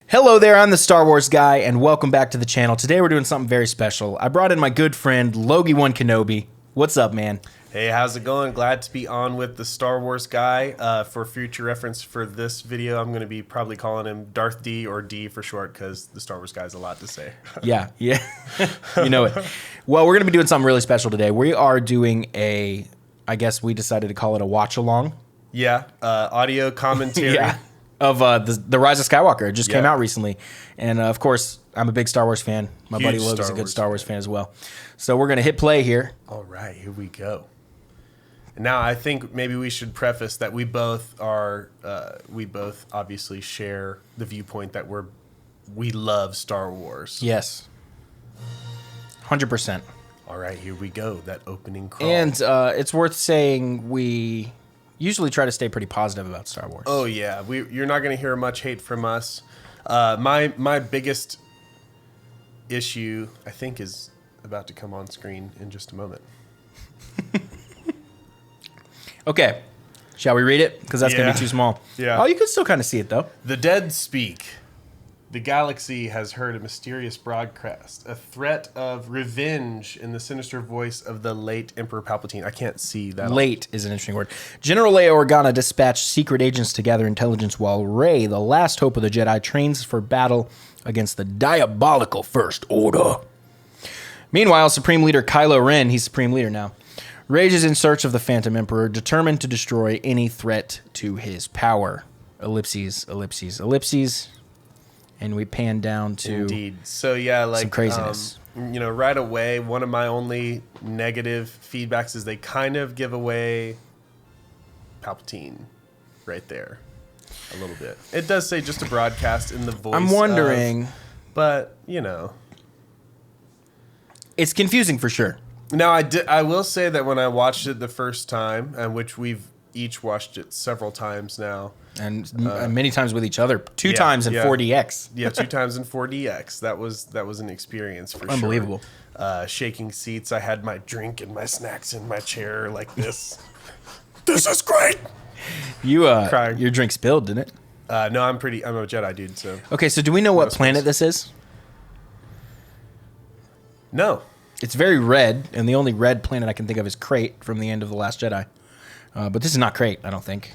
Hello there, I'm the Star Wars guy, and welcome back to the channel. Today we're doing something very special. I brought in my good friend, Logie-Wan Kenobi. What's up, man? Hey, how's it going? Glad to be on with the Star Wars guy. For future reference for this video, I'm going to be probably calling him Darth D or D for short because the Star Wars guy has a lot to say. Yeah. You know it. Well, we're going to be doing something really special today. We are doing I guess we decided to call it a watch-along. Yeah, audio commentary. Yeah. Of the Rise of Skywalker. It just came out recently. And of course, I'm a big Star Wars fan. My buddy Logan's a good Star Wars fan as well. So we're going to hit play here. All right, here we go. Now, I think maybe we should preface that we both obviously share the viewpoint that we love Star Wars. Yes. 100%. All right, here we go. That opening crawl. And it's worth saying we usually try to stay pretty positive about Star Wars. Oh yeah, you're not going to hear much hate from us. My biggest issue, I think, is about to come on screen in just a moment. Okay, shall we read it? Because that's going to be too small. Yeah. Oh, you can still kind of see it though. The dead speak. The galaxy has heard a mysterious broadcast, a threat of revenge in the sinister voice of the late Emperor Palpatine. I can't see that. Late is an interesting word. General Leia Organa dispatched secret agents to gather intelligence while Rey, the last hope of the Jedi, trains for battle against the diabolical First Order. Meanwhile, Supreme Leader Kylo Ren, he's Supreme Leader now, rages in search of the Phantom Emperor, determined to destroy any threat to his power. Ellipses, ellipses, ellipses. And we pan down to Indeed. So yeah, like some craziness. Right away, one of my only negative feedbacks is they kind of give away Palpatine right there a little bit. It does say just a broadcast in the voice. I'm wondering, but it's confusing for sure. Now I will say that when I watched it the first time, and which we've each watched it several times now. And many times with each other. Two times in 4DX. Yeah, 2 times in 4DX. That was an experience for Unbelievable. Sure. Shaking seats. I had my drink and my snacks in my chair like this. This is great. Crying. Your drink spilled, didn't it? No, I'm a Jedi dude. So okay. So do we know what planet this is? No. It's very red, and the only red planet I can think of is Crate from the end of The Last Jedi. But this is not Crate, I don't think.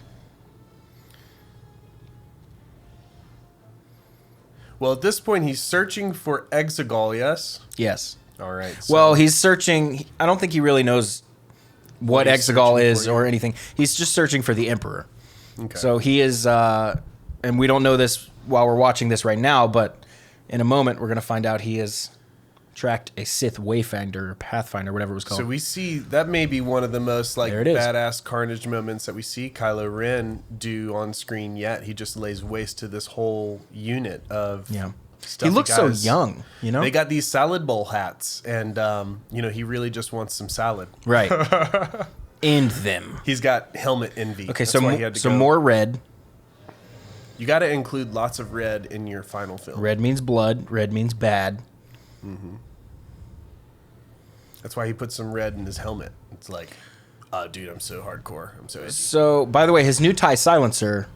Well, at this point, he's searching for Exegol, yes? Yes. All right. So well, he's searching. I don't think he really knows what Exegol is or anything. He's just searching for the Emperor. Okay. So he is, and we don't know this while we're watching this right now, but in a moment, we're going to find out he has tracked a Sith Wayfinder or Pathfinder, whatever it was called. So we see that may be one of the most badass carnage moments that we see Kylo Ren do on screen yet. He just lays waste to this whole unit of stuff. He looks so young, They got these salad bowl hats, and he really just wants some salad. Right. End them. He's got helmet envy. Okay, so more red. You got to include lots of red in your final film. Red means blood. Red means bad. Mm-hmm. That's why he put some red in his helmet. It's like, dude, I'm so hardcore. I'm so edgy. So, by the way, his new TIE silencer,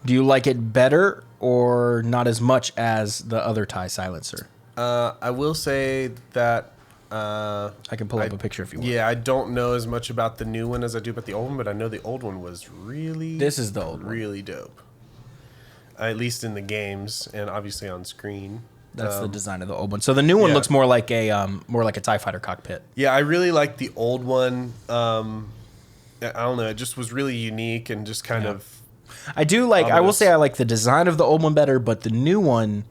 do you like it better or not as much as the other TIE silencer? I will say that... I can pull up a picture if you want. Yeah, I don't know as much about the new one as I do about the old one, but I know the old one was really... This is the old one. Really dope. At least in the games and obviously on screen. That's the design of the old one. So the new one looks more like a TIE fighter cockpit. Yeah, I really like the old one. I don't know. It just was really unique and just kind of. I do like. Ominous. I will say I like the design of the old one better, but the new one,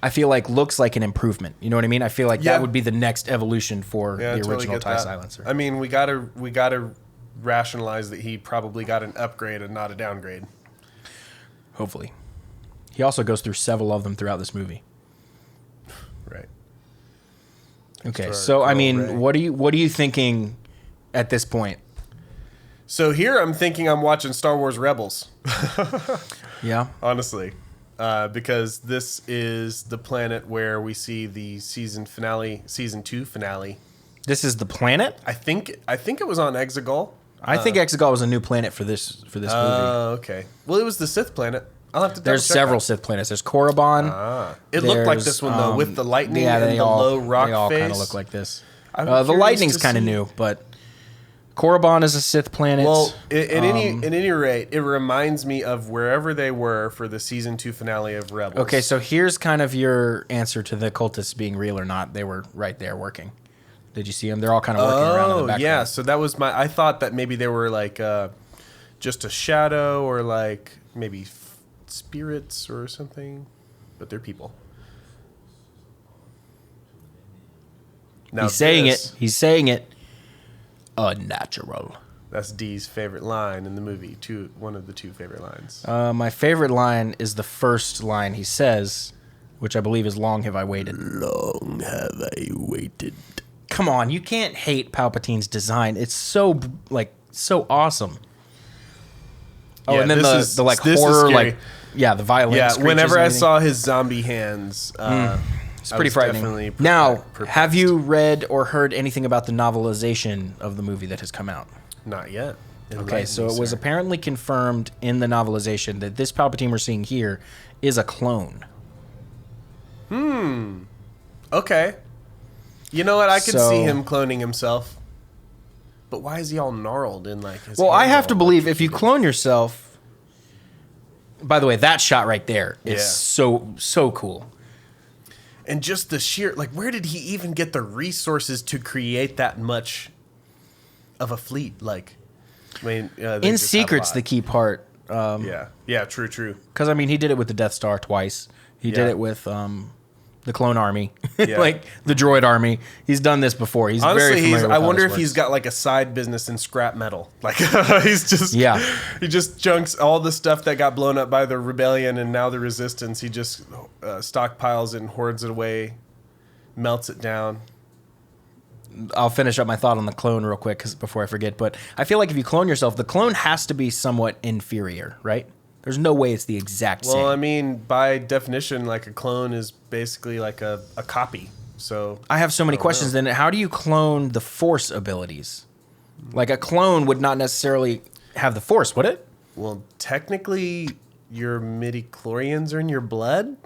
I feel like looks like an improvement. You know what I mean? I feel like that would be the next evolution for the original TIE silencer. I mean, we gotta rationalize that he probably got an upgrade and not a downgrade. Hopefully, he also goes through several of them throughout this movie. Right. Okay, so I mean, what are you thinking at this point? So here I'm thinking I'm watching Star Wars Rebels. Yeah. Honestly. Because this is the planet where we see the season 2 finale. This is the planet? I think it was on Exegol. I think Exegol was a new planet for this movie. Oh, okay. Well, it was the Sith planet. I'll have to. There's several Sith planets. There's Korriban. It looked like this one though, with the lightning and the low rock face. They all kind of look like this. The lightning's kind of new, but Korriban is a Sith planet. Well, at any rate, it reminds me of wherever they were for the season 2 finale of Rebels. Okay, so here's kind of your answer to the cultists being real or not. They were right there working. Did you see them? They're all kind of working around in the background. Yeah. So that was I thought that maybe they were like just a shadow or like maybe spirits or something, but they're people. Now He's saying it. He's saying it. Unnatural. That's Dee's favorite line in the movie. One of the 2 favorite lines. My favorite line is the first line he says, which I believe is "Long have I waited." Long have I waited. Come on, you can't hate Palpatine's design. It's so awesome. Oh, yeah, and then the like horror, like the violin. Yeah, whenever I saw his zombie hands, it's pretty frightening. Now, have you read or heard anything about the novelization of the movie that has come out? Not yet. Okay, so it was apparently confirmed in the novelization that this Palpatine we're seeing here is a clone. Okay. You know what? I could see him cloning himself. But why is he all gnarled in like his Well, I have to believe if you clone yourself. By the way, that shot right there is so cool. And just the sheer, like, where did he even get the resources to create that much of a fleet? Like, I mean, in secret's the key part. Yeah, true. Because I mean, he did it with the Death Star twice. He did it with the clone army, like the droid army. He's done this before. He's honestly, very familiar with I wonder if works. he's got like a side business in scrap metal. Like he's just he just junks all the stuff that got blown up by the rebellion and now the resistance. He just stockpiles it and hoards it away, melts it down. I'll finish up my thought on the clone real quick before I forget. But I feel like if you clone yourself, the clone has to be somewhat inferior, right? There's no way it's the exact same. Well, I mean, by definition, like a clone is basically like a copy. So I have so many questions. Then how do you clone the Force abilities? Like a clone would not necessarily have the Force, would it? Well, technically, your midi-chlorians are in your blood.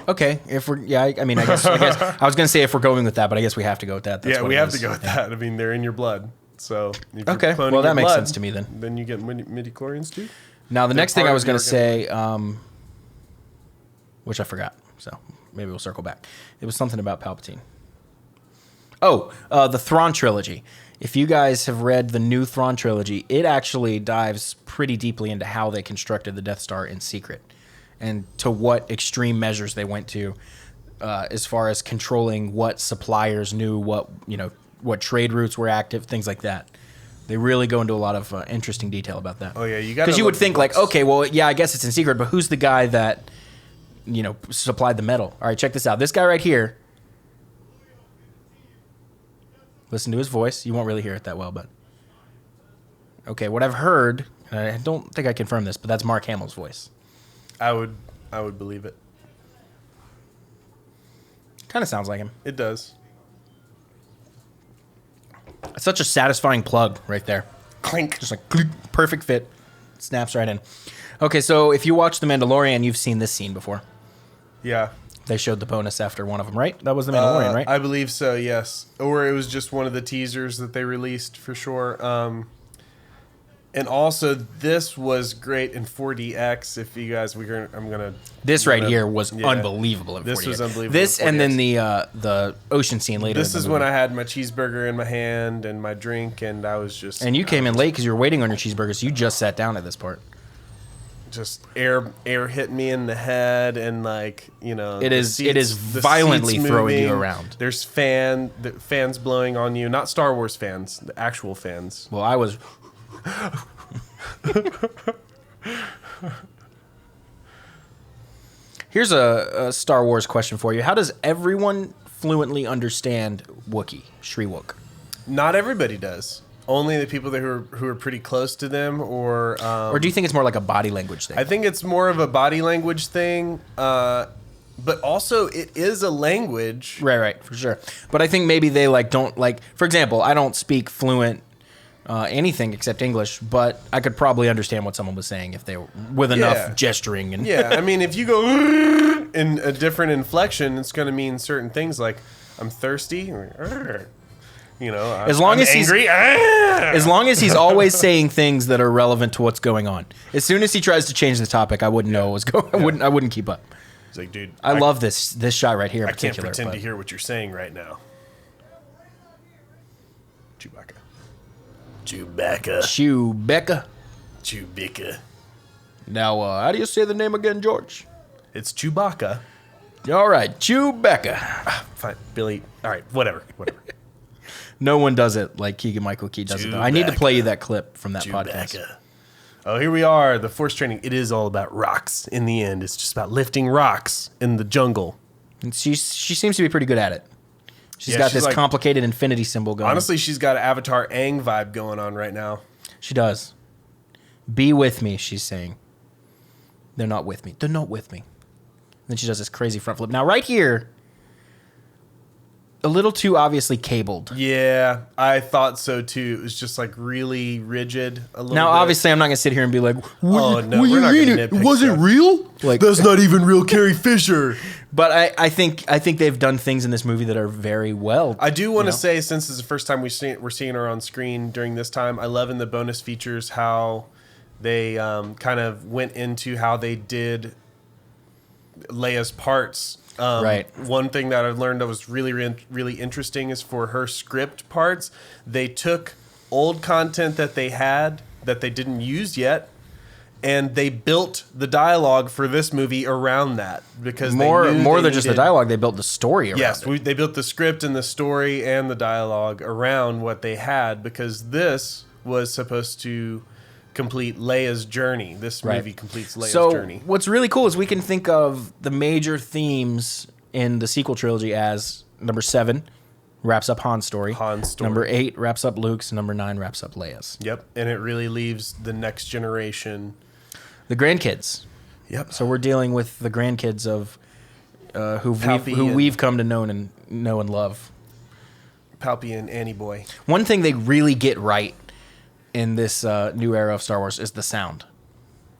Okay, if we're I mean, I guess I was gonna say if we're going with that, but I guess we have to go with that. That's yeah, what we have to go with that. I mean, they're in your blood. So if you're cloning well, that your makes blood, sense to me then. Then you get midi-chlorians too. Now, the next thing I was going to say, which I forgot, so maybe we'll circle back. It was something about Palpatine. Oh, the Thrawn trilogy. If you guys have read the new Thrawn trilogy, it actually dives pretty deeply into how they constructed the Death Star in secret and to what extreme measures they went to as far as controlling what suppliers knew, what trade routes were active, things like that. They really go into a lot of interesting detail about that. Oh yeah, you got because you would think like, okay, well, yeah, I guess it's in secret, but who's the guy that supplied the metal? All right, check this out. This guy right here. Listen to his voice. You won't really hear it that well, but okay. What I've heard, I don't think I confirmed this, but that's Mark Hamill's voice. I would believe it. Kind of sounds like him. It does. It's such a satisfying plug right there. Clink. Just like clink, perfect fit. Snaps right in. Okay, so if you watch The Mandalorian, you've seen this scene before. Yeah. They showed the bonus after one of them, right? That was The Mandalorian, right? I believe so, yes. Or it was just one of the teasers that they released for sure. And also, this was great in 4DX. If you guys, This right here was unbelievable in 4DX. This was unbelievable. This and then the ocean scene later. This is when I had my cheeseburger in my hand and my drink, and I was just. And you came in late because you were waiting on your cheeseburger, so you just sat down at this part. Just air hit me in the head, and it is violently throwing you around. There's fans blowing on you, not Star Wars fans, the actual fans. Well, I was. Here's a Star Wars question for you. How does everyone fluently understand Wookiee, Shriwook? Not everybody does. Only the people who are pretty close to them, or do you think it's more like a body language thing? I think it's more of a body language thing, but also it is a language. Right, for sure. But I think maybe they don't for example, I don't speak fluent anything except English, but I could probably understand what someone was saying if they were with enough gesturing. And yeah, I mean, if you go in a different inflection, it's going to mean certain things like I'm thirsty, or, you know, as long I'm as angry. he's as long as he's always saying things that are relevant to what's going on. As soon as he tries to change the topic, I wouldn't know what was going. I wouldn't keep up. It's like, dude, I love this shot right here in I can't particular. pretend to hear what you're saying right now. Chewbacca. Now, how do you say the name again, George? It's Chewbacca. All right, Chewbacca. Fine, Billy. All right, whatever. No one does it like Keegan-Michael Key does it, though. I need to play you that clip from that podcast. Oh, here we are. The Force training. It is all about rocks in the end. It's just about lifting rocks in the jungle. And she seems to be pretty good at it. She's got she's this like, complicated infinity symbol going. Honestly, she's got an Avatar Aang vibe going on right now. She does. Be with me, she's saying. They're not with me. They're not with me. And then she does this crazy front flip. Now, right here, a little too obviously cabled. Yeah, I thought so too. It was just like really rigid. A little Now, bit. obviously, I'm not going to sit here and be like, Oh no, we're not gonna nitpick stuff. real? Like, That's not even real Carrie Fisher. But I think they've done things in this movie that are very well. I do want to say, since it's the first time we're seeing her on screen during this time, I love in the bonus features how they kind of went into how they did Leia's parts. Right. One thing that I've learned that was really interesting is for her script parts, they took old content that they had that they didn't use yet, and they built the dialogue for this movie around that because more than just the dialogue, they built the story around it. They built the script and the story and the dialogue around what they had because this was supposed to complete Leia's journey. This movie completes Leia's journey. What's really cool is we can think of the major themes in the sequel trilogy as number 7 wraps up Han's story. Number 8 wraps up Luke's. Number 9 wraps up Leia's. Yep, and it really leaves the next generation. The grandkids. Yep. So we're dealing with the grandkids of who we've come to know and love. Palpy and Annie Boy. One thing they really get right in this new era of Star Wars is the sound.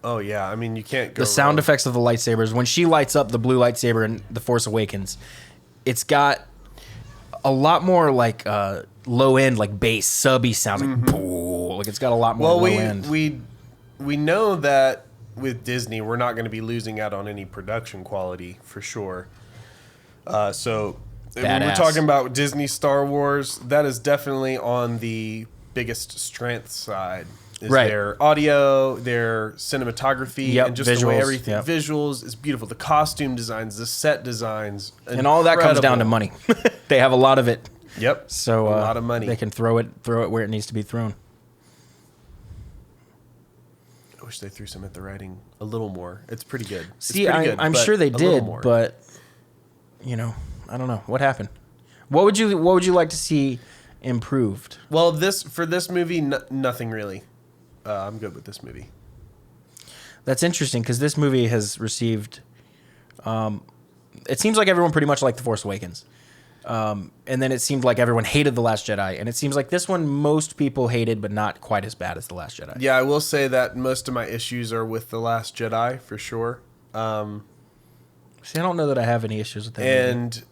Oh yeah, I mean you can't go the sound wrong. effects of the lightsabers. When she lights up the blue lightsaber in The Force Awakens, it's got a lot more like low end, like bass, subby sounds, like boo. Like it's got a lot more low end. We know that with Disney, we're not going to be losing out on any production quality for sure. So when we're talking about Disney Star Wars, that is definitely on the biggest strength side. Is their audio, their cinematography, and just the way everything visuals is beautiful. The costume designs, the set designs, and all that comes down to money. They have a lot of it. Yep. So a lot of money. They can throw it where it needs to be thrown. I wish they threw some at the writing a little more. It's pretty good. See, I'm sure they did, but I don't know what happened. What would you like to see improved? Well, for this movie, nothing really. I'm good with this movie. That's interesting because this movie has received. It seems like everyone pretty much liked The Force Awakens, and then it seemed like everyone hated The Last Jedi, and it seems like this one most people hated, but not quite as bad as The Last Jedi. Yeah, I will say that most of my issues are with The Last Jedi for sure. See, I don't know that I have any issues with that. And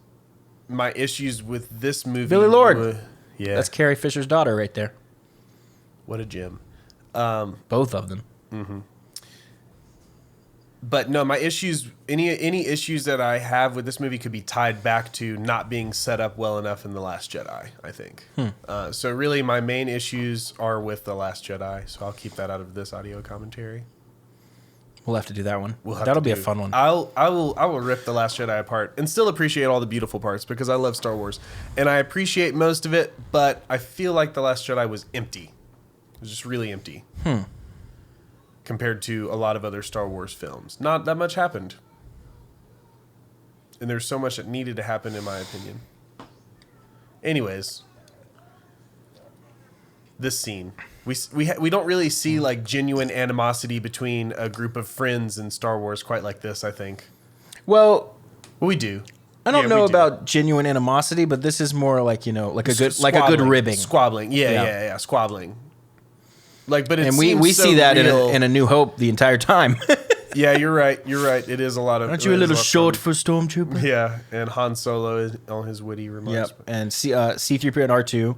my issues with this movie, Billy Lord. That's Carrie Fisher's daughter right there. What a gem. Both of them. Mm-hmm. But no, my issues, any issues that I have with this movie could be tied back to not being set up well enough in The Last Jedi, I think. So really my main issues are with The Last Jedi, so I'll keep that out of this audio commentary. We'll have to do that one. That'll be a fun one. I will rip The Last Jedi apart and still appreciate all the beautiful parts because I love Star Wars. And I appreciate most of it, but I feel like The Last Jedi was empty. It was just really empty. Compared to a lot of other Star Wars films. Not that much happened. And there's so much that needed to happen, in my opinion. Anyways. This scene. We don't really see like genuine animosity between a group of friends in Star Wars quite like this, I think. Well, we do. I don't know about genuine animosity, but this is more like, like a good ribbing. Squabbling. Yeah, squabbling. Like, but it And seems we so see that real. in a New Hope the entire time. Yeah, you're right. It is a lot of. Aren't you a little short for Stormtrooper? Yeah, and Han Solo is on his witty remarks. Yep. And C-3PO and R2.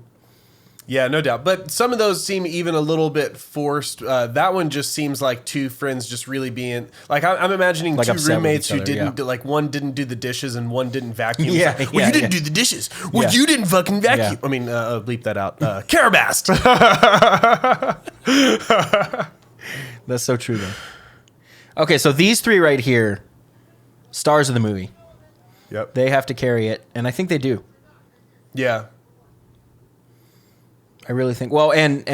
Yeah, no doubt. But some of those seem even a little bit forced. That one just seems like two friends just really being like I'm imagining Like two upset with roommates each who other, didn't yeah. like one didn't do the dishes and one didn't vacuum. Yeah, It's like, well, yeah, you didn't yeah. do the dishes. Well, Yeah. you didn't fucking vacuum. Yeah. I mean, bleep that out. Carabast. That's so true, though. Okay, so these three right here, stars of the movie. Yep. They have to carry it, and I think they do. Yeah. I really think. Well, and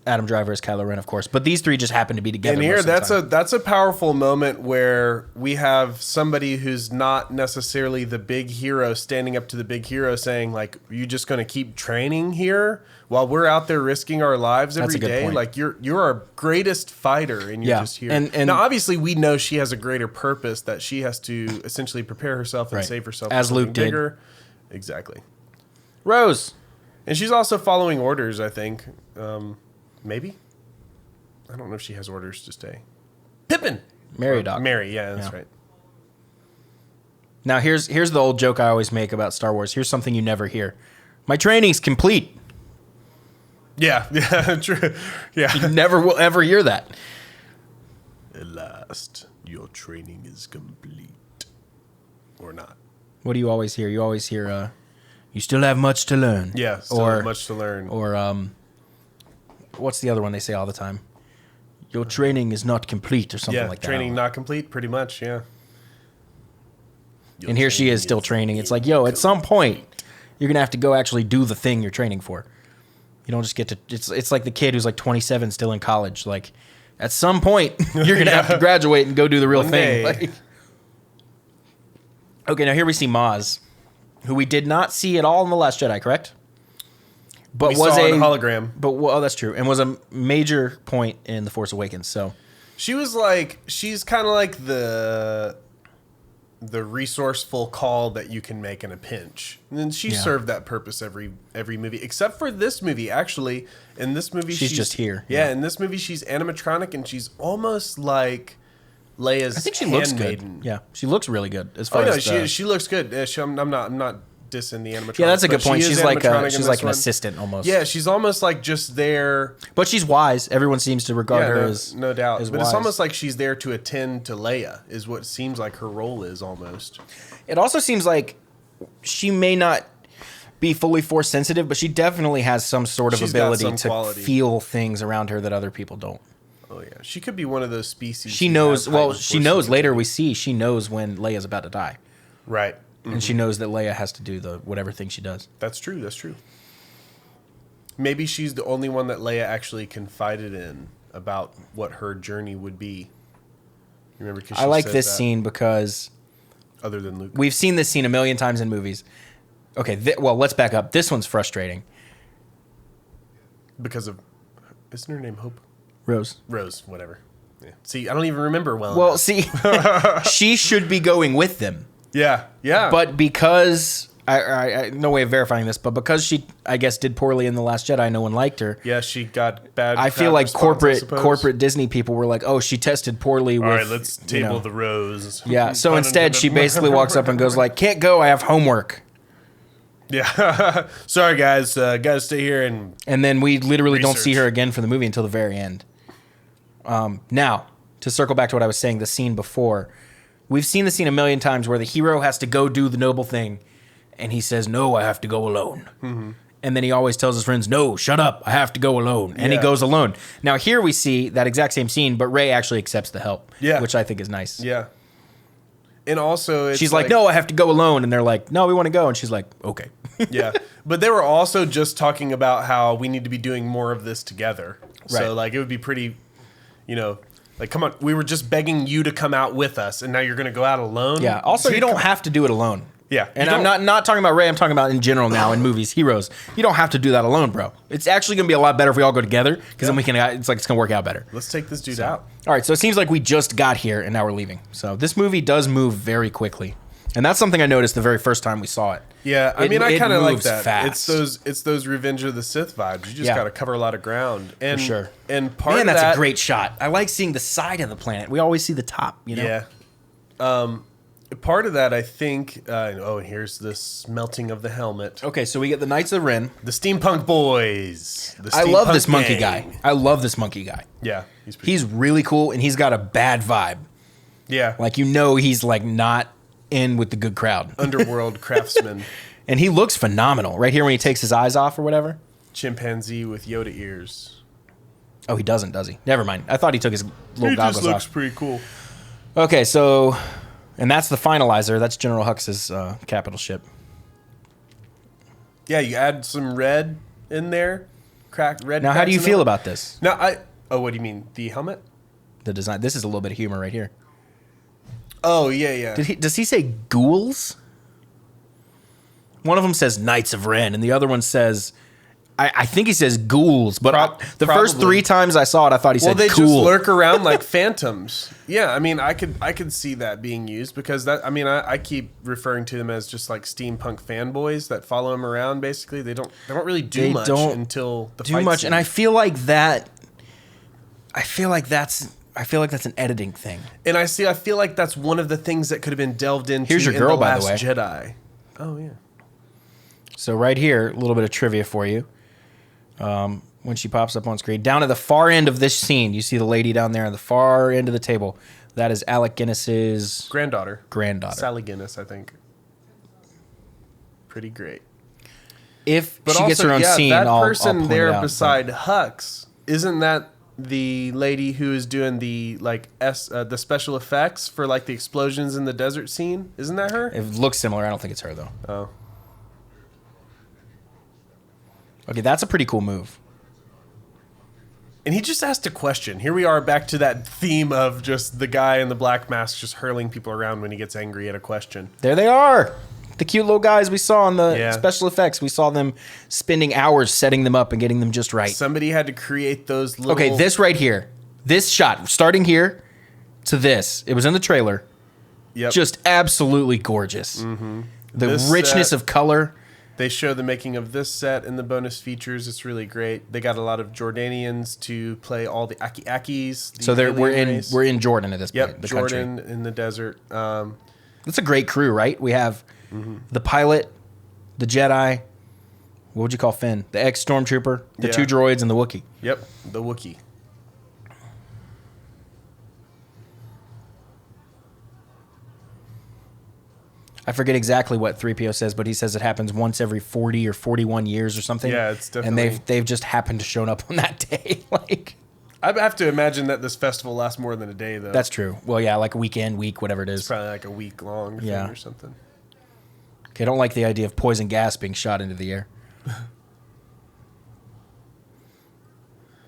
Adam Driver is Kylo Ren, of course, but these three just happen to be together. And here, most of the time. that's a powerful moment where we have somebody who's not necessarily the big hero standing up to the big hero saying, like, "Are you just going to keep training here while we're out there risking our lives That's every a good day? point. Like, you're our greatest fighter, and you're Yeah. just here." And now, obviously, we know she has a greater purpose that she has to essentially prepare herself and Right. save herself, As for Luke something did. bigger. Exactly. Rose. And she's also following orders, I think. Maybe. I don't know if she has orders to stay. Pippin. Mary Doc. Mary, yeah, that's right. Now, here's the old joke I always make about Star Wars. Here's something you never hear. My training's complete. Yeah, yeah, true. Yeah. You never will ever hear that. At last, your training is complete. Or not. What do you always hear? You always hear, you still have much to learn. Yeah, still or have much to learn. Or, what's the other one they say all the time? Your training is not complete or something Yeah, like that. training not complete, pretty much, yeah. And here she is still training. It's like, yo, at some point, you're going to have to go actually do the thing you're training for. You don't just get to... It's like the kid who's like 27 still in college. Like, at some point, you're going to have to graduate and go do the real One thing. day. Like, okay, now here we see Maz, who we did not see at all in The Last Jedi, correct? But We was saw a in hologram. But well, that's true, and was a major point in The Force Awakens. So She was like, she's kind of like the resourceful call that you can make in a pinch. And she Yeah. served that purpose every movie, except for this movie. Actually, in this movie, She's just here. Yeah, Yeah. in this movie, she's animatronic, and she's almost like Leia's I think she looks good. handmaiden. Yeah, she looks really good as Oh far no, as the, she looks good. I'm not dissing the animatronic. yeah, that's a good but she point. is She's like animatronic in she's this like an one. assistant almost. Yeah, she's almost like just there. But she's wise. Everyone seems to regard Yeah, her no, as no doubt. as But wise. it's almost like she's there to attend to Leia, is what seems like her role is almost. It also seems like she may not be fully force sensitive, but she definitely has some sort of She's got ability some to quality. feel things around her that other people don't. Oh yeah, she could be one of those species. She who knows. has Well, heightened she force knows. Later sensitivity. we see she knows when Leia's about to die, Right. and she knows that Leia has to do the whatever thing she does. That's true. That's true. Maybe she's the only one that Leia actually confided in about what her journey would be. You remember? 'Cause I she like says this that, scene because Other than Luke. we've seen this scene a million times in movies. Okay, well, let's back up. This one's frustrating. Because of, isn't her name Hope? Rose. Rose, whatever. Yeah. See, I don't even remember well. Well, enough. see, she should be going with them. Yeah. But because I no way of verifying this, but because she, I guess, did poorly in The Last Jedi, no one liked her. yeah, she got bad. I feel crap like response, I suppose. corporate Disney people were like, "Oh, she tested poorly." All with, right, let's you table know. the rose. Yeah. So instead, she basically walks up and goes like, "Can't go. I have homework." Yeah. Sorry, guys. Gotta stay here and. And then we literally don't see Research. her again for the movie until the very end. Now, to circle back to what I was saying, the scene before, we've seen the scene a million times where the hero has to go do the noble thing, and he says, "No, I have to go alone." Mm-hmm. And then he always tells his friends, "No, shut up, I have to go alone." And he Yeah. goes alone. Now here we see that exact same scene, but Rey actually accepts the help, Yeah. which I think is nice. Yeah. And also, it's She's like, "No, I have to go alone," and they're like, "No, we want to go," and she's like, "Okay." Yeah. But they were also just talking about how we need to be doing more of this together. Right. So, like, it would be pretty, like, come on, we were just begging you to come out with us, and now you're going to go out alone? Yeah. Also, you don't have to do it alone. Yeah, And you I'm don't- not talking about Rey. I'm talking about in general now in movies, heroes. You don't have to do that alone, bro. It's actually going to be a lot better if we all go together because then we can. It's going to work out better. Let's take this dude out. All right. So it seems like we just got here and now we're leaving. So this movie does move very quickly. And that's something I noticed the very first time we saw it. Yeah, I mean, I kind of like moves that. fast. It's those Revenge of the Sith vibes. You just got to cover a lot of ground. And, For sure. And part Man, of that's that, a great shot. I like seeing the side of the planet. We always see the top, you know? Yeah. Part of that, I think. And here's the smelting of the helmet. Okay, so we get the Knights of Ren. The steampunk boys. The I love steampunk this monkey gang. guy. I love this monkey guy. Yeah, He's really cool, and he's got a bad vibe. Yeah, Like, he's like not in with the good crowd. underworld craftsman. And he looks phenomenal. Right here when he takes his eyes off or whatever. Chimpanzee with Yoda ears. Oh, he doesn't, does he? Never mind. I thought he took his little He goggles just looks off. pretty cool. Okay, so... And that's the finalizer. That's General Hux's capital ship. Yeah, you add some red in there. Cracked red. Now, how do you feel about this? Now, what do you mean? The helmet? The design. This is a little bit of humor right here. Oh, yeah. Does he say ghouls? One of them says Knights of Ren, and the other one says... I think he says ghouls, but the first 3 times I saw it, I thought he said they cool. just lurk around like phantoms. Yeah, I mean, I could see that being used because I keep referring to them as just like steampunk fanboys that follow him around. Basically, they don't really do much until the fight scene. And I feel like that. I feel like that's an editing thing. And I feel like that's one of the things that could have been delved into. Here's your in girl, the by the Last way. Jedi. Oh yeah. So right here, a little bit of trivia for you. When she pops up on screen, down at the far end of this scene, you see the lady down there at the far end of the table. That is Alec Guinness's Granddaughter. Sally Guinness, I think. Pretty great. If But she gets her own scene, that I'll person point there it out. beside Hux, isn't that the lady who is doing the the special effects for like the explosions in the desert scene? Isn't that her? It looks similar. I don't think it's her though. Oh. Okay, that's a pretty cool move. And he just asked a question. Here we are back to that theme of just the guy in the black mask just hurling people around when he gets angry at a question. There they are. The cute little guys we saw in the Yeah. special effects. We saw them spending hours setting them up and getting them just right. Somebody had to create those little... Okay, this right here. This shot, starting here to this. It was in the trailer. Yep. Just absolutely gorgeous. Mm-hmm. The This richness set- of color. They show the making of this set in the bonus features. It's really great. They got a lot of Jordanians to play all the Aki-Akis. So we're in Jordan at this point. Yep, The Jordan country. in the desert. That's a great crew, right? We have the pilot, the Jedi. What would you call Finn? The ex-stormtrooper, the Yeah. 2 droids, and the Wookiee. Yep, the Wookiee. I forget exactly what 3PO says, but he says it happens once every 40 or 41 years or something. Yeah, it's definitely... And they've just happened to shown up on that day. Like, I have to imagine that this festival lasts more than a day, though. that's true. Well, yeah, like a weekend, whatever it is. It's probably like a week-long thing Yeah. or something. Okay, I don't like the idea of poison gas being shot into the air.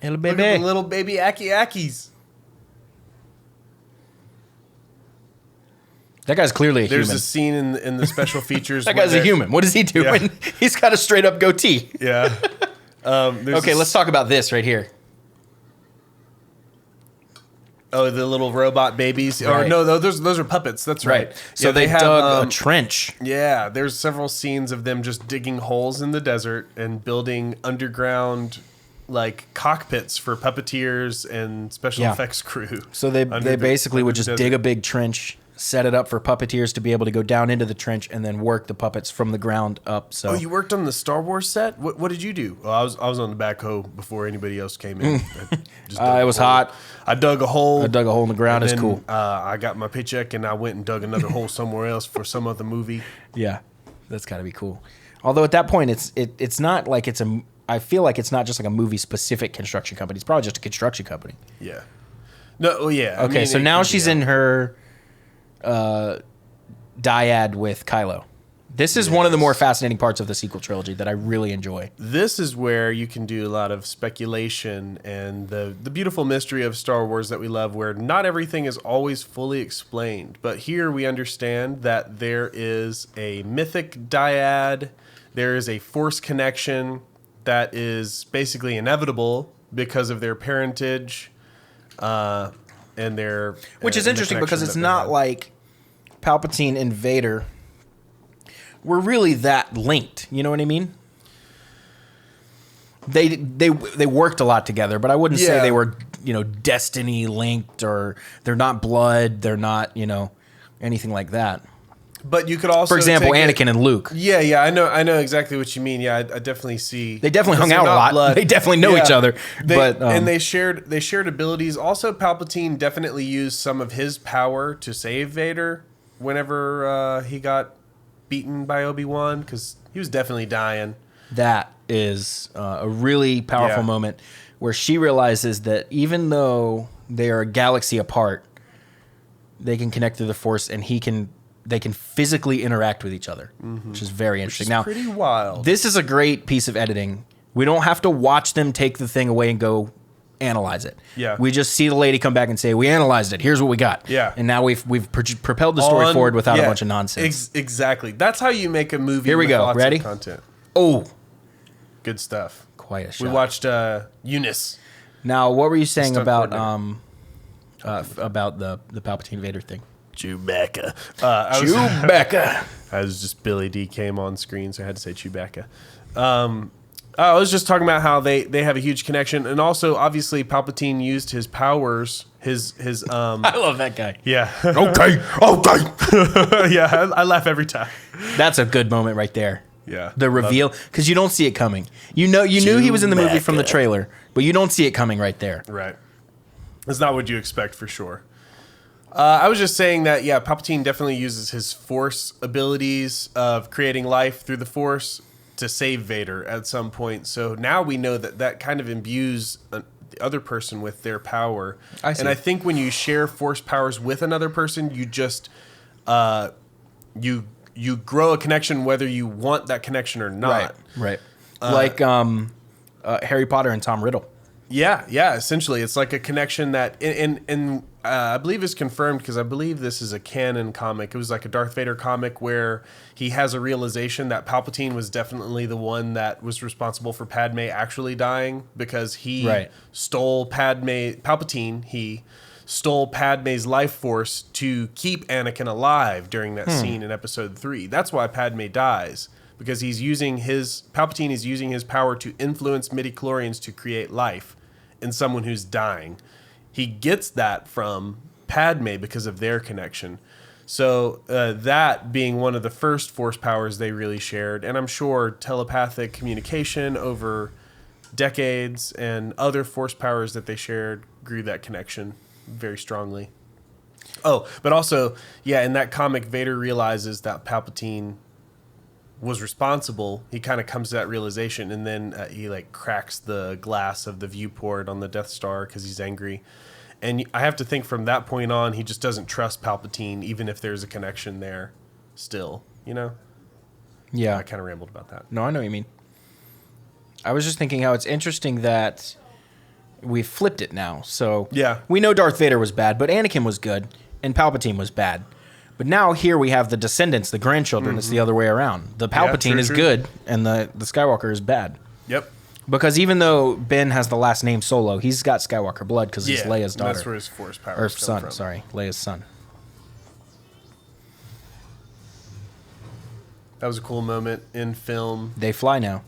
Hello, Look baby. at the little baby Aki-Akis. That guy's clearly a There's human. a scene in the special features. That where guy's a they're- human. What is he doing? Yeah. He's got a straight up goatee. Yeah. Okay, let's talk about this right here. Oh, the little robot babies. Or Right. no, those are puppets. That's right. So Yeah, they have, dug a trench. Yeah, there's several scenes of them just digging holes in the desert and building underground like cockpits for puppeteers and special Yeah. effects crew. So they basically would just dig desert. a big trench, set it up for puppeteers to be able to go down into the trench and then work the puppets from the ground up. So Oh, you worked on the Star Wars set? What did you do? Well, I was on the backhoe before anybody else came in. I just dug it a was hole. hot. I dug a hole. I dug a hole in the ground. and It's then, cool. I got my paycheck and I went and dug another hole somewhere else for some other movie. Yeah, that's got to be cool. Although at that point, it's not like it's a. I feel like it's not just like a movie specific construction company. It's probably just a construction company. Yeah. No. Oh, yeah. I Okay, mean, so it now could be she's a- in her dyad with Kylo. This is one of the more fascinating parts of the sequel trilogy that I really enjoy. This is where you can do a lot of speculation and the beautiful mystery of Star Wars that we love, where not everything is always fully explained. But here we understand that there is a mythic dyad, there is a force connection that is basically inevitable because of their parentage and their... Which is and the interesting because connection it's that they not have. like Palpatine and Vader were really that linked. You know what I mean? They worked a lot together, but I wouldn't say they were, destiny linked, or they're not blood, they're not, anything like that. But you could also, for example, Anakin and Luke. Yeah, I know exactly what you mean. Yeah, I definitely see. They definitely hung out a lot. Blood. They definitely know each other. And they shared abilities. Also, Palpatine definitely used some of his power to save Vader whenever he got beaten by Obi-Wan, because he was definitely dying. That is a really powerful moment where she realizes that even though they are a galaxy apart, they can connect through the Force, and they can physically interact with each other, which is very interesting. Now, pretty wild. This is a great piece of editing. We don't have to watch them take the thing away and go analyze it. Yeah. We just see the lady come back and say, "We analyzed it. Here's what we got." Yeah. And now we've propelled the story forward without a bunch of nonsense. Exactly. That's how you make a movie. Here we with go. Lots Ready? Of content. Oh, good stuff. Quite a shot. We watched Eunice. Now, what were you saying about coordinator. the Palpatine Vader thing? Chewbacca. Chewbacca. I was just Billy D came on screen, so I had to say Chewbacca. I was just talking about how they have a huge connection, and also obviously Palpatine used his powers. His I love that guy. Yeah. Okay. Yeah, I laugh every time. That's a good moment right there. Yeah. The reveal, because you don't see it coming. You knew he was in the movie from the trailer, but you don't see it coming right there. Right. It's not what you expect for sure. I was just saying that, Palpatine definitely uses his Force abilities of creating life through the Force to save Vader at some point. So now we know that kind of imbues the other person with their power. I see. And I think when you share Force powers with another person, you just you grow a connection whether you want that connection or not. Right. Like Harry Potter and Tom Riddle. Yeah. Essentially, it's like a connection that, and I believe is confirmed because I believe this is a canon comic. It was like a Darth Vader comic where he has a realization that Palpatine was definitely the one that was responsible for Padme actually dying, because he stole Palpatine. He stole Padme's life force to keep Anakin alive during that scene in Episode 3. That's why Padme dies. Because Palpatine is using his power to influence midichlorians to create life in someone who's dying. He gets that from Padme because of their connection. So that being one of the first Force powers they really shared, and I'm sure telepathic communication over decades and other Force powers that they shared grew that connection very strongly. Oh, but also, in that comic, Vader realizes that Palpatine was responsible. He kind of comes to that realization, and then he cracks the glass of the viewport on the Death Star because he's angry. And I have to think from that point on, he just doesn't trust Palpatine, even if there's a connection there still, Yeah, I kind of rambled about that. No, I know what you mean. I was just thinking how it's interesting that we flipped it now. So we know Darth Vader was bad, but Anakin was good, and Palpatine was bad. But now here we have the descendants, the grandchildren. It's the other way around. The Palpatine is good, and the Skywalker is bad. Yep. Because even though Ben has the last name Solo, he's got Skywalker blood because he's Leia's daughter. That's where his Force power or son, from. Sorry, Leia's son. That was a cool moment in film. They fly now.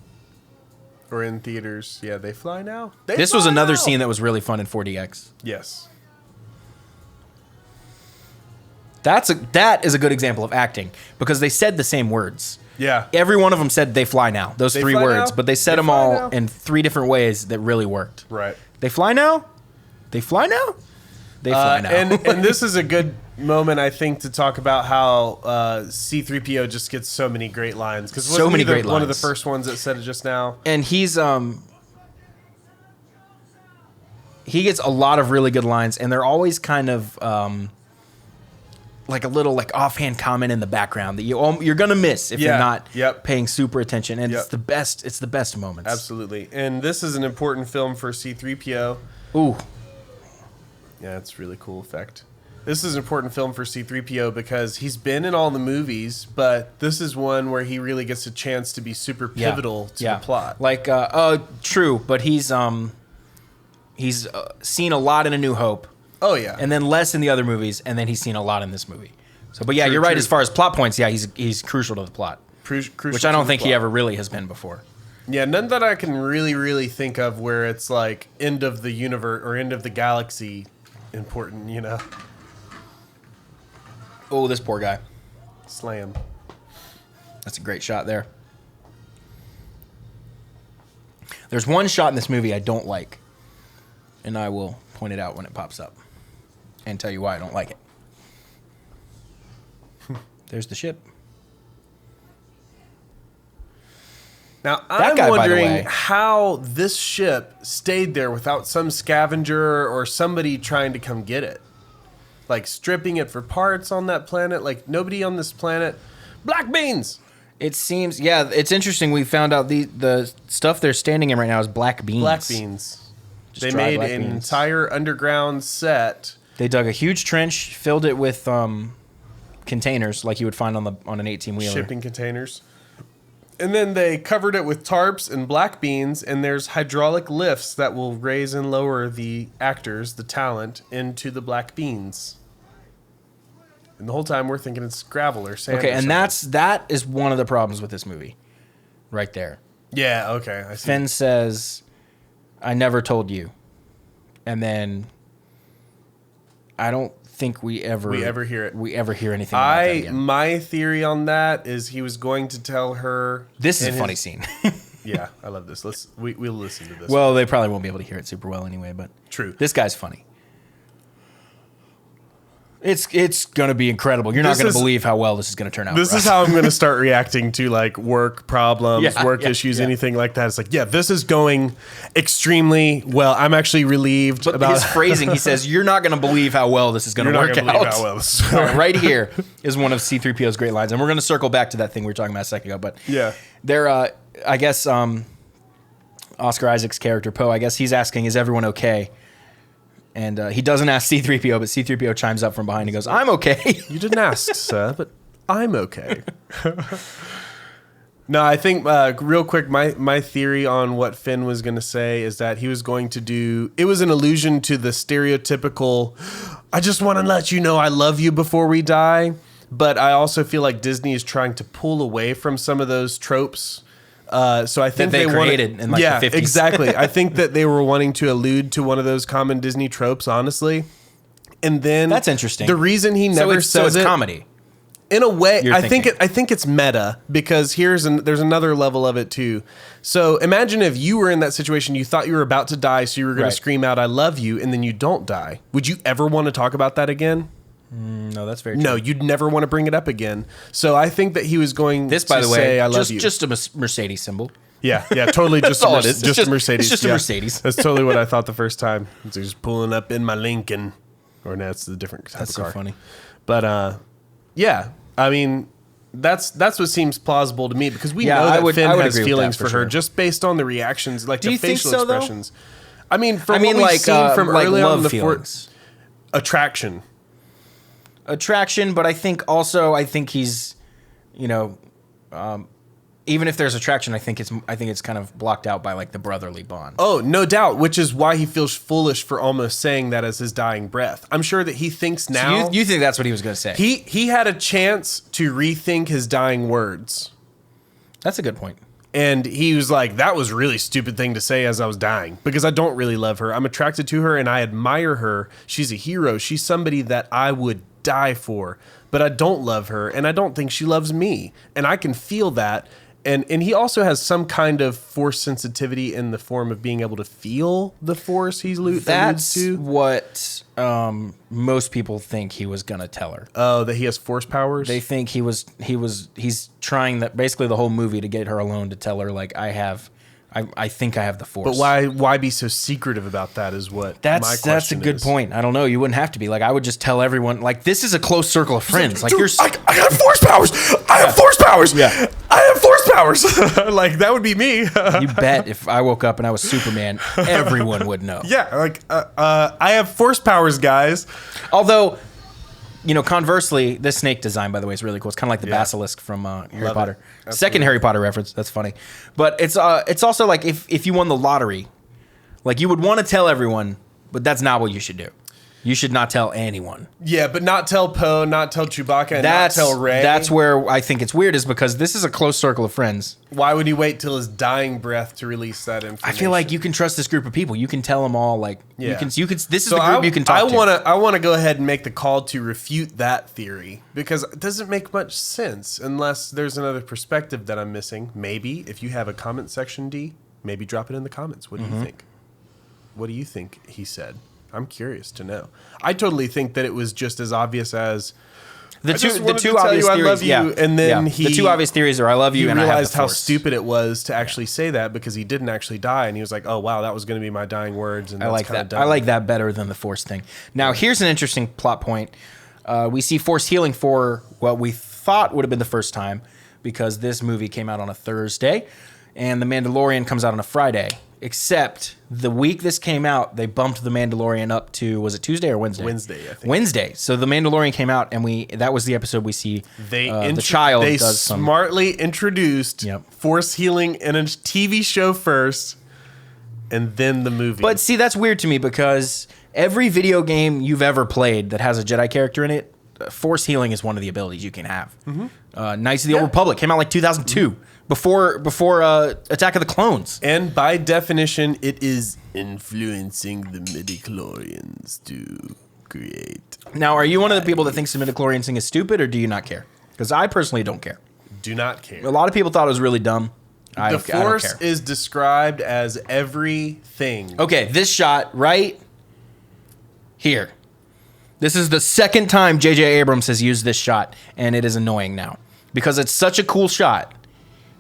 Or in theaters. Yeah, they fly now. This was another scene that was really fun in 4DX. Yes. That is a good example of acting because they said the same words. Yeah. Every one of them said they fly now. Those three words, but they said them all in three different ways that really worked. Right. They fly now? They fly now? They fly now. And this is a good moment, I think, to talk about how C-3PO just gets so many great lines. Because so many great lines. One of the first ones that said it just now. And he gets a lot of really good lines, and they're always kind of like a little offhand comment in the background that you're gonna miss if you're not paying super attention. And it's the best. It's the best moments. Absolutely. And this is an important film for C-3PO. Ooh. Yeah, it's really cool effect. This is an important film for C-3PO because he's been in all the movies, but this is one where he really gets a chance to be super pivotal to the plot. True, but he's seen a lot in A New Hope. Oh yeah, and then less in the other movies, and then he's seen a lot in this movie. So, but you're right. As far as plot points, he's crucial to the plot. crucial. Which I don't to the think he plot. ever really has been before. Yeah, none that I can really think of where it's like end of the universe or end of the galaxy important, you know. Oh, this poor guy. Slam. That's a great shot there. There's one shot in this movie I don't like, and I will point it out when it pops up and tell you why I don't like it. There's the ship. Now, That I'm guy, by the wondering way- how this ship stayed there without some scavenger or somebody trying to come get it. Like, stripping it for parts on that planet. Like, nobody on this planet. Black beans! It seems, yeah, it's interesting. We found out the stuff they're standing in right now is black beans. Black beans. Just They dry made black an beans. entire underground set. They dug a huge trench, filled it with containers like you would find on an 18-wheeler. Shipping containers. And then they covered it with tarps and black beans, and there's hydraulic lifts that will raise and lower the actors, the talent, into the black beans. And the whole time we're thinking it's gravel or sand. Okay, or and something. that is one of the problems with this movie, right there. Yeah, okay, I see. Finn says, "I never told you," and then I don't think we ever hear it. We ever hear anything about that again. My theory on that is he was going to tell her. This is a and funny his- scene. Yeah, I love this. We'll listen to this. Well, they probably won't be able to hear it super well anyway, but True. This guy's funny. It's gonna be incredible. You're not This gonna is- believe how well this is gonna turn out. This for is us. how I'm going to start reacting to like work problems, Yeah, work yeah, issues, yeah. anything like that. It's like, yeah, this is going extremely well. I'm actually relieved But about his phrasing, he says, "You're not gonna believe how well this is gonna You're not work gonna believe out." how well this is gonna Right here is one of C-3PO's great lines, and we're gonna circle back to that thing we were talking about a second ago. But Yeah. they're, I guess, Oscar Isaac's character Poe. I guess he's asking, "Is everyone okay?" And he doesn't ask C-3PO, but C-3PO chimes up from behind and goes, "I'm okay." You didn't ask, sir, but I'm okay. No, I think real quick, my theory on what Finn was going to say is that he was going to do. It was an allusion to the stereotypical. I just want to let you know I love you before we die. But I also feel like Disney is trying to pull away from some of those tropes. So I think they wanted- created in, like, yeah, the 50s. exactly. I think that they were wanting to allude to one of those common Disney tropes, honestly. And then That's interesting. The reason he never so says it's it comedy. in a way, You're I think thinking. it's meta because there's another level of it too. So imagine if you were in that situation, you thought you were about to die, so you were going Right. to scream out "I love you," and then you don't die. Would you ever want to talk about that again? No, that's very true. No, you'd never want to bring it up again. So I think that he was going This, to by the way, say "I love you." just a Mercedes symbol. Yeah, totally. Just all a it is. It's just just- a Mercedes. it's just a yeah. Mercedes. That's totally what I thought the first time. It's just pulling up in my Lincoln, or no, it's a different type That's of so car. funny. But yeah, I mean, that's what seems plausible to me because we Yeah, know I that would- Finn I would has agree with feelings that for for her sure. just based on the reactions, like Do the you think facial so, though? expressions. I mean, from I mean, what we've like seen from like early on in love the feelings. attraction. Attraction, but I think he's, you know, even if there's attraction, I think it's kind of blocked out by like the brotherly bond. Oh, no doubt, which is why he feels foolish for almost saying that as his dying breath. I'm sure that he thinks So now. you think that's what he was going to say? He had a chance to rethink his dying words. That's a good point. And he was like, that was a really stupid thing to say as I was dying because I don't really love her. I'm attracted to her and I admire her. She's a hero. She's somebody that I would die for, but I don't love her and I don't think she loves me. And I can feel that. And he also has some kind of force sensitivity in the form of being able to feel the force alludes That's to. what most people think he was going to tell her. Oh, that he has force powers? They think he's trying that basically the whole movie to get her alone to tell her like I think I have the force. But why be so secretive about that is what my That's a question good is. point. I don't know. You wouldn't have to be like I would just tell everyone like this is a close circle of friends. Like Dude, you're I got force powers. I have force powers. Yeah. I have force powers. Like that would be me. you bet if I woke up and I was Superman, everyone would know. Yeah, like I have force powers, guys. Although, you know, conversely, this snake design, by the way, is really cool. It's kind of like the Yeah. basilisk from Harry Love Potter. it. Absolutely. Second Harry Potter reference. That's funny. But it's also like if you won the lottery, like you would want to tell everyone, but that's not what you should do. You should not tell anyone. Yeah, but not tell Poe, not tell Chewbacca, and not tell Rey. That's where I think it's weird, is because this is a close circle of friends. Why would he wait till his dying breath to release that information? I feel like you can trust this group of people. You can tell them all, like, Yeah. you can. This is the group you can talk to. I want to go ahead and make the call to refute that theory, because it doesn't make much sense unless there's another perspective that I'm missing. Maybe if you have a comment section, D, maybe drop it in the comments. What do you think? What do you think he said? I'm curious to know. I totally think that it was just as obvious as the two obvious theories. I love you, and then the two obvious theories are I love you, and I realized have the how Force. stupid it was to actually say that, because he didn't actually die, and he was like, "Oh wow, that was going to be my dying words." And I like that. I like that better than the Force thing. Now, here's an interesting plot point. We see Force healing for what we thought would have been the first time, because this movie came out on a Thursday, and The Mandalorian comes out on a Friday. Except the week this came out, they bumped The Mandalorian up to, was it Tuesday or Wednesday? Wednesday, I think. Wednesday. So The Mandalorian came out, and that was the episode we see the child They does some... smartly introduced Force healing in a TV show first, and then the movie. But see, that's weird to me, because every video game you've ever played that has a Jedi character in it, Force healing is one of the abilities you can have. Knights of the Old Republic came out like 2002. Before Attack of the Clones. And by definition, it is influencing the midichlorians to create. Now, are you one of the people that thinks the midichlorian thing is stupid, or do you not care? Because I personally don't care. Do not care. A lot of people thought it was really dumb. The Force is described as everything. Okay, this shot right here. This is the second time J.J. Abrams has used this shot, and it is annoying now. Because it's such a cool shot.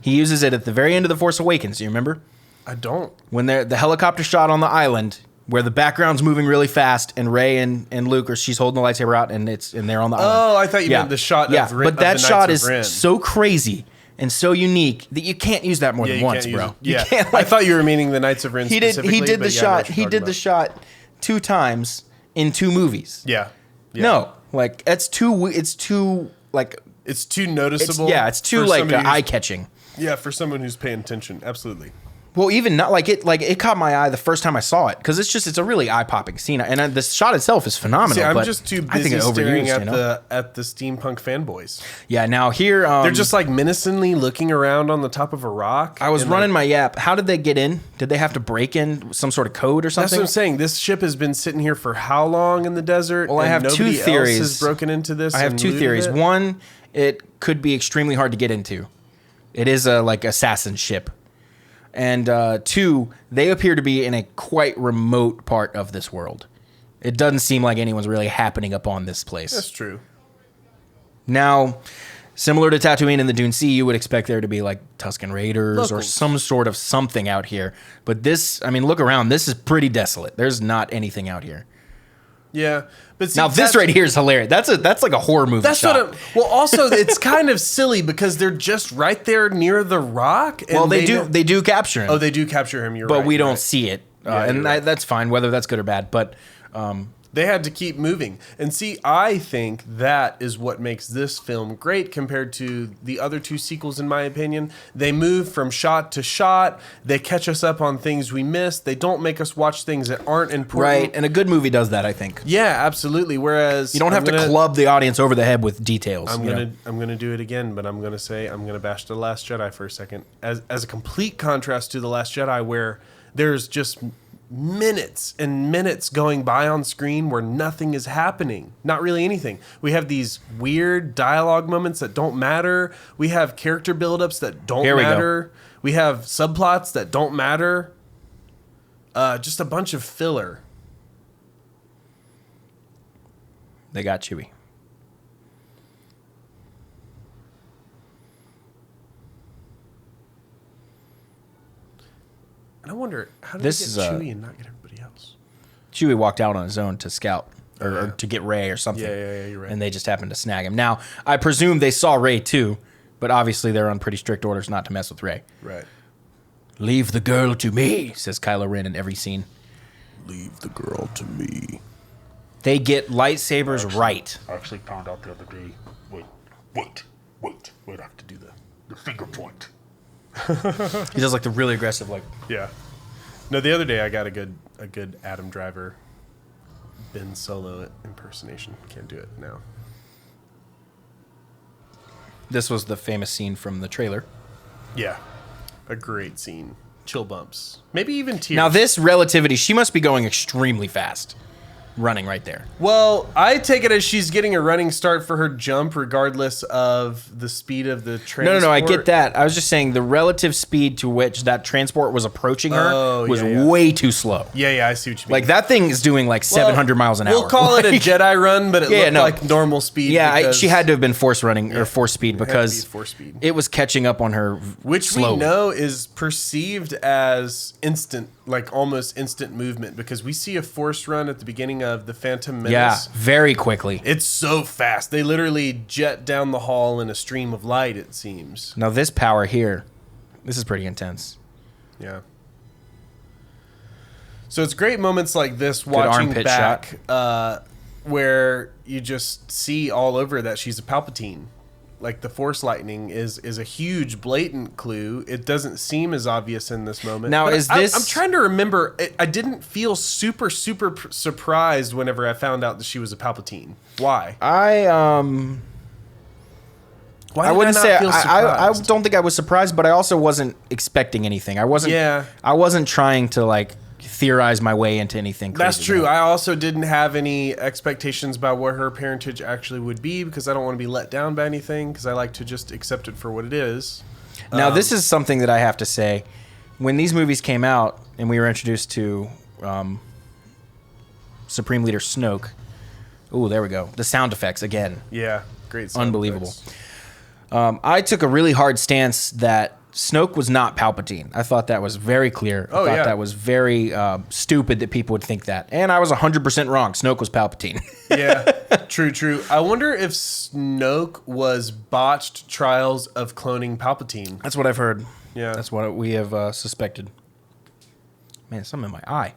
He uses it at the very end of The Force Awakens. Do you remember? I don't. When the helicopter shot on the island, where the background's moving really fast, and Rey and Luke, or she's holding the lightsaber out, and they're on the island. Oh, I thought you meant the shot. Yeah, but that shot is Ren. so crazy and so unique that you can't use that more than once, bro. Yeah, I thought you were meaning the Knights of Ren. He did the shot. He did the shot 2 times in 2 movies. Yeah. No, like it's too. It's too like. It's too noticeable. It's too like eye catching. Yeah, for someone who's paying attention, absolutely. Well, even not like it caught my eye the first time I saw it, because it's a really eye popping scene, and the shot itself is phenomenal. See, I'm but just too I think busy staring overused, at the steampunk fanboys. Yeah, now here they're just like menacingly looking around on the top of a rock. I was running my yap. How did they get in? Did they have to break in some sort of code or something? That's what I'm saying. This ship has been sitting here for how long in the desert? Well, I have 2 theories. Else has broken into this. I have 2 theories. One, it could be extremely hard to get into. It is a like assassin ship. And 2, they appear to be in a quite remote part of this world. It doesn't seem like anyone's really happening upon this place. That's true. Now, similar to Tatooine and the Dune Sea, you would expect there to be like Tusken Raiders or some sort of something out here. But this, I mean, look around. This is pretty desolate. There's not anything out here. Yeah, but see, now this right here is hilarious. That's like a horror movie. That's shot. what. Well, also it's kind of silly because they're just right there near the rock. And well, they do capture him. Oh, they do capture him. You're but right. we don't see it, and that's fine. Whether that's good or bad, but. They had to keep moving. And see, I think that is what makes this film great compared to the other 2 sequels, in my opinion. They move from shot to shot. They catch us up on things we missed. They don't make us watch things that aren't important. Right, and a good movie does that, I think. Yeah, absolutely. Whereas you don't have to club the audience over the head with details. I'm gonna do it again, but I'm gonna bash The Last Jedi for a second. As a complete contrast to The Last Jedi, where there's just minutes and minutes going by on screen where nothing is happening. Not really anything. We have these weird dialogue moments that don't matter. We have character buildups that don't matter. We have subplots that don't matter. Just a bunch of filler. They got Chewie. And I wonder, how did they get Chewie and not get everybody else? Chewie walked out on his own to scout or to get Rey or something. Yeah, you're right. And they just happened to snag him. Now, I presume they saw Rey too, but obviously they're on pretty strict orders not to mess with Rey. Right. Leave the girl to me, says Kylo Ren in every scene. Leave the girl to me. They get lightsabers right. I actually found out the other day. Wait. I have to do the finger point. He does like the really aggressive, like. Yeah. No, the other day I got a good Adam Driver Ben Solo impersonation. Can't do it now. This was the famous scene from the trailer. Yeah. A great scene. Chill bumps. Maybe even tears. Now, this relativity, she must be going extremely fast. Running right there. Well, I take it as she's getting a running start for her jump regardless of the speed of the transport. No, I get that. I was just saying the relative speed to which that transport was approaching her was way too slow. Yeah, I see what you mean. Like, that thing is doing like 700 miles an hour. We'll call it a Jedi run, but it looked no. like normal speed. Yeah, she had to have been force running or force speed because force speed. It was catching up on her Which slowly. we know is perceived as instant, like almost instant movement, because we see a force run at the beginning of the Phantom Menace. Yeah, very quickly. It's so fast. They literally jet down the hall in a stream of light, it seems. Now, this power here, this is pretty intense. Yeah. So it's great moments like this, watching armpit back, where you just see all over that she's a Palpatine. Like, the Force lightning is a huge, blatant clue. It doesn't seem as obvious in this moment. Now, But is this... I'm trying to remember. I didn't feel super surprised whenever I found out that she was a Palpatine. Why? I wouldn't say I don't think I was surprised, but I also wasn't expecting anything. I wasn't trying to like theorize my way into anything crazy. That's true. I also didn't have any expectations about what her parentage actually would be, because I don't want to be let down by anything, because I like to just accept it for what it is. Now, this is something that I have to say. When these movies came out and we were introduced to Supreme Leader Snoke, ooh, there we go. The sound effects again. Yeah, great sound Unbelievable. effects. I took a really hard stance that Snoke was not Palpatine. I thought that was very clear. I thought that was very stupid that people would think that. And I was 100% wrong. Snoke was Palpatine. Yeah, true. I wonder if Snoke was botched trials of cloning Palpatine. That's what I've heard. Yeah. That's what we have suspected. Man, something in my eye.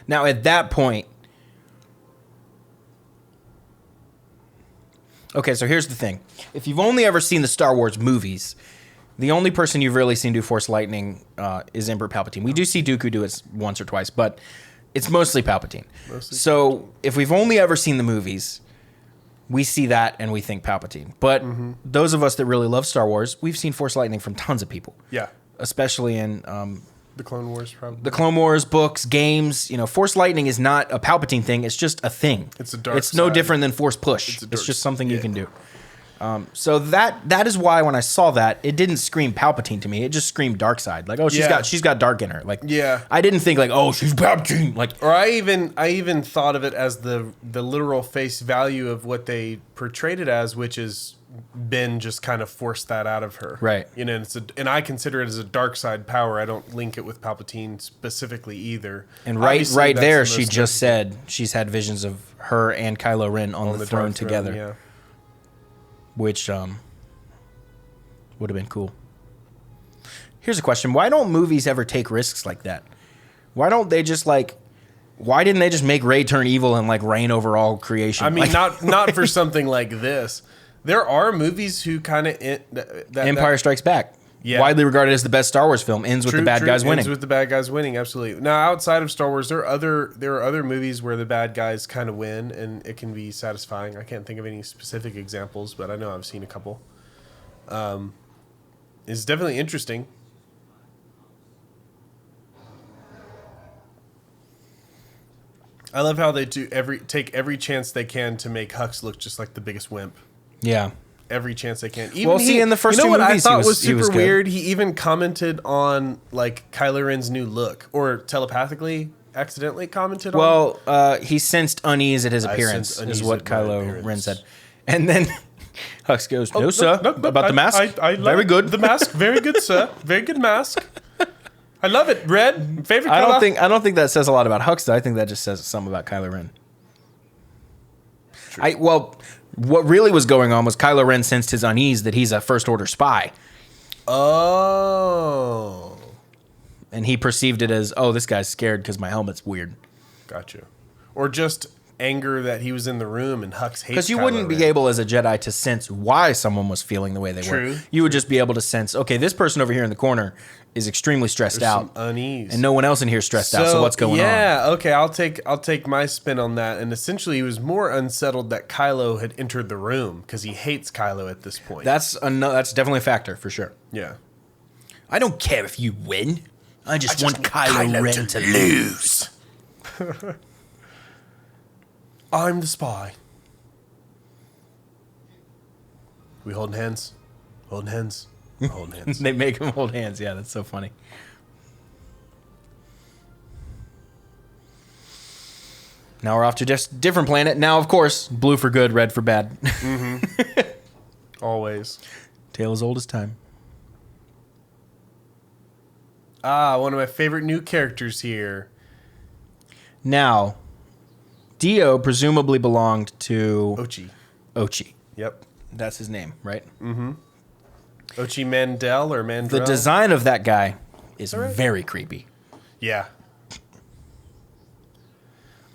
Now, at that point... Okay, so here's the thing. If you've only ever seen the Star Wars movies, the only person you've really seen do Force Lightning is Emperor Palpatine. We do see Dooku do it once or twice, but it's mostly Palpatine. So if we've only ever seen the movies, we see that and we think Palpatine. But those of us that really love Star Wars, we've seen Force Lightning from tons of people. Yeah. Especially in... The Clone Wars, probably. The Clone Wars books, games, Force Lightning is not a Palpatine thing. It's just a thing. It's a dark It's no side. different than Force Push. It's just something you yeah. can do. So that is why when I saw that, it didn't scream Palpatine to me. It just screamed dark side. Like, oh, she's got dark in her. Like, Yeah. I didn't think like, oh, she's Palpatine. Like, Or I even thought of it as the literal face value of what they portrayed it as, which is Ben just kind of forced that out of her. Right. And and I consider it as a dark side power. I don't link it with Palpatine specifically either. and Obviously, right that's there, the she most just said she's had visions of her and Kylo Ren on the throne dark together, yeah. which would have been cool. Here's a question: why don't movies ever take risks like that? Why don't they just Why didn't they just make Rey turn evil and reign over all creation? I mean, not for something like this. There are movies who kind of Empire Strikes Back, widely regarded as the best Star Wars film, ends with the bad guys winning. Ends with the bad guys winning, absolutely. Now, outside of Star Wars, there are other movies where the bad guys kind of win, and it can be satisfying. I can't think of any specific examples, but I know I've seen a couple. It's definitely interesting. I love how they take every chance they can to make Hux look just like the biggest wimp. Yeah. Every chance they can. In the first two what movies, I thought he was super good. weird? He even commented on Kylo Ren's new look, or telepathically, accidentally commented on. Well, he sensed unease at his appearance, sensed unease is what at my Kylo appearance. Ren said, and then Hux goes, "No, sir, about the mask, I very like good. The mask, very good, sir. Very good mask. I love it. Red, favorite color. I don't think that says a lot about Hux, though. I think that just says something about Kylo Ren. What really was going on was Kylo Ren sensed his unease that he's a First Order spy. Oh. And he perceived it as, oh, this guy's scared because my helmet's weird. Gotcha. Or just anger that he was in the room, and Hux hates Because you Kylo wouldn't be Ren. able as a Jedi to sense why someone was feeling the way they were. True. You would just be able to sense, okay, this person over here in the corner is extremely stressed There's out. some unease. And no one else in here is stressed out, so what's going on? Yeah, okay, I'll take my spin on that. And essentially, he was more unsettled that Kylo had entered the room because he hates Kylo at this point. That's definitely a factor, for sure. yeah. I don't care if you win. I just want Kylo Ren to lose. I'm the spy. We holding hands? Holding hands? We're holding hands. They make him hold hands. Yeah, that's so funny. Now we're off to just different planet. Now, of course, blue for good, red for bad. Always. Tale as old as time. One of my favorite new characters here. Now, Dio presumably belonged to Ochi. Ochi. Yep. That's his name, right? Ochi Mandel or Mandrell? The design of that guy is very creepy. Yeah.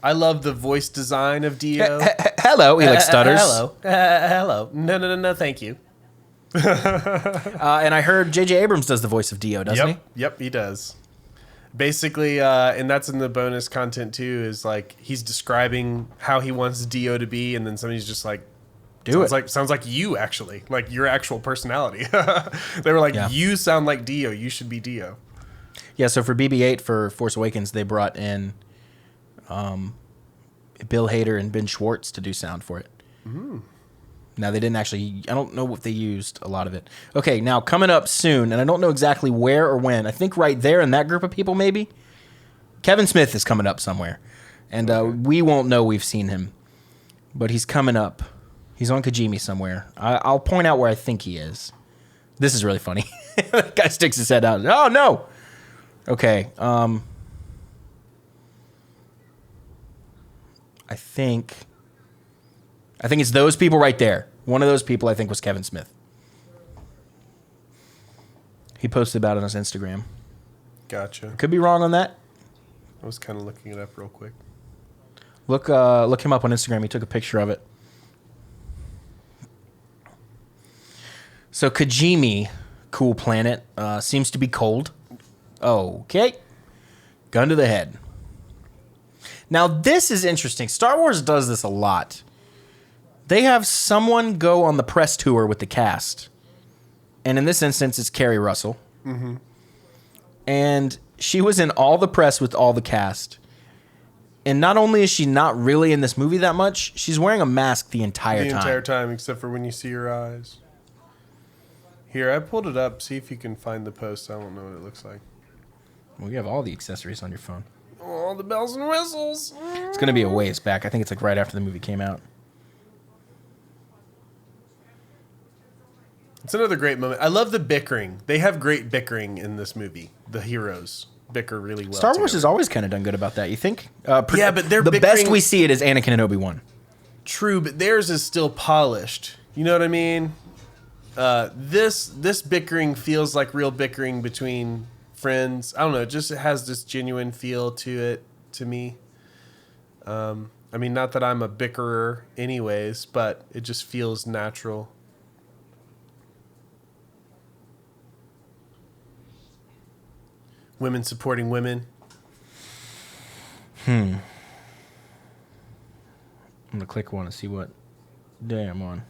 I love the voice design of Dio. Hello, he like stutters. Hello. Hello. No, thank you. And I heard J.J. Abrams does the voice of Dio, doesn't he? Yep, he does. Basically, and that's in the bonus content too, is like he's describing how he wants Dio to be, and then somebody's just like, sounds like you actually, like your actual personality. They were like, you sound like Dio, you should be Dio. Yeah, so for BB-8 for Force Awakens, they brought in Bill Hader and Ben Schwartz to do sound for it. Now, they didn't actually... I don't know if they used a lot of it. Okay, now, coming up soon, and I don't know exactly where or when. I think right there in that group of people, maybe. Kevin Smith is coming up somewhere. And we won't know we've seen him. But he's coming up. He's on Kijimi somewhere. I'll point out where I think he is. This is really funny. That guy sticks his head out. Oh, no! Okay, I think it's those people right there. One of those people, I think, was Kevin Smith. He posted about it on his Instagram. Gotcha. Could be wrong on that. I was kind of looking it up real quick. Look him up on Instagram. He took a picture of it. So Kijimi, cool planet, seems to be cold. Okay. Gun to the head. Now, this is interesting. Star Wars does this a lot. They have someone go on the press tour with the cast. And in this instance, it's Kerry Russell. Mm-hmm. And she was in all the press with all the cast. And not only is she not really in this movie that much, she's wearing a mask the entire time. The entire time, except for when you see her eyes. Here, I pulled it up. See if you can find the post. I don't know what it looks like. Well, you have all the accessories on your phone. Oh, the bells and whistles. It's going to be a ways back. I think it's like right after the movie came out. It's another great moment. I love the bickering. They have great bickering in this movie. The heroes bicker really well. Star Wars has always kind of done good about that, you think? Yeah, but they're the bickering... best we see it is Anakin and Obi-Wan. True, but theirs is still polished. You know what I mean? This bickering feels like real bickering between friends. I don't know. It has this genuine feel to it to me. I mean, not that I'm a bickerer anyways, but it just feels natural. Women supporting women. I'm going to click one and see what day I'm on.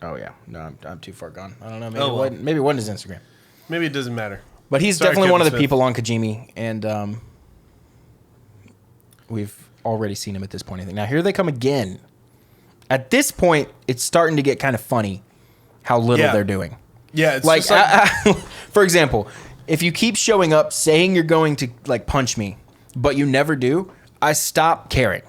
Oh, yeah. No, I'm too far gone. I don't know. Maybe it wasn't his Instagram. Maybe it doesn't matter. But he's Sorry, definitely one of the Kevin people on Kijimi, and we've already seen him at this point, I think. Now, here they come again. At this point, it's starting to get kind of funny how little they're doing. Yeah, it's like, just like... for example, if you keep showing up saying you're going to like punch me, but you never do, I stop caring.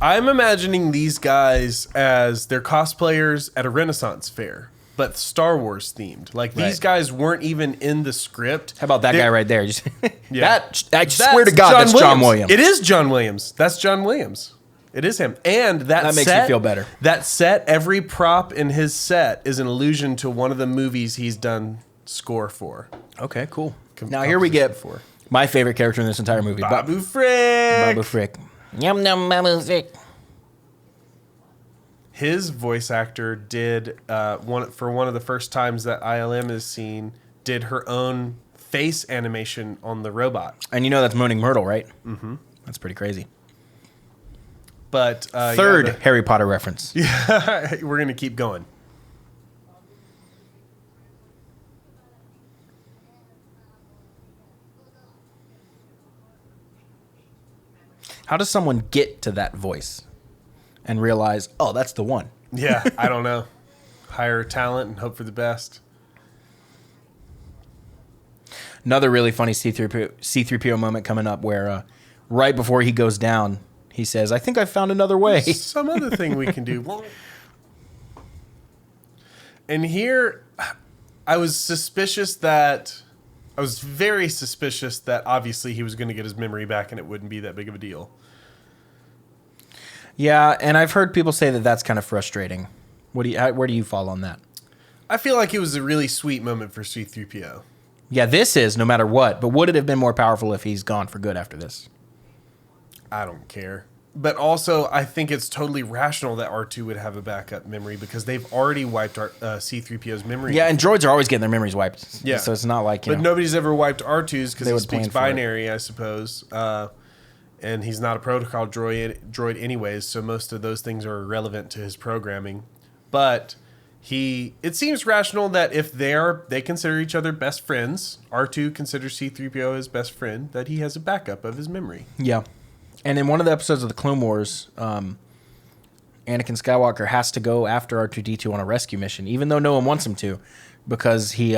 I'm imagining these guys as they're cosplayers at a Renaissance fair, but Star Wars themed. Like these guys weren't even in the script. How about that guy right there? Just Yeah. I swear to God, that's John Williams. It is John Williams. That's John Williams. It is him. And that makes me feel better. That set, every prop in his set is an allusion to one of the movies he's done score for. Okay, cool. Now here we get my favorite character in this entire movie. Babu Frick. Babu Frick. Yum yum music. His voice actor did one of the first times that ILM is seen, did her own face animation on the robot. And you know that's Moaning Myrtle, right? Mm-hmm. That's pretty crazy. But Third Harry Potter reference. we're gonna keep going. How does someone get to that voice and realize, oh, that's the one? Yeah, I don't know. Hire talent and hope for the best. Another really funny C-3PO moment coming up where right before he goes down, he says, I think I found another way. Some other thing we can do. And here, I was very suspicious that obviously he was going to get his memory back and it wouldn't be that big of a deal. Yeah, and I've heard people say that that's kind of frustrating. Where do you fall on that? I feel like it was a really sweet moment for C-3PO. Yeah, this is no matter what, but would it have been more powerful if he's gone for good after this? I don't care. But also, I think it's totally rational that R2 would have a backup memory because they've already wiped C-3PO's memory. Yeah, and droids are always getting their memories wiped. Yeah. So it's not like, But nobody's ever wiped R2's because They he would speaks plan for it. binary, I suppose. And he's not a protocol droid anyways, so most of those things are irrelevant to his programming. But it seems rational that if they consider each other best friends, R2 considers C-3PO his best friend, that he has a backup of his memory. Yeah. And in one of the episodes of the Clone Wars, Anakin Skywalker has to go after R2-D2 on a rescue mission, even though no one wants him to, because he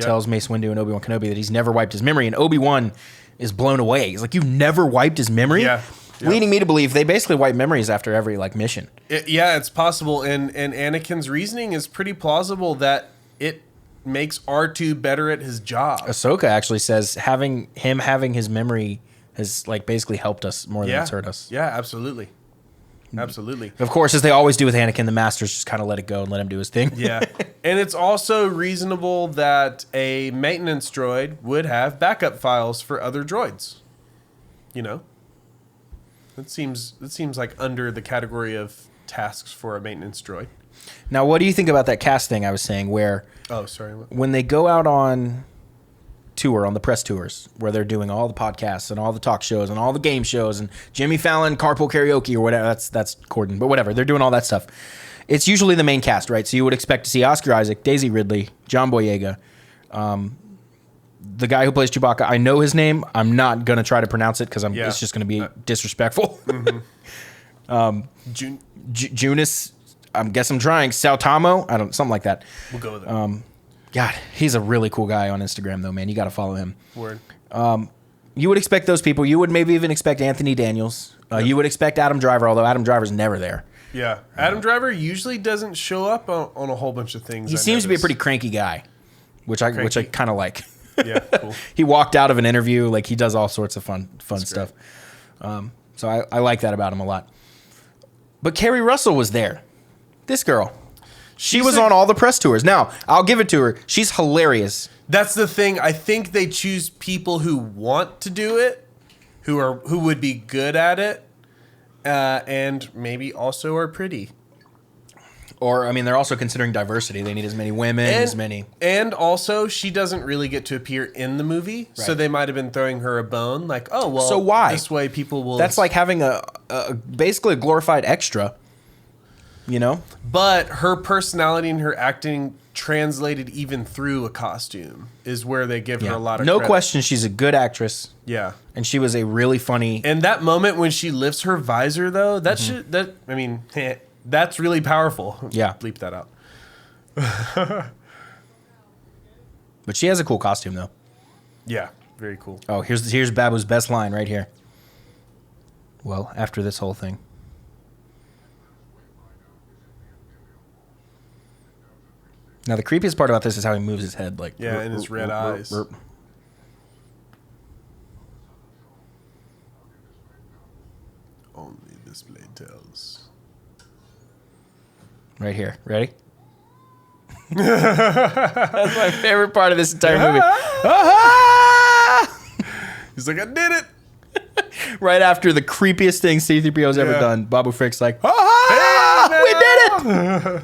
tells Mace Windu and Obi-Wan Kenobi that he's never wiped his memory, and Obi-Wan is blown away. He's like, "You've never wiped his memory?" Yeah. Yep. Leading me to believe they basically wipe memories after every mission. It's possible, and Anakin's reasoning is pretty plausible that it makes R2 better at his job. Ahsoka actually says having his memory has basically helped us more than it's hurt us. Yeah, absolutely. Absolutely. Of course, as they always do with Anakin, the Masters just kind of let it go and let him do his thing. Yeah. And it's also reasonable that a maintenance droid would have backup files for other droids. You know? That seems like under the category of tasks for a maintenance droid. Now, what do you think about that cast thing I was saying where when they go out on tour, on the press tours, where they're doing all the podcasts and all the talk shows and all the game shows and Jimmy Fallon carpool karaoke or whatever, that's Corden, but whatever, they're doing all that stuff. It's usually the main cast, right? So you would expect to see Oscar Isaac, Daisy ridley, John Boyega, the guy who plays Chewbacca. I know his name. I'm not going to try to pronounce it because it's just going to be disrespectful. Mm-hmm. Junis, I guess I'm trying. Sautamo, something like that. We'll go with it. God, he's a really cool guy on Instagram, though, man. You got to follow him. Word. You would expect those people. You would maybe even expect Anthony Daniels. You would expect Adam Driver, although Adam Driver's never there. Yeah. Adam Driver usually doesn't show up on a whole bunch of things. He seems to be a pretty cranky guy, which I kind of like. Yeah, cool. He walked out of an interview. He does all sorts of fun stuff. So I like that about him a lot. But Kerry Russell was there. This girl. She was on all the press tours. Now, I'll give it to her. She's hilarious. That's the thing. I think they choose people who want to do it, who would be good at it, and maybe also are pretty. Or, they're also considering diversity. They need as many women, as many. And also, she doesn't really get to appear in the movie, so they might have been throwing her a bone. So why? This way people will... That's like having basically a glorified extra. You know? But her personality and her acting translated even through a costume is where they give her a lot of credit. No question, she's a good actress. Yeah. And she was a really funny... And that moment when she lifts her visor, though, that's really powerful. Yeah. Bleep that out. But she has a cool costume, though. Yeah. Very cool. Oh, here's Babu's best line right here. Well, after this whole thing. Now, the creepiest part about this is how he moves his head. And his red eyes. Only this blade tells. Right here. Ready? That's my favorite part of this entire movie. He's like, I did it. Right after the creepiest thing C-3PO's ever Yeah. done, Babu Frick's like, ah, Hey, we did it!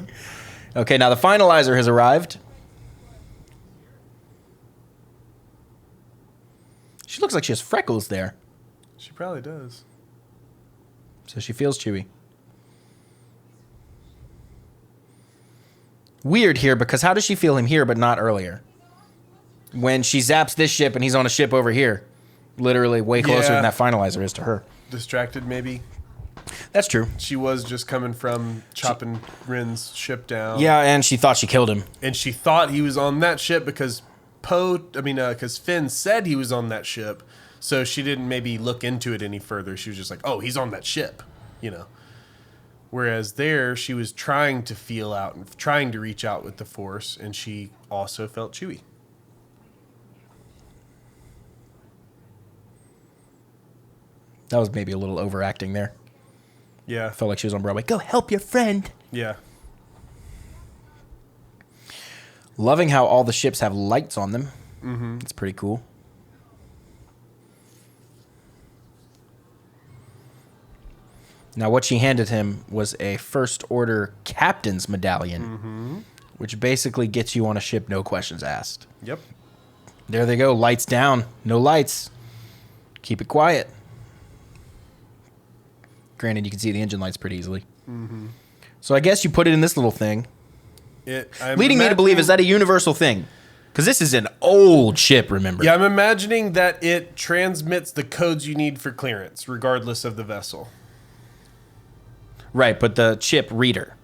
Okay, now the finalizer has arrived. She looks like she has freckles there. She probably does. So she feels Chewie. Weird here, because how does she feel him here but not earlier? When she zaps this ship and he's on a ship over here. Literally way closer Yeah. than that finalizer is to her. Distracted, maybe. That's true. She was just coming from chopping Rin's ship down. Yeah, and she thought she killed him. And she thought he was on that ship because because Finn said he was on that ship. So she didn't maybe look into it any further. She was just like, oh, he's on that ship, you know. Whereas there, she was trying to feel out and trying to reach out with the Force, and she also felt Chewie. That was maybe a little overacting there. Yeah. Felt like she was on Broadway. Go help your friend. Yeah. Loving how all the ships have lights on them. Mm-hmm. It's pretty cool. Now, what she handed him was a First Order Captain's Medallion, which basically gets you on a ship, no questions asked. Yep. There they go. Lights down. No lights. Keep it quiet. Granted, you can see the engine lights pretty easily. Mm-hmm. So I guess you put it in this little thing. Leading me to believe, is that a universal thing? Because this is an old ship, remember? Yeah, I'm imagining that it transmits the codes you need for clearance, regardless of the vessel. Right, but the chip reader.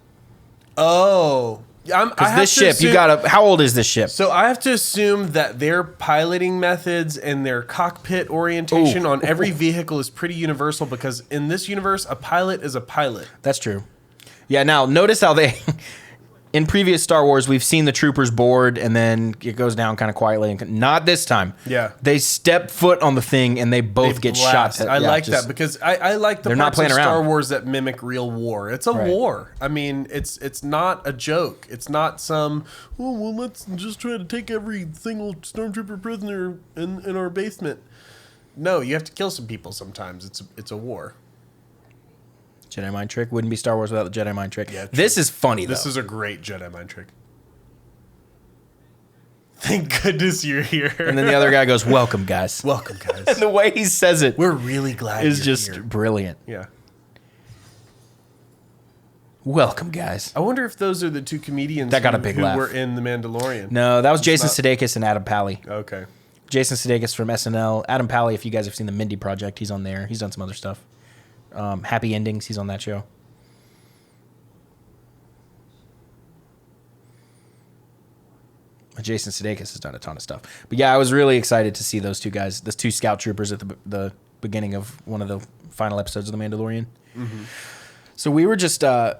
Oh. Because this ship, you gotta... How old is this ship? So I have to assume that their piloting methods and their cockpit orientation on every vehicle is pretty universal, because in this universe, a pilot is a pilot. That's true. Yeah, now, notice how they... In previous Star Wars, we've seen the troopers board, and then it goes down kind of quietly. Not this time. Yeah. They step foot on the thing, and they both They get blast. shot. I like that, because I like the They're not parts of playing Star around. Wars that mimic real war. It's a Right. war. I mean, it's not a joke. It's not some, oh, well, let's just try to take every single stormtrooper prisoner in our basement. No, you have to kill some people sometimes. It's a war. Jedi mind trick. Wouldn't be Star Wars without the Jedi mind trick. Yeah, true. This is funny, though. This is a great Jedi mind trick. Thank goodness you're here. And then the other guy goes, welcome, guys. Welcome, guys. And the way he says it We're really glad is you're just here. brilliant. Yeah. Welcome, guys. I wonder if those are the two comedians That got a big who laugh. were in The Mandalorian. No, that was Jason not- Sudeikis and Adam Pally. Okay. Jason Sudeikis from SNL. Adam Pally, if you guys have seen the Mindy Project, he's on there. He's done some other stuff. Happy Endings, he's on that show. Jason Sudeikis has done a ton of stuff. But yeah, I was really excited to see those two guys, the two scout troopers at the beginning of one of the final episodes of The Mandalorian. Mm-hmm. So we were just, the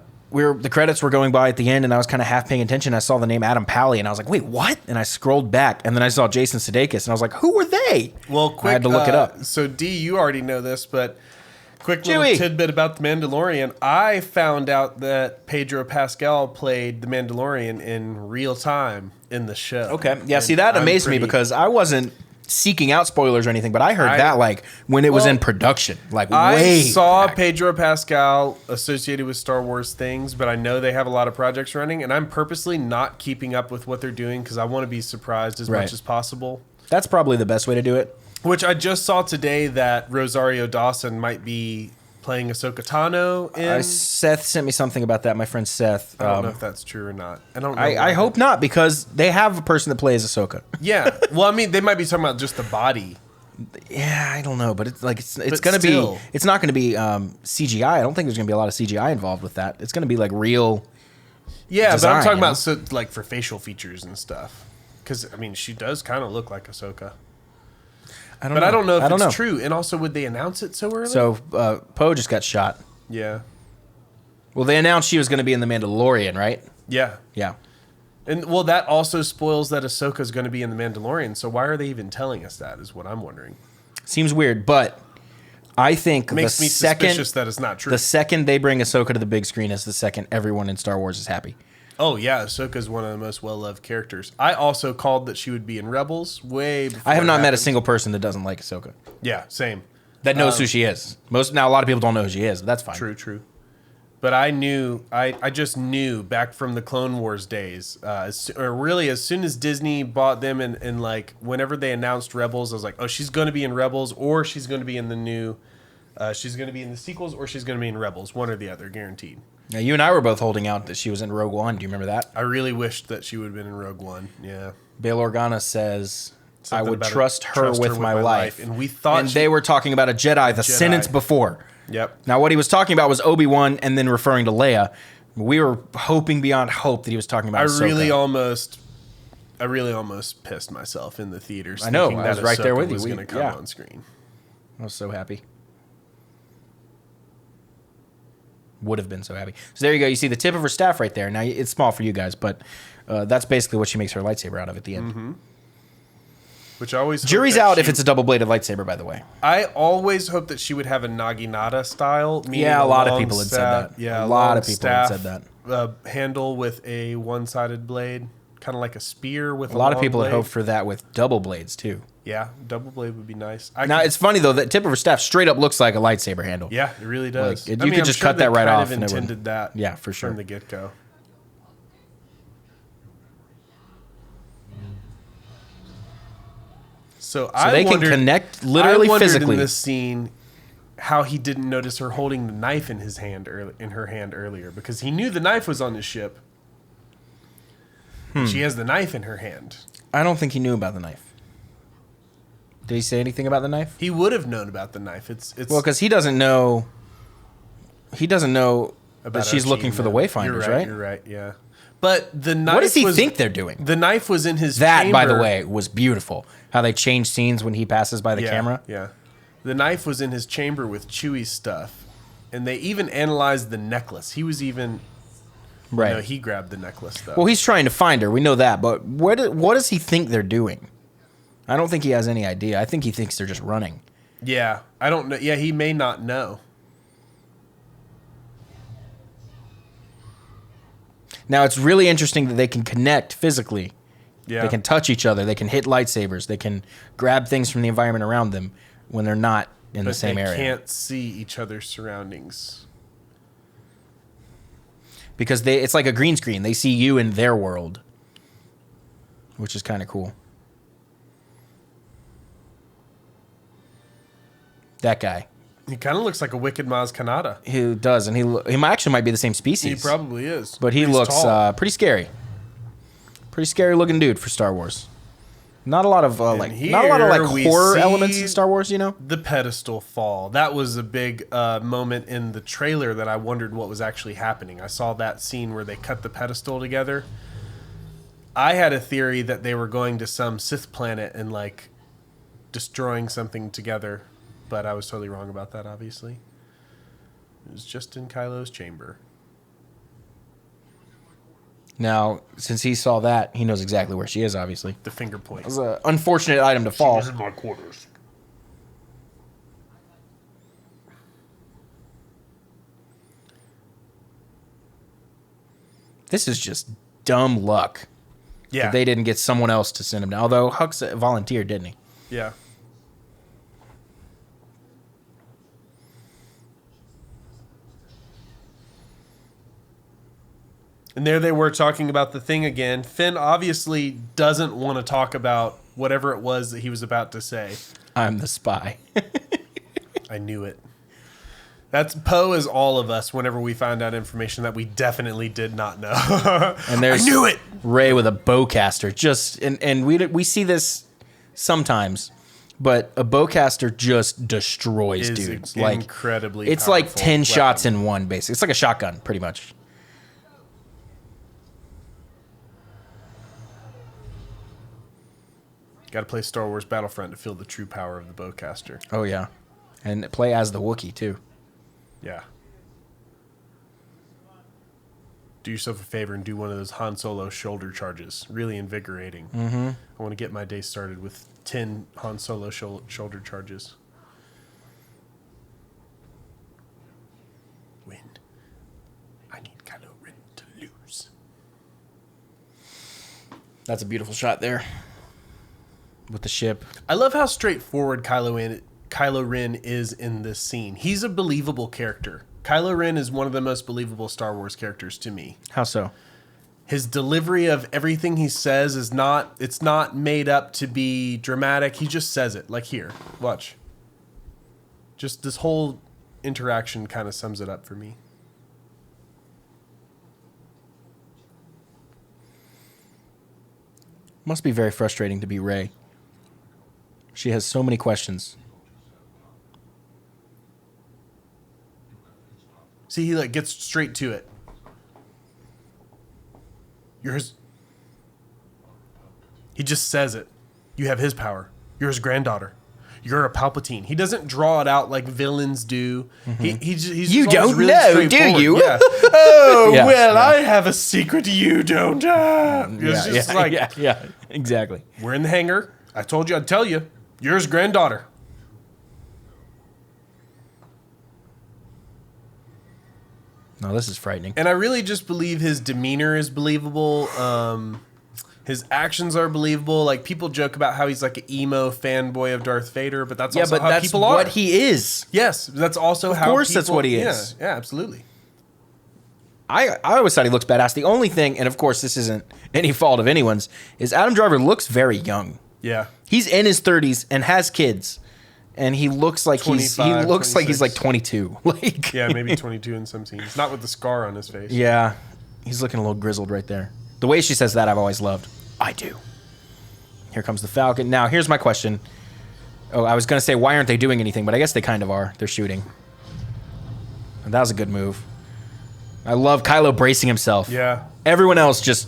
credits were going by at the end, and I was kind of half paying attention. I saw the name Adam Pally, and I was like, wait, what? And I scrolled back, and then I saw Jason Sudeikis, and I was like, who were they? Well, quick. I had to look it up. So, D, you already know this, but quick little Chewie. tidbit about The Mandalorian. I found out that Pedro Pascal played The Mandalorian in real time in the show. Okay. Yeah, And see, that I'm amazed me pretty- because I wasn't seeking out spoilers or anything, but I heard that like when it was well, in production, like I way saw back. Pedro Pascal associated with Star Wars things, but I know they have a lot of projects running, and I'm purposely not keeping up with what they're doing because I want to be surprised as Right. much as possible. That's probably the best way to do it. Which I just saw today that Rosario Dawson might be playing Ahsoka Tano in. Seth sent me something about that. My friend Seth. I don't know if that's true or not. I don't know. I hope not, because they have a person that plays Ahsoka. Yeah. Well, I mean, they might be talking about just the body. Yeah, I don't know, but it's like it's But gonna still. be. It's not gonna be CGI. I don't think there's gonna be a lot of CGI involved with that. It's gonna be like real. Yeah, Design, but I'm talking you know? about like for facial features and stuff. Because I mean, she does kind of look like Ahsoka. I don't But know. I don't know if it's know. true. And also, would they announce it so early? So Poe just got shot. Yeah. Well, they announced she was gonna be in The Mandalorian, right? Yeah. Yeah. And well, that also spoils that Ahsoka's going to be in The Mandalorian. So why are they even telling us that? Is what I'm wondering. Seems weird, but I think It makes the me second suspicious that it's not true. the second they bring Ahsoka to the big screen is the second everyone in Star Wars is happy. Oh yeah, Ahsoka's one of the most well-loved characters. I also called that she would be in Rebels way before I have it not met a happened. single person that doesn't like Ahsoka. Yeah, same. That knows who she is. Now a lot of people don't know who she is, but that's fine. True. But I just knew back from the Clone Wars days, or really as soon as Disney bought them and like whenever they announced Rebels, I was like, oh, she's going to be in Rebels or she's going to be in the new, she's going to be in the sequels or she's going to be in Rebels, one or the other, guaranteed. Now, you and I were both holding out that she was in Rogue One. Do you remember that? I really wished that she would have been in Rogue One. Yeah. Bail Organa says, Something I would about trust her with my life. And we thought they were talking about a Jedi the sentence before. Yep. Now, what he was talking about was Obi-Wan and then referring to Leia. We were hoping beyond hope that he was talking about Ahsoka. I really almost pissed myself in the theaters. I know. Thinking I was that right there Ahsoka with you. was going to come yeah. on screen. I was so happy. Would have been so happy. So there you go. You see the tip of her staff right there. Now, it's small for you guys, but that's basically what she makes her lightsaber out of at the end. Mm-hmm. Which I always Jury's out if it's a double-bladed lightsaber, by the way. I always hope that she would have a Naginata style. Yeah, a lot of people had said that. Yeah, a lot of people had said that. Handle with a one-sided blade, kind of like a spear with a lot of people blade. had hoped for that with double blades, too. Yeah, double blade would be nice. Now, it's funny, though, that tip of her staff straight up looks like a lightsaber handle. Yeah, it really does. Like, you could just cut that right off. And intended that yeah, for sure. from the get-go. So they can connect literally physically. In this scene, how he didn't notice her holding the knife in her hand earlier, because he knew the knife was on his ship. She has the knife in her hand. I don't think he knew about the knife. Did he say anything about the knife? He would have known about the knife. It's well, because he doesn't know. He doesn't know that she's looking for the Wayfinders, right? You're right. Yeah. But the knife. What does he think they're doing? The knife was in his That, chamber. by the way, was beautiful. How they change scenes when he passes by the camera. Yeah. The knife was in his chamber with Chewie's stuff. And they even analyzed the necklace. He was even... Right. No, he grabbed the necklace, though. Well, he's trying to find her. We know that. But what does he think they're doing? I don't think he has any idea. I think he thinks they're just running. Yeah. I don't know. Yeah, he may not know. Now, it's really interesting that they can connect physically. Yeah. They can touch each other. They can hit lightsabers. They can grab things from the environment around them when they're not in the same area. They can't see each other's surroundings. Because it's like a green screen. They see you in their world, which is kind of cool. That guy. He kind of looks like a wicked Maz Kanata. He does, and he actually might be the same species. He probably is. But he looks pretty scary. Pretty scary looking dude for Star Wars. Not a lot of horror elements in Star Wars, you know? The pedestal fall. That was a big moment in the trailer that I wondered what was actually happening. I saw that scene where they cut the pedestal together. I had a theory that they were going to some Sith planet and like destroying something together, but I was totally wrong about that, obviously. It was just in Kylo's chamber. Now, since he saw that, he knows exactly where she is, obviously. The finger point. It was an unfortunate item to fall. She was in my quarters. This is just dumb luck. Yeah. That they didn't get someone else to send him down. Although Hux volunteered, didn't he? Yeah. And there they were talking about the thing again. Finn obviously doesn't want to talk about whatever it was that he was about to say. I'm the spy. I knew it. That's Poe is all of us whenever we find out information that we definitely did not know. And there's I knew it. Rey with a bowcaster. And we see this sometimes, but a bowcaster just destroys dudes. Like incredibly it's like 10 powerful shots weapon. in one, basically. It's like a shotgun, pretty much. Got to play Star Wars Battlefront to feel the true power of the bowcaster. Oh yeah, and play as the Wookiee too. Yeah. Do yourself a favor and do one of those Han Solo shoulder charges. Really invigorating. Mm-hmm. I want to get my day started with 10 Han Solo shoulder charges. Win. I need Kylo Ren to lose. That's a beautiful shot there with the ship. I love how straightforward Kylo Kylo Ren is in this scene. He's a believable character. Kylo Ren is one of the most believable Star Wars characters to me. How so? His delivery of everything he says is it's not made up to be dramatic. He just says it. Like, here, watch. Just this whole interaction kind of sums it up for me. Must be very frustrating to be Rey. She has so many questions. See, he like gets straight to it. He just says it. You have his power. You're his granddaughter. You're a Palpatine. He doesn't draw it out like villains do. He's You just always don't really know, do straightforward. you? Yeah. Oh, Yeah, well, yeah. I have a secret you don't have. It's just like, yeah, exactly. we're in the hangar. I told you I'd tell you. You're his granddaughter. No, this is frightening. And I really just believe his demeanor is believable. His actions are believable. Like, people joke about how he's like an emo fanboy of Darth Vader, but that's also how that's people what are. he is. Yes, that's also how. Of course, that's people- what he is. Yeah, absolutely. I always thought he looks badass. The only thing, and of course this isn't any fault of anyone's, is Adam Driver looks very young. Yeah. He's in his 30s and has kids, and he looks like he's 26. like 22. Like Yeah, maybe 22 in some scenes. Not with the scar on his face. yeah, he's looking a little grizzled right there. The way she says that, I've always loved. I do. Here comes the Falcon. Now, here's my question. Oh, I was going to say, why aren't they doing anything? But I guess they kind of are. They're shooting. And that was a good move. I love Kylo bracing himself. Yeah. Everyone else just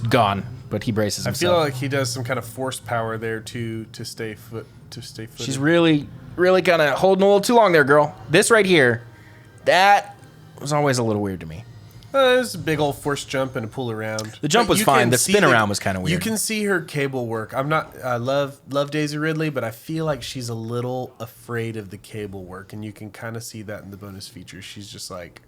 gone, but he braces I himself. feel like he does some kind of force power there to stay footed. She's really kind of holding a little too long there, girl. This right here, that was always a little weird to me. There's a big old force jump and a pull around. The jump But was you fine. can The see spin around was kind of weird. You can see her cable work. I love Daisy Ridley, but I feel like she's a little afraid of the cable work, and you can kind of see that in the bonus features. She's just like,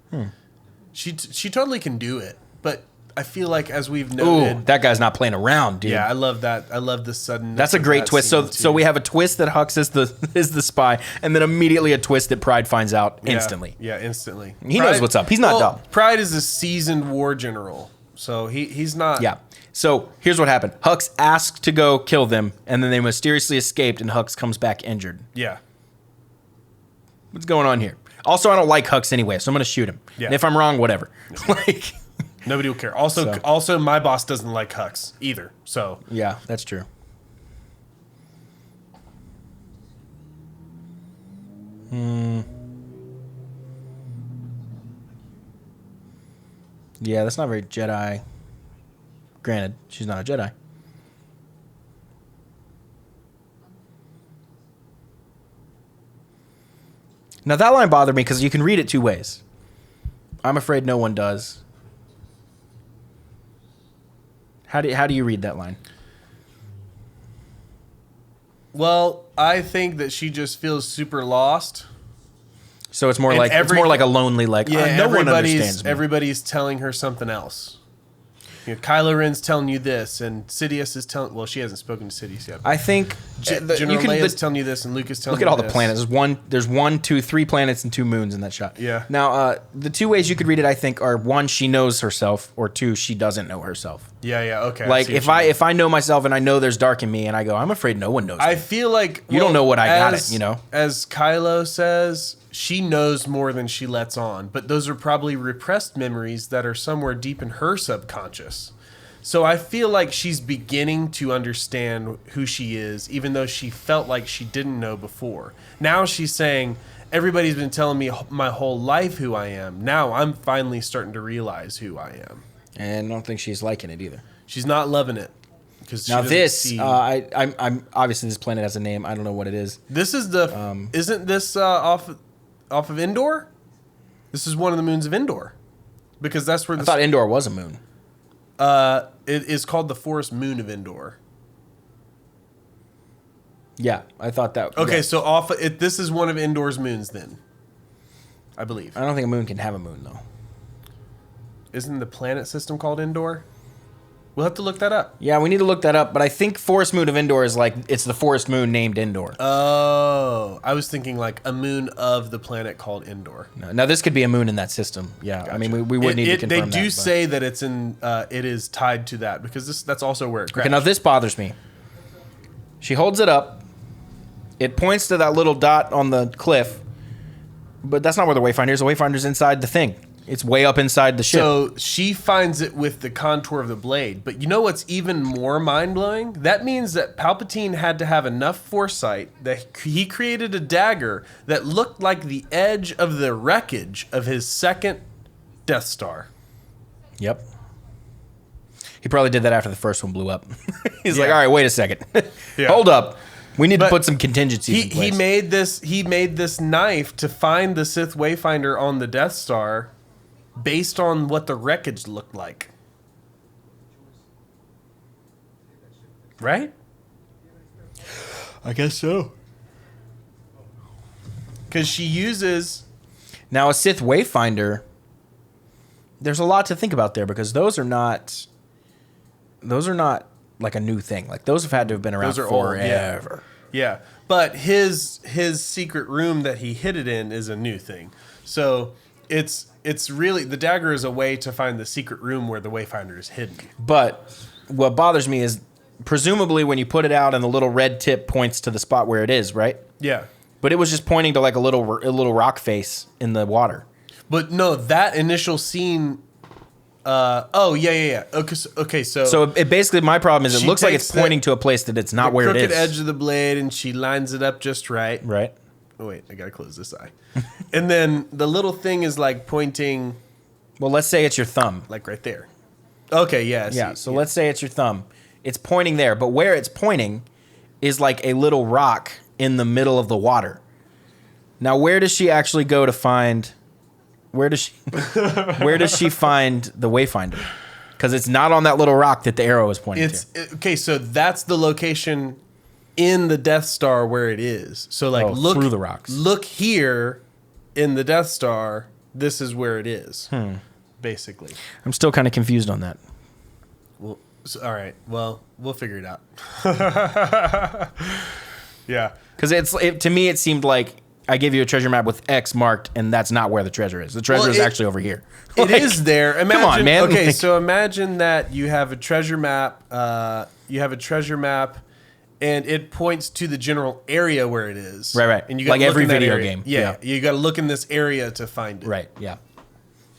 she totally can do it, but I feel like, as we've noted, Ooh, that guy's not playing around, dude. yeah, I love that. I love the sudden. That's a great twist. So we have a twist that Hux is the spy, and then immediately a twist that Pride finds out instantly. Yeah, instantly. He knows what's up. He's not dumb. Pride is a seasoned war general, so he's not. Yeah. So here's what happened. Hux asked to go kill them, and then they mysteriously escaped, and Hux comes back injured. Yeah. What's going on here? Also, I don't like Hux anyway, so I'm going to shoot him. Yeah. And if I'm wrong, whatever. Like, Nobody will care. Also, my boss doesn't like Hux either. So yeah, that's true. Yeah, that's not very Jedi. Granted, she's not a Jedi. Now that line bothered me because you can read it two ways. I'm afraid no one does. How do you read that line? well, I think that she just feels super lost. So it's more And like it's more like a lonely like Yeah, no one understands me. everybody's telling her something else. You know, Kylo Ren's telling you this, and Sidious is telling. Well, she hasn't spoken to Sidious yet. I think General Leia's telling you this, and Luke is telling look you at all the this. planets. There's 1, 2, 3 planets and 2 moons in that shot. Yeah. Now, the two ways you could read it, I think, are 1, she knows herself, or 2, she doesn't know herself. Yeah, okay. Like see what if you mean. if I know myself and I know there's dark in me, and I go, I'm afraid no one knows. I me. feel like You don't know what I got it, you know? As Kylo says, she knows more than she lets on, but those are probably repressed memories that are somewhere deep in her subconscious. So I feel like she's beginning to understand who she is, even though she felt like she didn't know before. Now she's saying, everybody's been telling me my whole life who I am. Now I'm finally starting to realize who I am. And I don't think she's liking it either. She's not loving it. Now this, I'm obviously this planet has a name. I don't know what it is. This is the. Isn't this off of Endor? This is one of the moons of Endor, because that's where I thought Endor was a moon. It is called the forest moon of Endor. Yeah, I thought that. Okay, yeah. so this is one of Endor's moons then, I believe. I don't think a moon can have a moon though. Isn't the planet system called Endor? We'll have to look that up. Yeah, we need to look that up. But I think Forest Moon of Endor is like it's the Forest Moon named Endor. Oh, I was thinking like a moon of the planet called Endor. No, now this could be a moon in that system. Yeah, I mean we would need to confirm that. They do say that it's in. It is tied to that because that's also where it crashed. Okay, now this bothers me. She holds it up. It points to that little dot on the cliff, but that's not where the Wayfinder is. The Wayfinder's inside the thing. It's way up inside the ship. So she finds it with the contour of the blade. But you know what's even more mind-blowing? That means that Palpatine had to have enough foresight that he created a dagger that looked like the edge of the wreckage of his second Death Star. Yep. He probably did that after the first one blew up. He's like, all right, wait a second. Hold up. We need to put some contingencies in place. He made this knife to find the Sith Wayfinder on the Death Star based on what the wreckage looked like. Right? I guess so. Because she uses... Now, a Sith Wayfinder, there's a lot to think about there because those are not like a new thing. Like those have had to have been around forever. Old, yeah. But his secret room that he hid it in is a new thing. So it's really, the dagger is a way to find the secret room where the Wayfinder is hidden. But what bothers me is presumably when you put it out and the little red tip points to the spot where it is, right? Yeah. But it was just pointing to like a little rock face in the water. But no, that initial scene. Yeah. Okay, so it basically, my problem is it looks like it's pointing to a place that it's not where it is. The crooked edge of the blade, and she lines it up just right. Right. Oh wait, I gotta close this eye. And then the little thing is like pointing. Well, let's say it's your thumb. Like right there. Okay, yeah. Yeah. So let's say it's your thumb. It's pointing there, but where it's pointing is like a little rock in the middle of the water. Now, where does she actually go to find? Where does she find the Wayfinder? Because it's not on that little rock that the arrow is pointing to. Okay, so that's the location in the Death Star where it is. So like look through the rocks. Look here in the Death Star. This is where it is. Basically. I'm still kind of confused on that. Well, all right. Well, we'll figure it out. Yeah. Because to me it seemed like I gave you a treasure map with X marked, and that's not where the treasure is. The treasure is actually over here. It is there. Imagine, come on, man. Okay, so imagine that you have a treasure map. And it points to the general area where it is. Right. And you like every video game. Yeah. You got to look in this area to find it. Right. Yeah.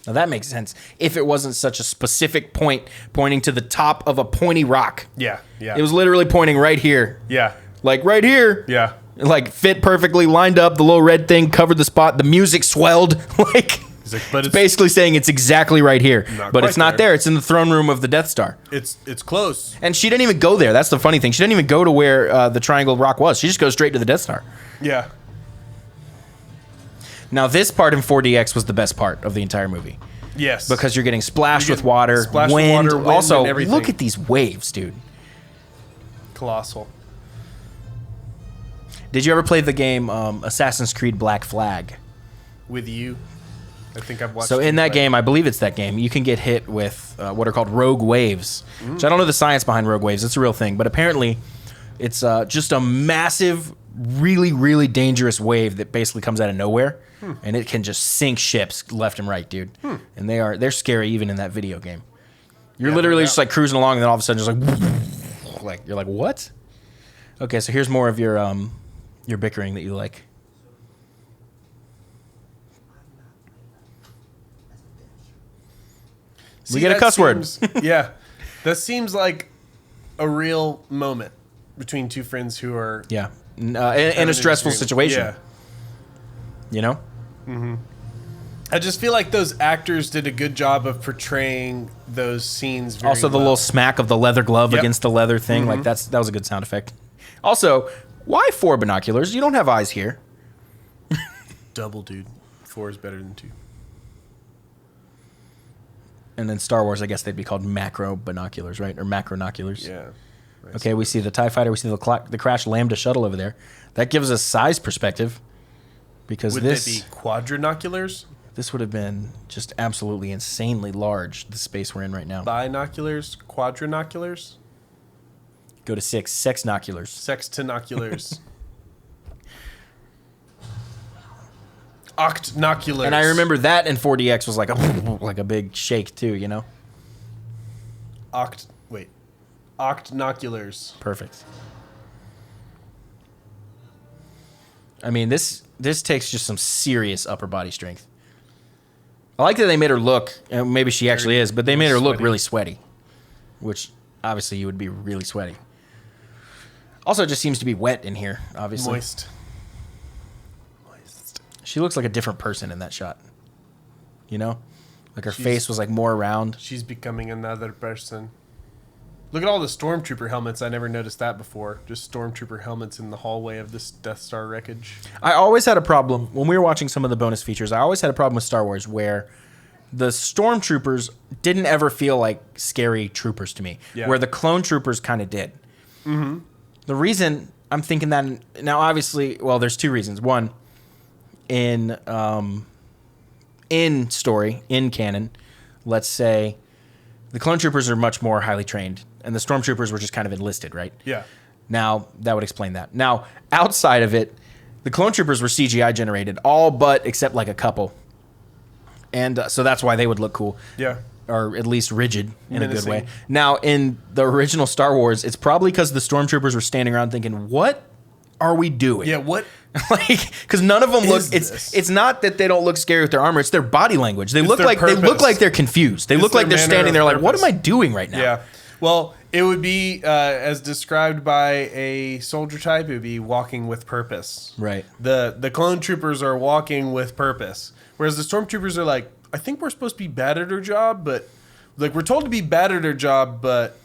Now that makes sense. If it wasn't such a specific point pointing to the top of a pointy rock. Yeah. It was literally pointing right here. Yeah. Like right here. Yeah. Like fit perfectly, lined up. The little red thing covered the spot. The music swelled. But it's basically saying it's exactly right here. But it's not there. It's in the throne room of the Death Star. It's close. And she didn't even go there. That's the funny thing. She didn't even go to where the triangle rock was. She just goes straight to the Death Star. Yeah. Now this part in 4DX was the best part of the entire movie. Yes. Because you're getting splashed with water, wind. Also, and look at these waves, dude. Colossal. Did you ever play the game Assassin's Creed Black Flag? With you? I think I've watched. So in that game, I believe it's that game, you can get hit with what are called rogue waves. Which I don't know the science behind rogue waves. It's a real thing. But apparently, it's just a massive, really, really dangerous wave that basically comes out of nowhere. And it can just sink ships left and right, dude. And they're scary even in that video game. You're literally just like cruising along and then all of a sudden just like you're like, what? Okay, so here's more of your bickering that you like. We get a cuss word. Yeah. That seems like a real moment between two friends who are... Yeah. In a stressful situation. Yeah. You know? Mm-hmm. I just feel like those actors did a good job of portraying those scenes very Also, the little smack of the leather glove against the leather thing. Like that was a good sound effect. Also, why 4 binoculars? You don't have eyes here. Double, dude. 4 is better than 2. And then Star Wars, I guess they'd be called macro binoculars, right? Or macronoculars. Yeah. Right. Okay, we see the TIE fighter. We see the crashed Lambda shuttle over there. That gives us size perspective. Because Would they be quadrinoculars? This would have been just absolutely insanely large, the space we're in right now. Binoculars, quadranoculars, Go to 6. Sexnoculars. sextinoculars, octinoculars. And I remember that in 4DX was like a big shake too, you know? octinoculars. Perfect. I mean, this takes just some serious upper body strength. I like that they made her look, and maybe she actually is, but they made her look sweaty. really sweaty, which obviously you would be really sweaty. Also, it just seems to be wet in here, obviously. Moist. She looks like a different person in that shot. You know? Like her face was like more round. She's becoming another person. Look at all the stormtrooper helmets. I never noticed that before. Just stormtrooper helmets in the hallway of this Death Star wreckage. I always had a problem when we were watching some of the bonus features. I always had a problem with Star Wars where the stormtroopers didn't ever feel like scary troopers to me, where the clone troopers kind of did. Mm-hmm. The reason I'm thinking that now, obviously, well, there's two reasons. One, in story, in canon, let's say the clone troopers are much more highly trained, and the stormtroopers were just kind of enlisted, right? Yeah. Now, that would explain that. Now, outside of it, the clone troopers were CGI generated, all but except like a couple. And so that's why they would look cool. Yeah. Or at least rigid in a good way. Menacing. Now, in the original Star Wars, it's probably because the stormtroopers were standing around thinking, what are we doing? Yeah, what? Like, because none of them look. this? It's not that they don't look scary with their armor. It's their body language. They look their like purpose. they're confused. They look their like they're manner standing of there like, what purpose. am I doing right now? Yeah. Well, it would be, as described by a soldier type, it would be walking with purpose. Right. The clone troopers are walking with purpose. Whereas the stormtroopers are like, I think we're supposed to be bad at our job, but... Like, we're told to be bad at our job, but...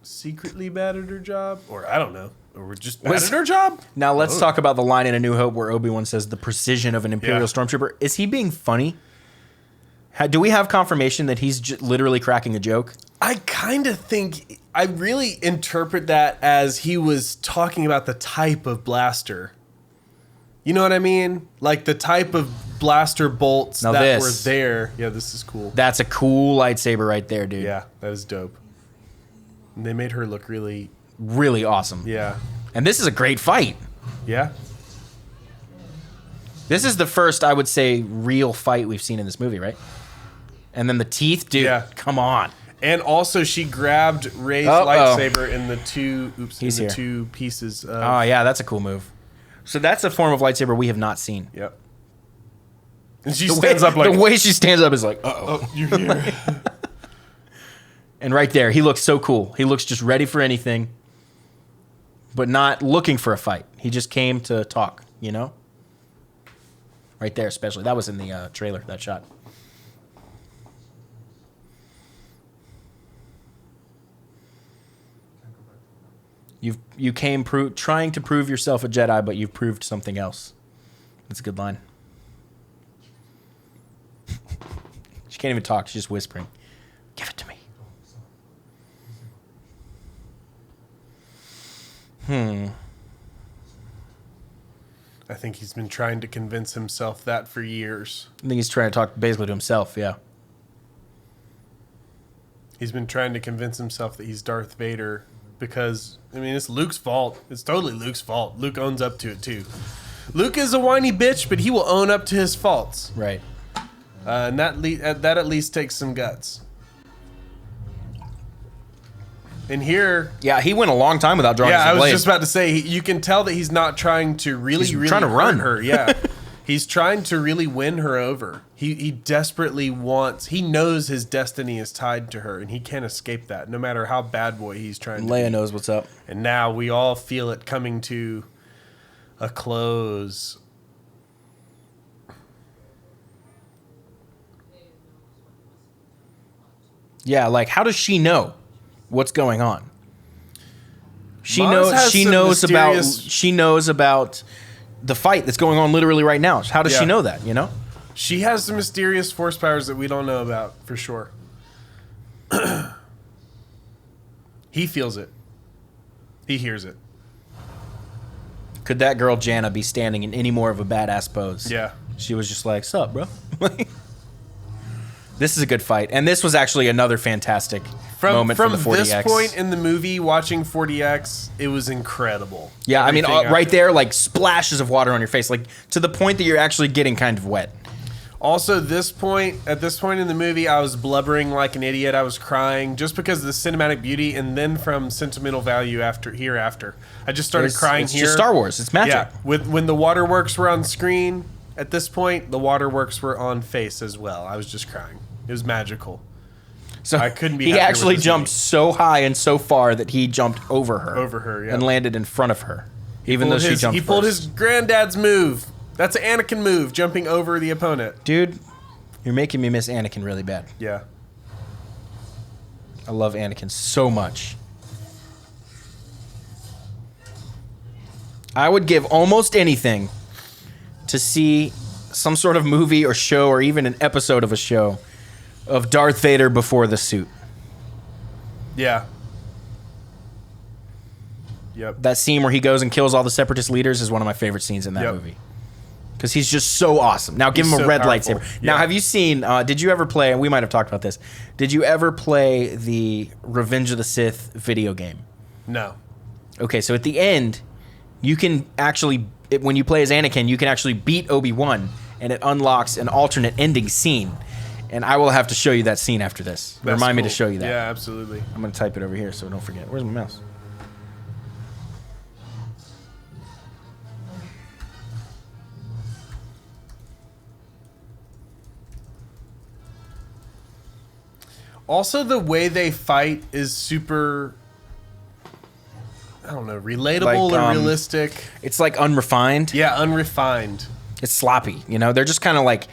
secretly bad at our job? Or, I don't know. Or we're just bad at our job? Now let's talk about the line in A New Hope where Obi-Wan says the precision of an Imperial Yeah. stormtrooper. Is he being funny? Do we have confirmation that he's literally cracking a joke? I kind of think... I really interpret that as he was talking about the type of blaster. You know what I mean? Like the type of blaster bolts Now that this- were there. Yeah, this is cool. That's a cool lightsaber right there, dude. Yeah, that is dope. And they made her look really... Really awesome. Yeah. And this is a great fight. Yeah? This is the first, I would say, real fight we've seen in this movie, right? And then the teeth, dude. Yeah. Come on. And also, she grabbed Rey's Uh-oh. lightsaber in the two... He's here. two pieces of... Oh, yeah, that's a cool move. So that's a form of lightsaber we have not seen. Yep. And she stands up like... The way she stands up is like, uh-oh. Oh, you're here. And right there, he looks so cool. He looks just ready for anything, but not looking for a fight. He just came to talk, you know? Right there, especially. That was in the trailer, that shot. You came trying to prove yourself a Jedi, but you've proved something else. That's a good line. She can't even talk. She's just whispering. Give it to me. I think he's been trying to convince himself that for years. I think he's trying to talk basically to himself, yeah. He's been trying to convince himself that he's Darth Vader because, I mean, it's Luke's fault. It's totally Luke's fault. Luke owns up to it, too. Luke is a whiny bitch, but he will own up to his faults. Right. And that at least takes some guts. And here... Yeah, he went a long time without drawing Yeah, his I was blade. just about to say, you can tell that he's not trying to really trying to run. hurt her. Yeah. He's trying to really win her over. He desperately wants... He knows his destiny is tied to her, and he can't escape that, no matter how bad boy he's trying to Leia be. knows what's up. And now we all feel it coming to a close. Yeah, like how does she know what's going on? She Maz knows. has She some knows about. mysterious- She knows about the fight that's going on literally right now. How does she Yeah. know that? You know. She has some mysterious force powers that we don't know about, for sure. He feels it. He hears it. Could that girl Janna be standing in any more of a badass pose? Yeah. She was just like, "Sup, bro." This is a good fight, and this was actually another fantastic moment from for the 40X. this point in the movie, watching 40X, it was incredible. Yeah, I mean, Everything right there, like splashes of water on your face, like to the point that you're actually getting kind of wet. Also, at this point in the movie, I was blubbering like an idiot. I was crying just because of the cinematic beauty, and then from sentimental value after. I just started crying it's here. just Star Wars. It's magic. Yeah, when the waterworks were on screen, at this point, the waterworks were on face as well. I was just crying. It was magical. So I couldn't be He happier with actually this jumped movie. so high and so far that he jumped over her. Over her, yeah. And landed in front of her, even though she jumped He pulled first. his granddad's move. That's an Anakin move, jumping over the opponent. Dude, you're making me miss Anakin really bad. Yeah. I love Anakin so much. I would give almost anything to see some sort of movie or show or even an episode of a show of Darth Vader before the suit. Yeah. Yep. That scene where he goes and kills all the Separatist leaders is one of my favorite scenes in that Yep. movie. Because he's just so awesome. Now give He's him a so red powerful. lightsaber. Yeah. Now, have you seen, did you ever play, and we might have talked about this, did you ever play the Revenge of the Sith video game? No. Okay, so at the end, you can actually, when you play as Anakin, you can actually beat Obi-Wan, and it unlocks an alternate ending scene. And I will have to show you that scene after this. That's Remind me to cool. show you that. Yeah, absolutely. I'm going to type it over here so don't forget. Where's my mouse? Also, the way they fight is super, I don't know, relatable Like, or realistic. It's like unrefined. Yeah, unrefined. It's sloppy. You know, they're just kind of like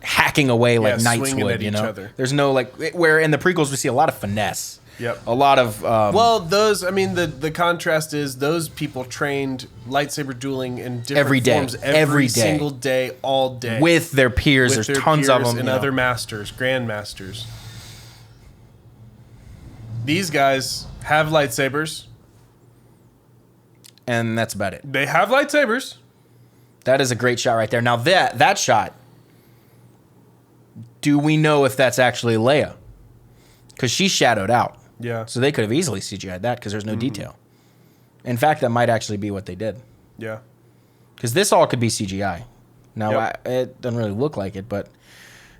hacking away like knights swinging would. at You each know, other. there's no like where in the prequels we see a lot of finesse. Yep. A lot of Well, the contrast is those people trained lightsaber dueling in different Every day. forms Every day. single day, all day. with their peers. With There's their tons of peers them. and you know. other masters, grandmasters. These guys have lightsabers. And that's about it. They have lightsabers. That is a great shot right there. Now that shot, do we know if that's actually Leia? Because she's shadowed out. Yeah. So they could have easily CGI'd that because there's no detail. In fact, that might actually be what they did. Yeah. Because this all could be CGI. Now, Yep. it doesn't really look like it, but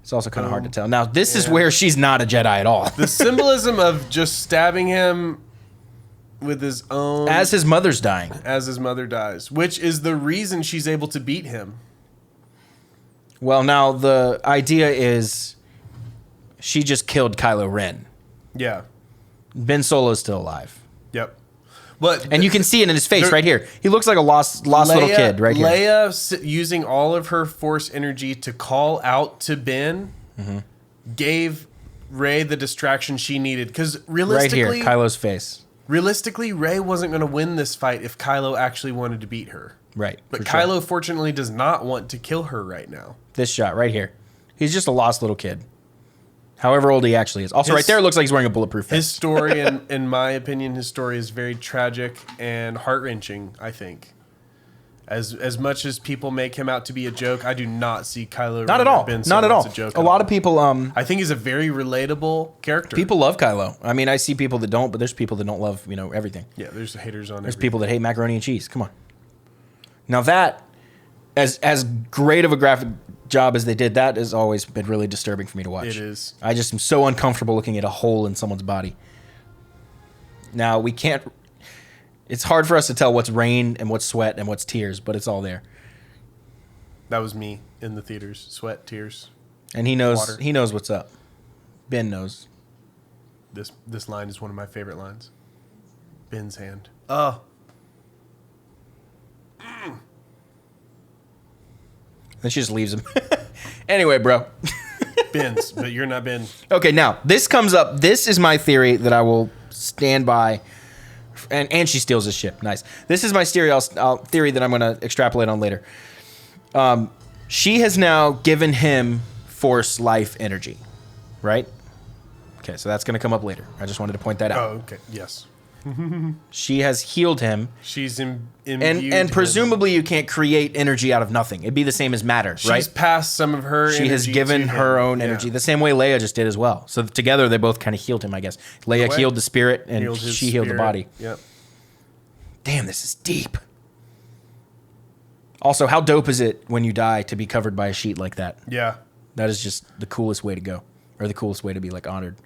it's also kind of hard to tell. Now, this is yeah. where she's not a Jedi at all. The symbolism of just stabbing him with his own As his mother's dying. as his mother dies, which is the reason she's able to beat him. Well, now the idea is she just killed Kylo Ren. Yeah. Ben Solo's still alive. Yep. But And you can see it in his face There- right here. He looks like a lost little kid right here. Leia, using all of her force energy to call out to Ben, Mm-hmm. gave Rey the distraction she needed. Because Right realistically, here, Kylo's face. Rey wasn't going to win this fight if Kylo actually wanted to beat her. Right. But for sure. Kylo, fortunately, does not want to kill her right now. This shot right here. He's just a lost little kid. However old he actually is. Also, His- right there, it looks like he's wearing a bulletproof His vest. story, in my opinion, his story is very tragic and heart-wrenching, I think. As much as people make him out to be a joke, I do not see Kylo Not Ren at or all. Ben Not Solo at all. as a joke A lot of people, I think he's a very relatable character. people love Kylo. I mean, I see people that don't, but there's people that don't love, everything. Yeah, there's haters on There's everything. people that hate macaroni and cheese. Come on. Now that, as great of a graphic job as they did, that has always been really disturbing for me to watch. It is. I just am so uncomfortable looking at a hole in someone's body. Now we can't. It's hard for us to tell what's rain and what's sweat and what's tears, but it's all there. That was me in the theaters. Sweat, tears. And he knows. Water. He knows what's up. Ben knows. This line is one of my favorite lines. Ben's hand. Oh. Then she just leaves him. Anyway, bro. Ben's, but you're not Ben. Okay, now this comes up. This is my theory that I will stand by. And she steals his ship. Nice. This is my theory that I'm going to extrapolate on later. She has now given him Force life energy, right? Okay, so that's going to come up later. I just wanted to point that out. Oh, okay. Yes. She has healed him. She's imbued And him. presumably you can't create energy out of nothing. It'd be the same as matter, She's right? passed some of her She has energy given to her him. own energy, the same way Leia just did as well. So together they both kind of healed him, I guess. Leia way. healed the spirit, and Healed his she healed the spirit. body. Yep. Damn, this is deep. Also, how dope is it when you die to be covered by a sheet like that? Yeah. That is just the coolest way to go, or the coolest way to be like honored.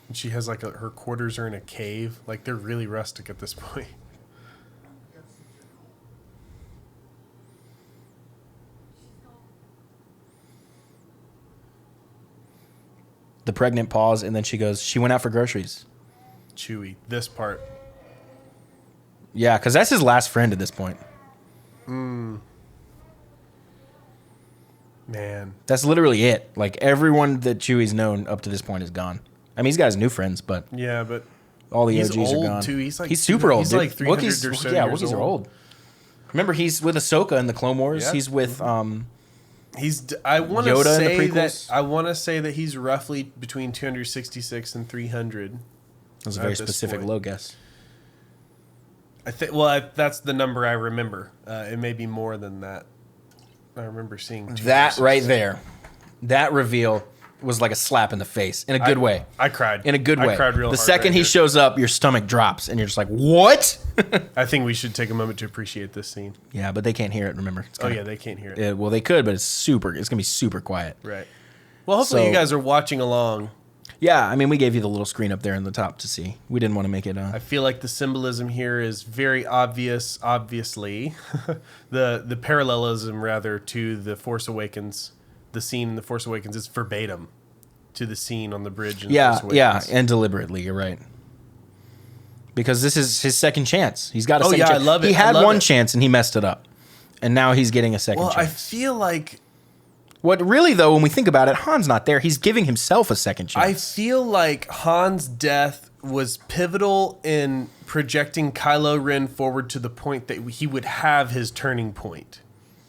And she has like her quarters are in a cave. Like they're really rustic at this point. The pregnant pause, and then she goes, she went out for groceries. Chewy. This part. Yeah, because that's his last friend at this point. Man. That's literally it. Like, everyone that Chewie's known up to this point is gone. I mean, he's got his new friends, but Yeah, but all the he's OGs old are gone. too. He's like super old. He's dude. like 300 Wookiees, or so yeah, years Wookiees are old. Remember, he's with Ahsoka in the Clone Wars. Yeah. He's with I want to Yoda in the say prequels? that I want to say that he's roughly between 266 and 300. That's a very at this specific point. low guess. I think. Well, that's the number I remember. It may be more than that. I remember seeing That right there, that reveal was like a slap in the face in a good way. I cried. In a good way. I cried real the hard second right he here. shows up, your stomach drops, and you're just like, "What?" I think we should take a moment to appreciate this scene. Yeah, but they can't hear it. Remember? It's Oh kinda- yeah, they can't hear it. Well, they could, but it's gonna be super quiet. Right. Well, hopefully So- you guys are watching along. Yeah, I mean, we gave you the little screen up there in the top to see. We didn't want to make it. I feel like the symbolism here is very obvious. Obviously, the parallelism rather to the Force Awakens, the scene in the Force Awakens is verbatim to the scene on the bridge. In Yeah, Force Awakens. yeah, and deliberately, you're right. Because this is his second chance. He's got a Oh, second yeah, I chance. love it. He I had love one it. chance and he messed it up. And now he's getting a second Well, I chance. feel like What really, though, when we think about it, Han's not there. He's giving himself a second I chance. feel like Han's death was pivotal in projecting Kylo Ren forward to the point that he would have his turning point.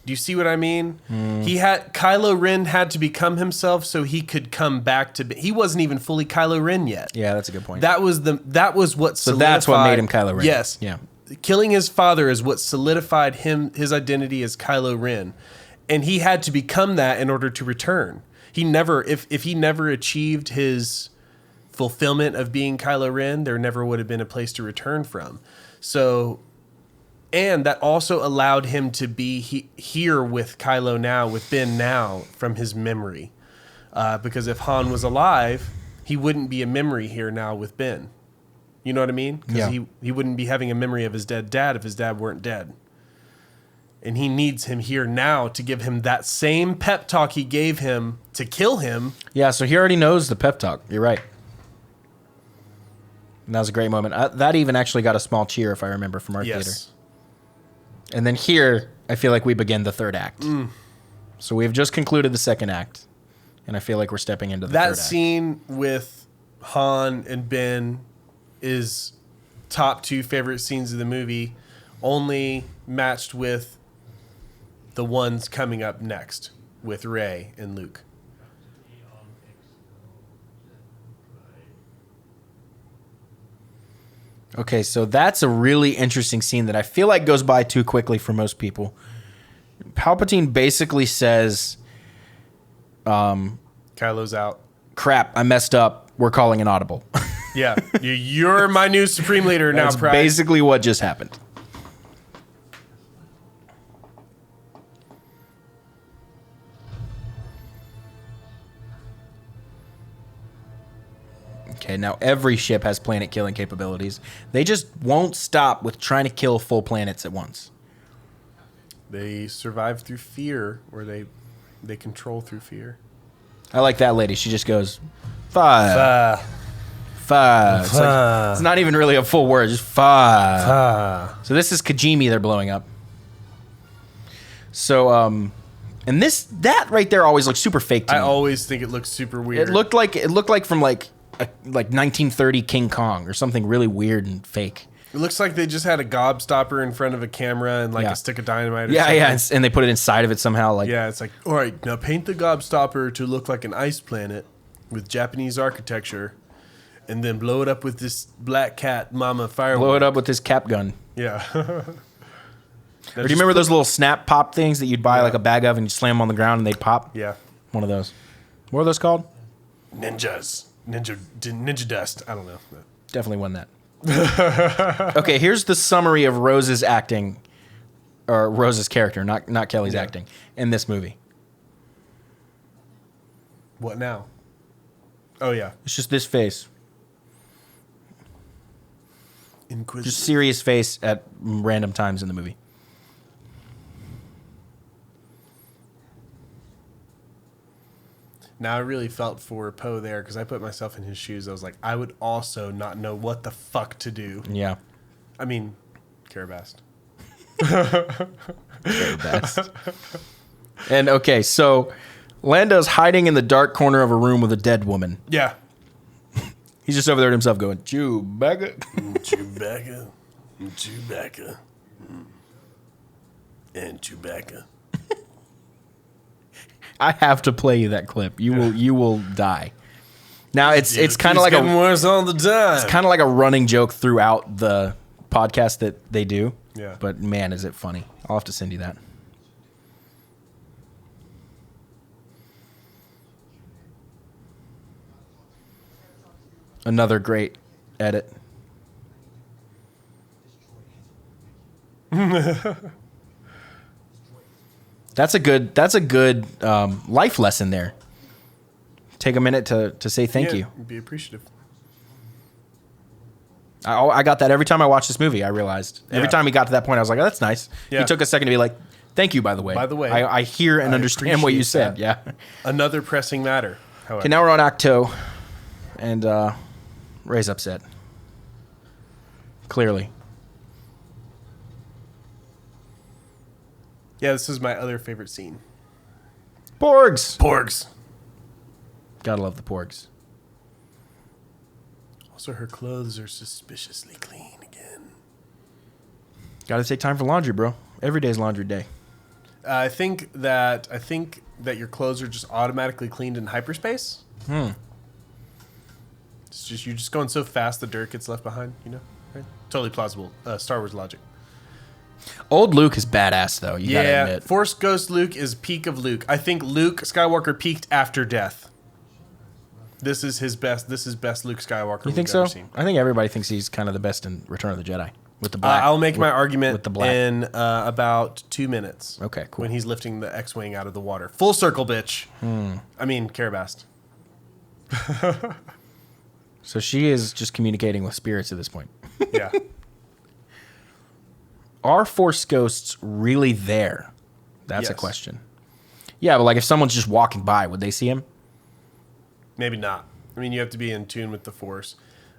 Do you see what I mean? Kylo Ren had to become himself so he could come back to. He wasn't even fully Kylo Ren yet. Yeah, that's a good point. That was what. So that's what made him Kylo Ren. Yes. Yeah. Killing his father is what solidified his identity as Kylo Ren, and he had to become that in order to return. He never, if he never achieved his fulfillment of being Kylo Ren, there never would have been a place to return from. So, and that also allowed him to be here with Kylo now, with Ben now, from his memory. Because if Han was alive, he wouldn't be a memory here now with Ben. You know what I mean? Because Yeah. he wouldn't be having a memory of his dead dad if his dad weren't dead. And he needs him here now to give him that same pep talk he gave him to kill him. Yeah, so he already knows the pep talk. You're right. And that was a great moment. That even actually got a small cheer, if I remember, from our theater. Yes. And then here, I feel like we begin the third act. So we've just concluded the second act. And I feel like we're stepping into the third That act. scene with Han and Ben is top 2 favorite scenes of the movie, only matched with the ones coming up next with Rey and Luke. Okay, so that's a really interesting scene that I feel like goes by too quickly for most people. Palpatine basically says, Kylo's out. crap, I messed up. We're calling an audible. Yeah, you're my new supreme leader now, That's Pride. basically what just happened. Okay, now every ship has planet killing capabilities. They just won't stop with trying to kill full planets at once. They survive through fear, or they control through fear. I like that lady. She just goes, five. It's, like, it's not even really a full word, just five. So this is Kajimi they're blowing up. So, and that right there always looks super fake to I me. always think it looks super weird. It looked like from like 1930 King Kong or something really weird and fake. It looks like they just had a gobstopper in front of a camera and like Yeah. a stick of dynamite. Or Yeah, something. yeah, and they put it inside of it somehow. Like, Yeah, it's like, all right, now paint the gobstopper to look like an ice planet with Japanese architecture, and then blow it up with this black cat mama firework. Blow it up with this cap gun. Yeah. Or do you remember those little snap pop things that you'd buy like a bag of and you slam them on the ground and they'd pop? Yeah. One of those. What are those called? Ninjas. Ninja dust. I don't know. Definitely won that. Okay, here's the summary of Rose's acting, or Rose's character, not Kelly's acting, in this movie. What now? Oh, yeah. It's just this face. Inquisitive. Just serious face at random times in the movie. Now, I really felt for Poe there because I put myself in his shoes. I was like, I would also not know what the fuck to do. Yeah. I mean, Carabast. Carabast. And okay, so Lando's hiding in the dark corner of a room with a dead woman. Yeah. He's just over there to himself going, Chewbacca. Chewbacca. Chewbacca. And Chewbacca. I have to play you that clip. You will die. Now it's kind of like getting worse all the time. It's kind of like a running joke throughout the podcast that they do. Yeah. But man, is it funny. I'll have to send you that. Another great edit. That's a good life lesson there. Take a minute to say thank you. Be appreciative. I got that every time I watched this movie. I realized every time he got to that point, I was like, "Oh, that's nice." Yeah. He took a second to be like, "Thank you, by the way." By the way, I hear and understand what you said. that. Yeah. Another pressing matter. However. Okay, now we're on Acto, and Ray's upset. Clearly. Yeah, this is my other favorite scene. Porgs. Porgs. Gotta love the porgs. Also, her clothes are suspiciously clean again. Gotta take time for laundry, bro. Every day's laundry day. I think that your clothes are just automatically cleaned in hyperspace. It's just you're just going so fast the dirt gets left behind. You know, right? Totally plausible. Star Wars logic. Old Luke is badass, though. You gotta admit. Force Ghost Luke is peak of Luke. I think Luke Skywalker peaked after death. This is his best. This is best Luke Skywalker. You think so? I think everybody thinks he's kind of the best in Return of the Jedi with the black. I'll make my argument with the black. in about 2 minutes. Okay, cool. When he's lifting the X-wing out of the water, full circle, bitch. I mean, Carabast. So she is just communicating with spirits at this point. Yeah. Are Force ghosts really there? That's a Yes. question. Yeah, but like if someone's just walking by, would they see him? Maybe not. I mean, you have to be in tune with the Force.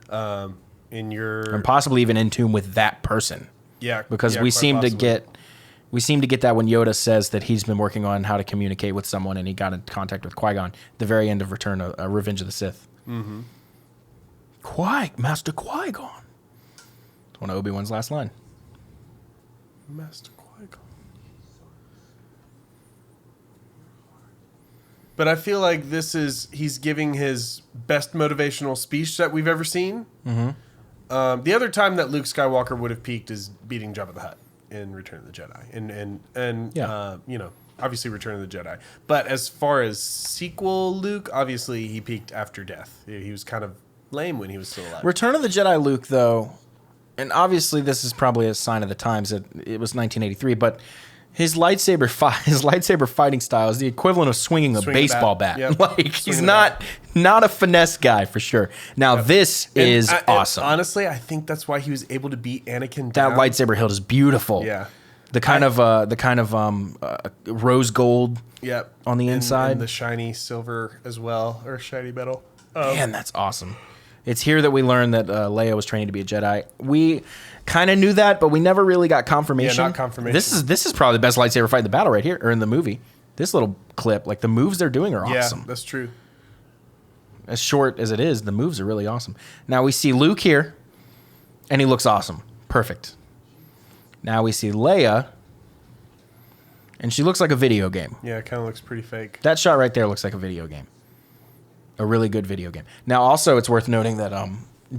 And possibly even in tune with that person. Yeah, Because yeah, we quite seem to possibly. get that when Yoda says that he's been working on how to communicate with someone and he got in contact with Qui-Gon at the very end of Revenge of the Sith. Mm-hmm. Master Qui-Gon. It's one of Obi-Wan's last line. Master Qui-Gon. But I feel like he's giving his best motivational speech that we've ever seen. Mm-hmm. The other time that Luke Skywalker would have peaked is beating Jabba the Hutt in Return of the Jedi. And obviously Return of the Jedi. But as far as sequel Luke, obviously he peaked after death. He was kind of lame when he was still alive. Return of the Jedi Luke, though, and obviously this is probably a sign of the times that it was 1983, but his lightsaber fighting style is the equivalent of swinging a baseball bat. Yep. Like he's not a finesse guy for sure. Now this is awesome. Honestly, I think that's why he was able to beat Anakin That down. lightsaber hilt is beautiful. Yeah. The kind of rose gold Yep. on the inside. And the shiny silver as well, or shiny metal. Man, that's awesome. It's here that we learn that Leia was training to be a Jedi. We kind of knew that, but we never really got confirmation. Yeah, not confirmation. This is probably the best lightsaber fight in the battle right here, or in the movie. This little clip, like the moves they're doing are awesome. Yeah, that's true. As short as it is, the moves are really awesome. Now we see Luke here, and he looks awesome. Perfect. Now we see Leia, and she looks like a video game. Yeah, it kind of looks pretty fake. That shot right there looks like a video game. A really good video game. Now, also, it's worth noting that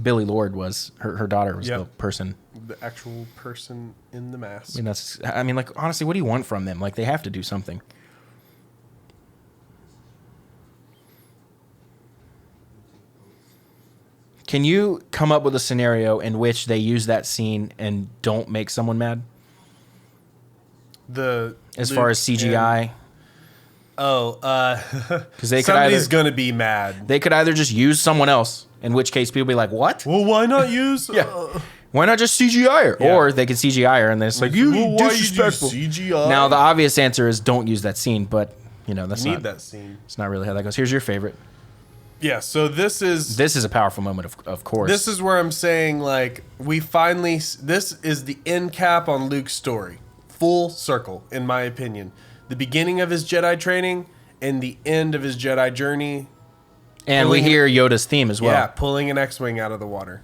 Billie Lourd was her daughter was the person, the actual person in the mask. I mean, like, honestly, what do you want from them? Like, they have to do something. Can you come up with a scenario in which they use that scene and don't make someone mad? As far as CGI? Because they could somebody's going to be mad. They could either just use someone else, in which case people be like, what? Well, why not use... Why not just CGI her? Yeah. Or they could CGI her and then it's like, you disrespectful. CGI? Now, the obvious answer is don't use that scene, but, that's you not... need that scene. It's not really how that goes. Here's your favorite. Yeah, so this is a powerful moment, of course. This is where I'm saying, like, this is the end cap on Luke's story. Full circle, in my opinion. The beginning of his Jedi training and the end of his Jedi journey. And we hear Yoda's theme as well. Yeah, pulling an X-Wing out of the water.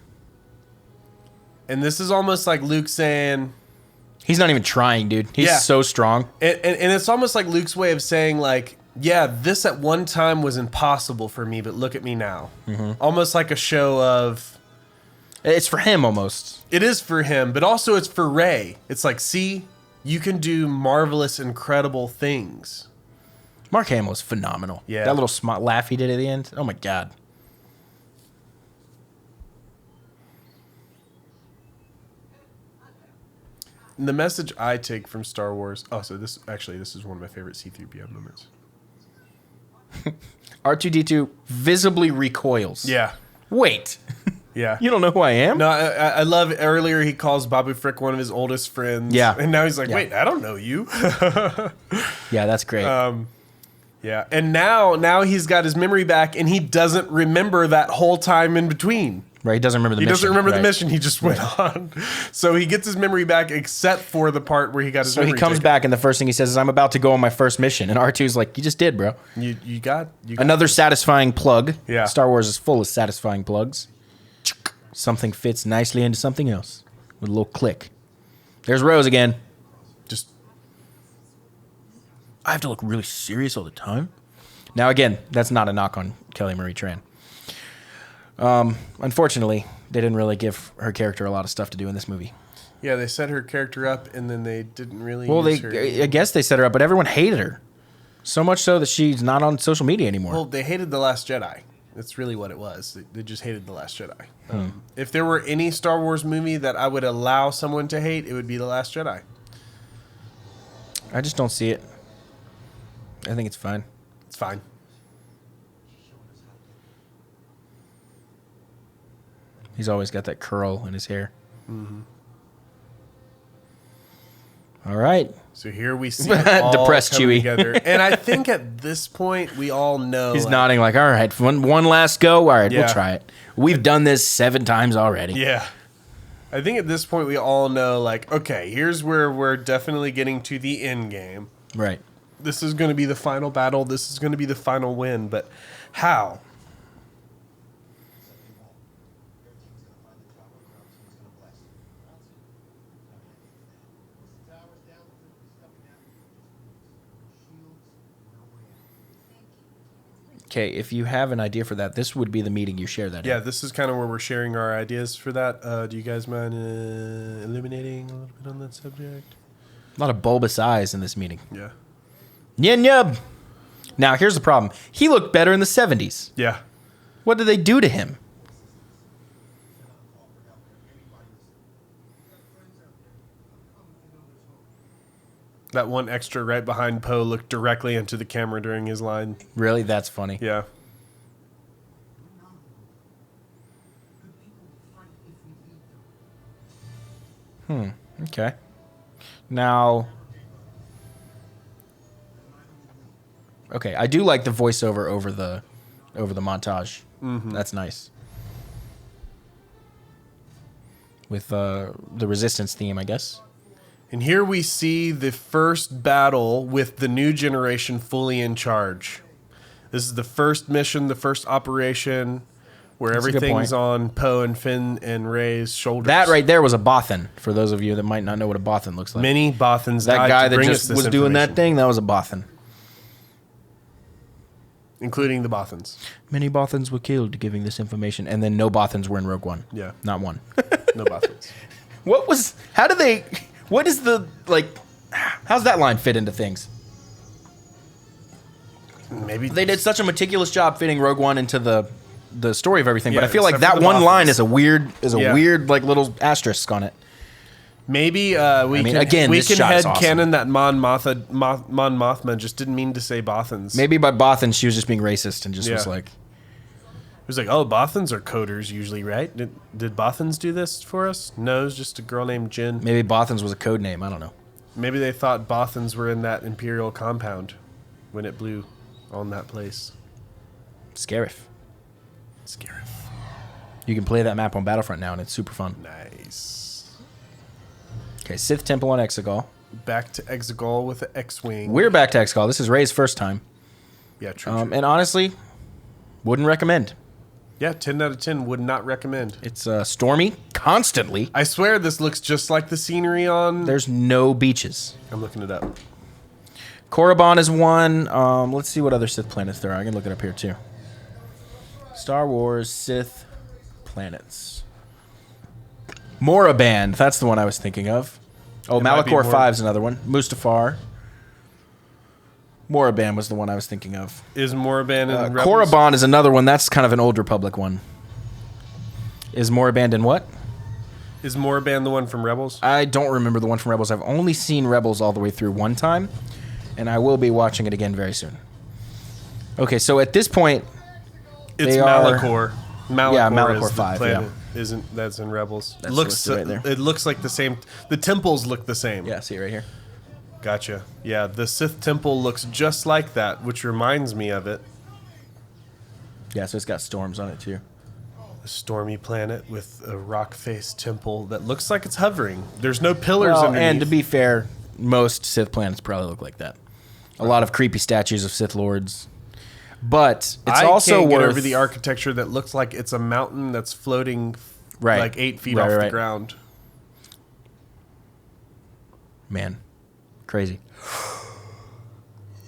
And this is almost like Luke saying... He's not even trying, dude. He's so strong. And it's almost like Luke's way of saying, like, yeah, this at one time was impossible for me, but look at me now. Mm-hmm. Almost like a show of... It's for him, almost. It is for him, but also it's for Rey. It's like, see, you can do marvelous, incredible things. Mark Hamill is phenomenal. Yeah. That little smart laugh he did at the end. Oh, my God. The message I take from Star Wars... Oh, so this is one of my favorite C-3PO moments. R2-D2 visibly recoils. Yeah. Wait. Yeah. You don't know who I am? No, I love earlier he calls Babu Frick one of his oldest friends. Yeah. And now he's like, wait, I don't know you. Yeah, that's great. Yeah. And now he's got his memory back and he doesn't remember that whole time in between. Right, he doesn't remember the mission. He doesn't remember the mission. He just went on. So he gets his memory back except for the part where he got his memory So he comes back and the first thing he says is, I'm about to go on my first mission. And R2's like, you just did, bro. You got Another satisfying plug. Yeah. Star Wars is full of satisfying plugs. Something fits nicely into something else with a little click. There's Rose again. Just... I have to look really serious all the time. Now, again, that's not a knock on Kelly Marie Tran. Unfortunately, they didn't really give her character a lot of stuff to do in this movie. Yeah, they set her character up, and then they didn't really use her. I guess they set her up, but everyone hated her. So much so that she's not on social media anymore. Well, they hated The Last Jedi. That's really what it was. They just hated The Last Jedi. If there were any Star Wars movie that I would allow someone to hate, it would be The Last Jedi. I just don't see it. I think it's fine. It's fine. He's always got that curl in his hair. Mm-hmm. All right. So here we see it all depressed coming Chewie together. And I think at this point, we all know. He's nodding like, all right, one last go. All right, Yeah. we'll try it. We've done this 7 times already. Yeah. I think at this point, we all know, like, okay, here's where we're definitely getting to the end game. Right. This is going to be the final battle. This is going to be the final win. But how? Okay, if you have an idea for that, this would be the meeting you share that Yeah, in. this is kind of where we're sharing our ideas for that. Do you guys mind illuminating a little bit on that subject? A lot of bulbous eyes in this meeting. Yeah. Yin yub. Now, here's the problem. He looked better in the 70s. Yeah. What did they do to him? That one extra right behind Poe looked directly into the camera during his line. Really? That's funny. Yeah. Okay. Now... Okay, I do like the voiceover over the montage. Mm-hmm. That's nice. With the Resistance theme, I guess. And here we see the first battle with the new generation fully in charge. This is the first mission, the first operation where That's a good everything's point. on Poe and Finn and Rey's shoulders. That right there was a Bothan, for those of you that might not know what a Bothan looks like. Many Bothans That died guy to that bring just us this was doing that information. thing, that was a Bothan. including the Bothans. Many Bothans were killed giving this information, and then no Bothans were in Rogue One. Yeah. Not one. No Bothans. How's that line fit into things? Maybe They did such a meticulous job fitting Rogue One into the story of everything, but Yeah, I feel like except for that the one line Bothans. is a weird Yeah. like little asterisk on it. Maybe we mean, can again, we this can shot is headcanon that Mon Mothma just didn't mean to say Bothans. Maybe by Bothans she was just being racist and just was Yeah. like, It was like, oh, Bothans are coders usually, right? Did Bothans do this for us? No, it was just a girl named Jin. maybe Bothans was a code name. I don't know. Maybe they thought Bothans were in that Imperial compound when it blew on that place. Scarif. Scarif. You can play that map on Battlefront now, and it's super fun. Nice. Okay, Sith Temple on Exegol. Back to Exegol with the X-Wing. We're back to Exegol. This is Ray's first time. Yeah, true. And honestly, wouldn't recommend. Yeah, 10 out of 10 would not recommend. It's stormy constantly. I swear this looks just like the scenery on... There's no beaches. I'm looking it up. Korriban is one. Let's see what other Sith planets there are. I can look it up here too. Star Wars Sith planets. Moraband. That's the one I was thinking of. Oh, It might be Malachor Mor- 5 is another one. Mustafar. Moraband was the one I was thinking of. Is Moraband in Rebels? Korriban is another one. That's kind of an Old Republic one. Is Moraband in what? Is Moraband the one from Rebels? I don't remember the one from Rebels. I've only seen Rebels all the way through one time, and I will be watching it again very soon. Okay, so at this point, It's they are- Malachor. Malachor, Yeah, Malachor is the 5, planet. Isn't that's in Rebels? That's Looks listed right there. It looks like the same. The temples look the same. yeah, see it right here. Gotcha. Yeah, the Sith temple looks just like that, which reminds me of it. Yeah, so it's got storms on it too. A stormy planet with a rock-faced temple that looks like it's hovering. There's no pillars underneath. And to be fair, most Sith planets probably look like that. A lot of creepy statues of Sith lords. But it's I also can't get worth over the architecture that looks like it's a mountain that's floating Right. like 8 feet Right, off the right. ground. Man, crazy.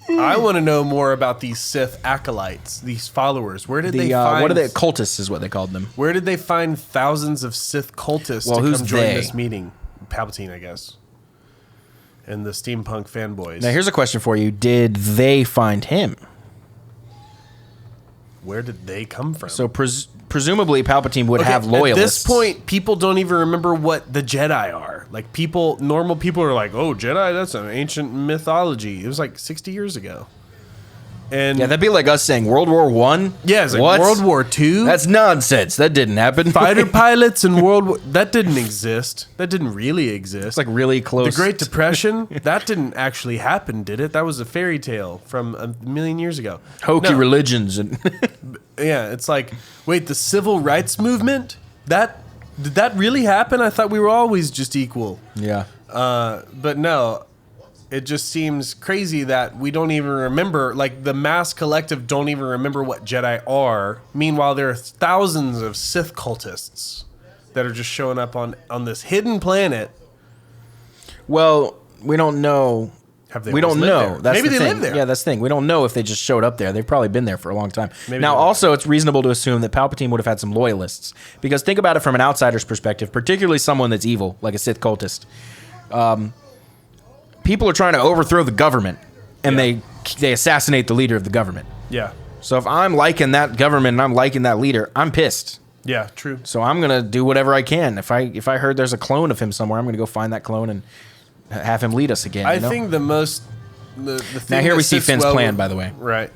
I want to know more about these Sith acolytes, these followers. Where did they find? What are they? Cultists is what they called them. Where did they find thousands of Sith cultists Well, to who's come join they? this meeting? Palpatine, I guess, and the steampunk fanboys. Now, here's a question for you: did they find him? Where did they come from? So presumably, Palpatine would have loyalists. At this point, people don't even remember what the Jedi are. Like normal people are like, "Oh, Jedi, that's an ancient mythology." It was like 60 years ago. And yeah, that'd be like us saying World War One. yeah, it's like What? World War II. That's nonsense. That didn't happen. fighter pilots in World War. That didn't exist. That didn't really exist. It's like really close. The Great Depression, that didn't actually happen, did it? That was a fairy tale from a million years ago. hokey No. religions and Yeah, it's like, wait, the civil rights movement? Did that really happen? I thought we were always just equal. yeah. But no, it just seems crazy that we don't even remember, like the mass collective don't even remember what Jedi are. Meanwhile, there are thousands of Sith cultists that are just showing up on this hidden planet. Well, we don't know. Have they We always don't lived know. there? That's Maybe the they thing. live there. Yeah, that's the thing. We don't know if they just showed up there. They've probably been there for a long time. Maybe Now, they live also, it's reasonable to assume that Palpatine would have had some loyalists. Because think about it from an outsider's perspective, particularly someone that's evil, like a Sith cultist. People are trying to overthrow the government, and Yeah. they assassinate the leader of the government. Yeah. So if I'm liking that government and I'm liking that leader, I'm pissed. Yeah, true. So I'm gonna do whatever I can. If I heard there's a clone of him somewhere, I'm gonna go find that clone and have him lead us again. I you know? think the thing Now here that we see sits Finn's well plan, with- by the way. Right.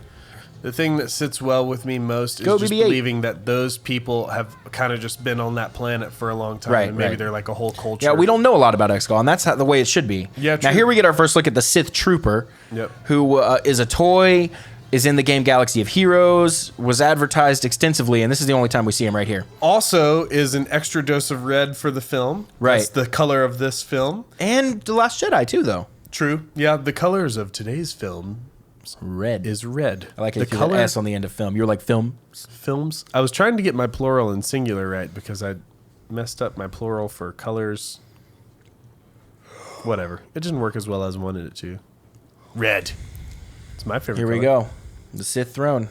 The thing that sits well with me most is Go just BB-8. believing that those people have kind of just been on that planet for a long time. Right, and maybe right. they're like a whole culture. Yeah, we don't know a lot about Exegol, and that's the way it should be. Yeah, Now true. here we get our first look at the Sith Trooper, Yep. who is a toy, is in the game Galaxy of Heroes, was advertised extensively, and this is the only time we see him right here. Also is an extra dose of red for the film. Right. That's the color of this film. And The Last Jedi too, though. True. Yeah, the colors of today's film Red. is red. I like the it. The color S on the end of film. You're like film. films. I was trying to get my plural and singular right because I messed up my plural for colors. Whatever. It didn't work as well as I wanted it to. Red. It's my favorite Here we color. go. The Sith throne.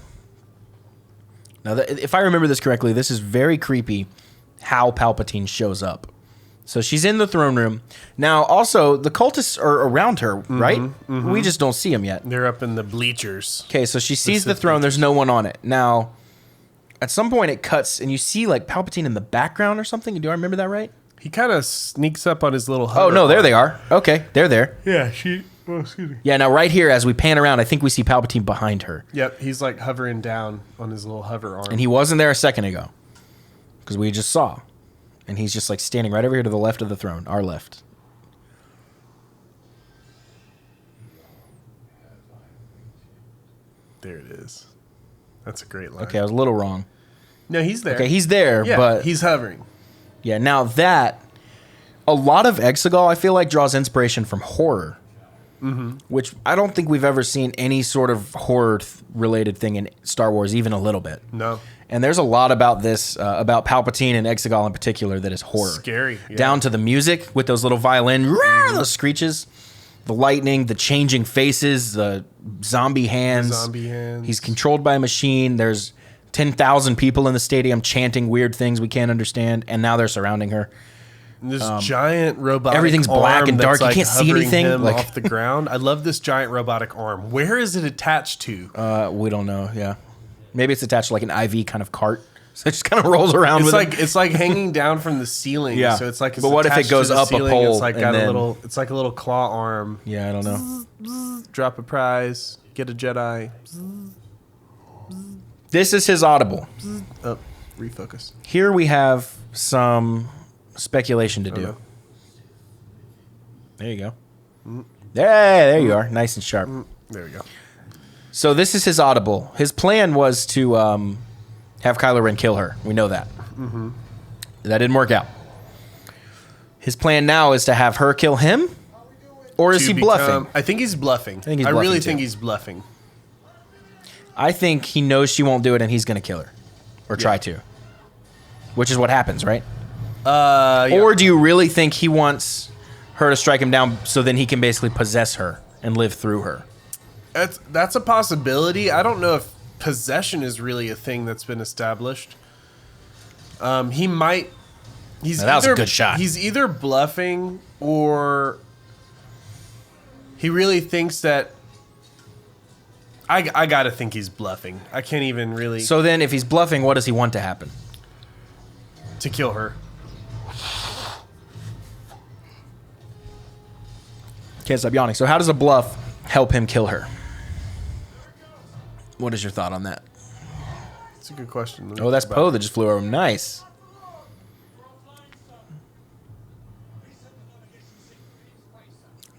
Now, if I remember this correctly, this is very creepy how Palpatine shows up. So she's in the throne room. Now, also, the cultists are around her, right? We just don't see them yet. They're up in the bleachers. Okay, so she sees the throne. There's no one on it. Now, at some point it cuts, and you see like Palpatine in the background or something. Do I remember that right? He kind of sneaks up on his little Oh, hover no, there arm. they are. Okay, they're there. Yeah, she. Oh, excuse me. Yeah, now right here, as we pan around, I think we see Palpatine behind her. Yep, he's like hovering down on his little hover arm. And he wasn't there a second ago. Because we just saw. And he's just like standing right over here to the left of the throne. Our left. There it is. That's a great line. Okay, I was a little wrong. No, he's there. Okay, he's there, yeah, but... he's hovering. Yeah, now that... A lot of Exegol, I feel like, draws inspiration from horror. Which I don't think we've ever seen any sort of horror-related thing in Star Wars, even a little bit. No. And there's a lot about this, about Palpatine and Exegol in particular, that is horror. Scary. Yeah. Down to the music with those little violin, those screeches, the lightning, the changing faces, the zombie hands. Zombie hands. He's controlled by a machine. There's 10,000 people in the stadium chanting weird things we can't understand, and now they're surrounding her. And this giant robotic everything's black arm and dark. that's, You can't see hovering anything, him like- off the ground. I love this giant robotic arm. Where is it attached to? We don't know, yeah. Maybe it's attached to like an IV kind of cart. So it just kind of rolls around It's with like it. it's like hanging down from the ceiling. Yeah. So it's like it's But what if it attached to goes the up a ceiling. pole It's like and got then- a little. It's like a little claw arm. Yeah, I don't know. Drop a prize. Get a Jedi. This is his audible. Oh, refocus. Here we have some speculation to do. no. There you go. There you are. Nice and sharp. There we go. So this is his audible. His plan was to have Kylo Ren kill her. We know that. That didn't work out. His plan now is to have her kill him? Or is he bluffing? I think he's bluffing. think he's I really bluffing, think too. he's bluffing. I think he knows she won't do it and he's going to kill her. Or try to. Which is what happens, right? Yeah. Or do you really think he wants her to strike him down so then he can basically possess her and live through her? That's a possibility. I don't know if possession is really a thing that's been established. He might. Now, that was a good shot. He's either bluffing or he really thinks that. I gotta think he's bluffing. I can't even really So then if he's bluffing, what does he want to happen? to kill her. Can't stop yawning. So how does a bluff help him kill her? What is your thought on that? It's a good question. Let me Oh, that's think Poe about that just flew over. Nice.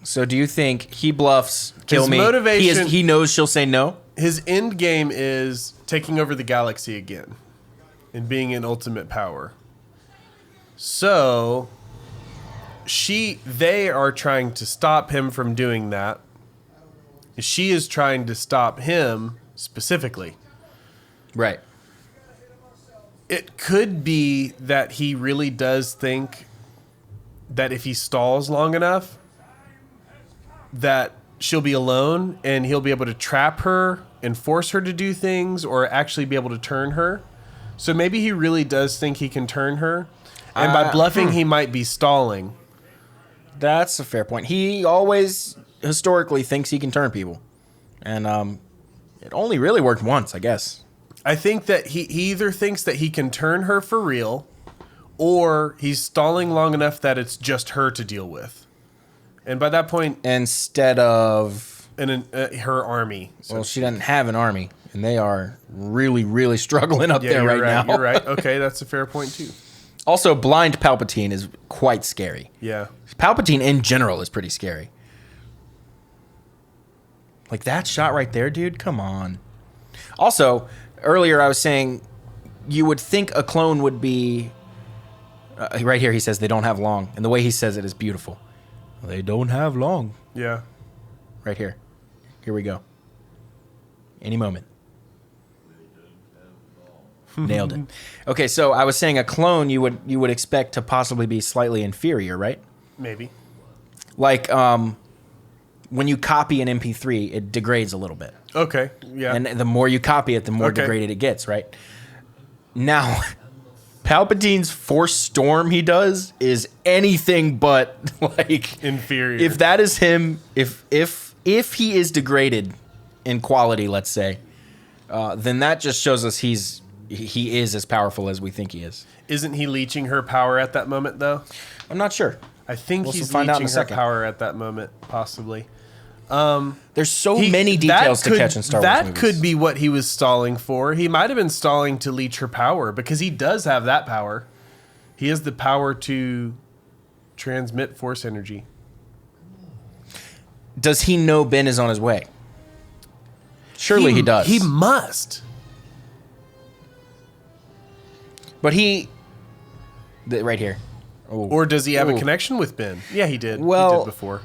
So do you think he bluffs, kill His me? motivation- He knows she'll say no? it. His end game is taking over the galaxy again and being in ultimate power. So they are trying to stop him from doing that. She is trying to stop him specifically. Right. It could be that he really does think that if he stalls long enough, that she'll be alone and he'll be able to trap her and force her to do things or actually be able to turn her. So maybe he really does think he can turn her. And by bluffing, he might be stalling. That's a fair point. He always historically thinks he can turn people. And it only really worked once, I guess. I think that he either thinks that he can turn her for real or he's stalling long enough that it's just her to deal with. And by that point, Instead of... her army. So Well, she doesn't have an army. And they are really, really struggling up there you're right now. You're right. Okay, that's a fair point too. Also, blind Palpatine is quite scary. Yeah. Palpatine in general is pretty scary. Like that shot right there, dude. Come on. Also, earlier I was saying you would think a clone would be... right here he says they don't have long. And the way he says it is beautiful. They don't have long. Yeah. Right here. Here we go. Any moment. Nailed it. Okay, so I was saying a clone you would expect to possibly be slightly inferior, right? Maybe. Like when you copy an MP3, it degrades a little bit. Okay. Yeah. And the more you copy it, the more Okay. degraded it gets, right? Now, Palpatine's Force Storm he does is anything but like Inferior. If that is him, if he is degraded in quality, let's say, then that just shows us he is as powerful as we think he is. Isn't he leeching her power at that moment, though? I'm not sure. I think We'll he's find out in a leeching her second. power at that moment, possibly. There's so many details to catch in Star Wars That movies. could be what he was stalling for. He might have been stalling to leech her power, because he does have that power. He has the power to transmit Force energy. Does he know Ben is on his way? Surely he does. He must. But right here. Oh. Or does he have a Ooh. connection with Ben? Yeah, he did. He Well- did before.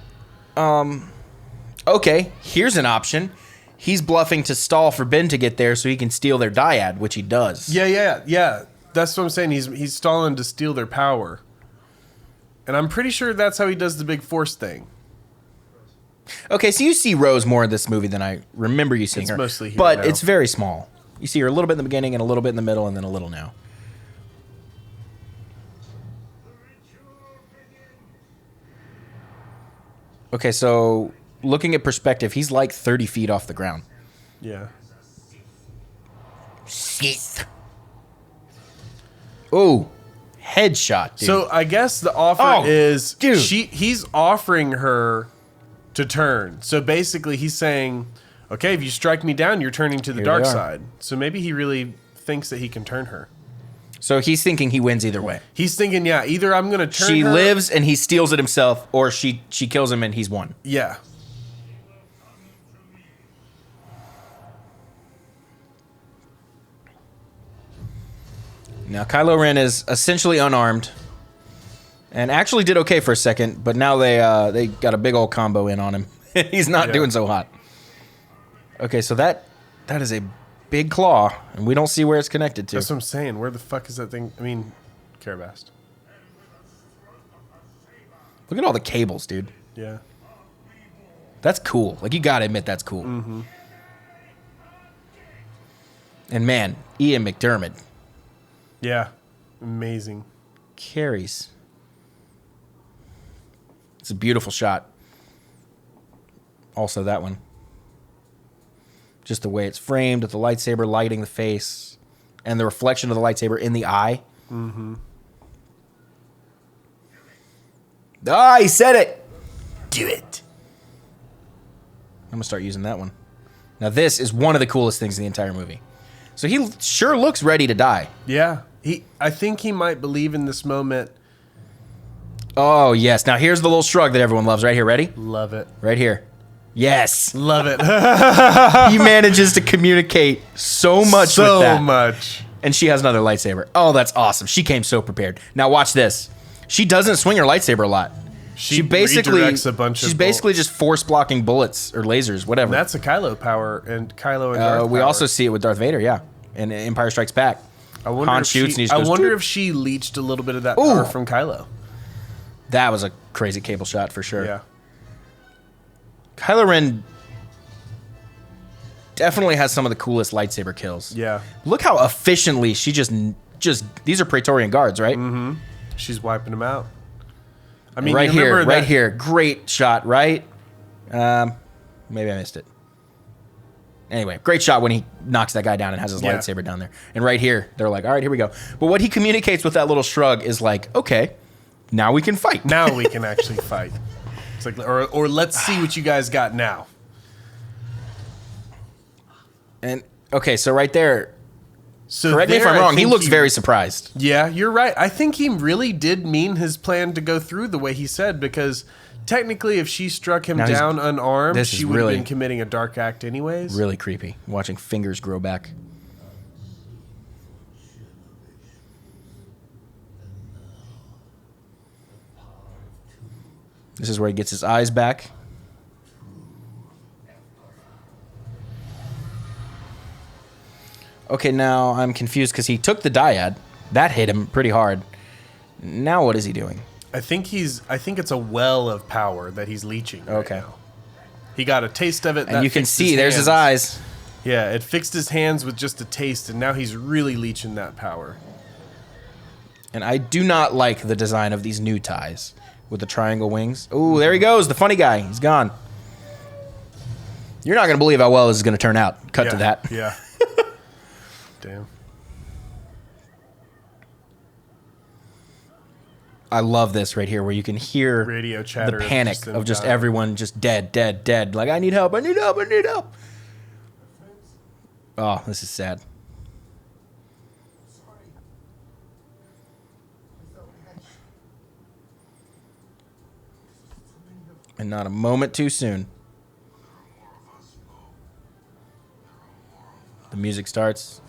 Okay, here's an option. He's bluffing to stall for Ben to get there so he can steal their dyad, which he does. Yeah. That's what I'm saying. He's stalling to steal their power. And I'm pretty sure that's how he does the big Force thing. Okay, so you see Rose more in this movie than I remember you seeing It's her. mostly here but now. it's very small. You see her a little bit in the beginning and a little bit in the middle and then a little now. Okay, so looking at perspective, he's like 30 feet off the ground. Yeah. Sith. Oh, headshot, dude. So I guess the offer Oh, is dude. he's offering her to turn. So basically he's saying, okay, if you strike me down, you're turning to the Here dark they are. side. So maybe he really thinks that he can turn her. So he's thinking he wins either way. He's thinking, yeah, either I'm going to turn She her. lives and he steals it himself, or she kills him and he's won. Yeah. Now Kylo Ren is essentially unarmed, and actually did okay for a second, but now they got a big old combo in on him. He's not Yeah. doing so hot. Okay, so that is a big claw, and we don't see where it's connected to. That's what I'm saying. Where the fuck is that thing? I mean, Carabast. Look at all the cables, dude. Yeah. That's cool. Like, you gotta admit that's cool. Mm-hmm. And man, Ian McDermott Yeah. Amazing. carries. It's a beautiful shot. Also, that one. Just the way it's framed with the lightsaber lighting the face and the reflection of the lightsaber in the eye. Mm-hmm. Ah, he said it. Do it. I'm going to start using that one. Now, this is one of the coolest things in the entire movie. So he sure looks ready to die. Yeah. I think he might believe in this moment. Oh, yes. Now, here's the little shrug that everyone loves. Right here. Ready? Love it. Right here. Yes. Love it. He manages to communicate so much with that. So much. And she has another lightsaber. Oh, that's awesome. She came so prepared. Now watch this. She doesn't swing her lightsaber a lot. She basically redirects a bunch she's of basically just force blocking bullets or lasers, whatever. That's a Kylo power and Kylo and Darth We power. also see it with Darth Vader, yeah, and Empire Strikes Back. I wonder Han if shoots and he just I goes, wonder "Doop." if she leached a little bit of that Ooh. power from Kylo. That was a crazy cable shot for sure. Yeah. Kylo Ren definitely has some of the coolest lightsaber kills. Yeah. Look how efficiently she just these are Praetorian guards, right? Mm-hmm. She's wiping him out. I mean, Right you here, remember right that- here. Great shot, right? Maybe I missed it. Anyway, great shot when he knocks that guy down and has his Yeah. lightsaber down there. And right here, they're like, all right, here we go. But what he communicates with that little shrug is like, okay, now we can fight. Now we can actually fight. It's like, or let's see what you guys got now. And okay, so right there, So correct me if there, I'm I wrong, he think looks very surprised. Yeah, you're right. I think he really did mean his plan to go through the way he said, because technically, if she struck him Now he's- down unarmed, this she is would have really- been committing a dark act anyways. Really creepy. Watching fingers grow back. This is where he gets his eyes back. Okay, now I'm confused because he took the dyad. That hit him pretty hard. Now what is he doing? I think it's a well of power that he's leeching. Right Okay. now. He got a taste of it. And that you can fixed see, there's his hands. eyes. Yeah, it fixed his hands with just a taste, and now he's really leeching that power. And I do not like the design of these new ties with the triangle wings. Ooh, there he goes, the funny guy. He's gone. You're not going to believe how well this is going to turn out. Cut to that. Yeah. Damn. I love this right here where you can hear Radio chatter the panic of just of just dying. everyone just dead, dead, dead. Like, I need help, I need help, I need help. Oh, this is sad. And not a moment too soon. The music starts.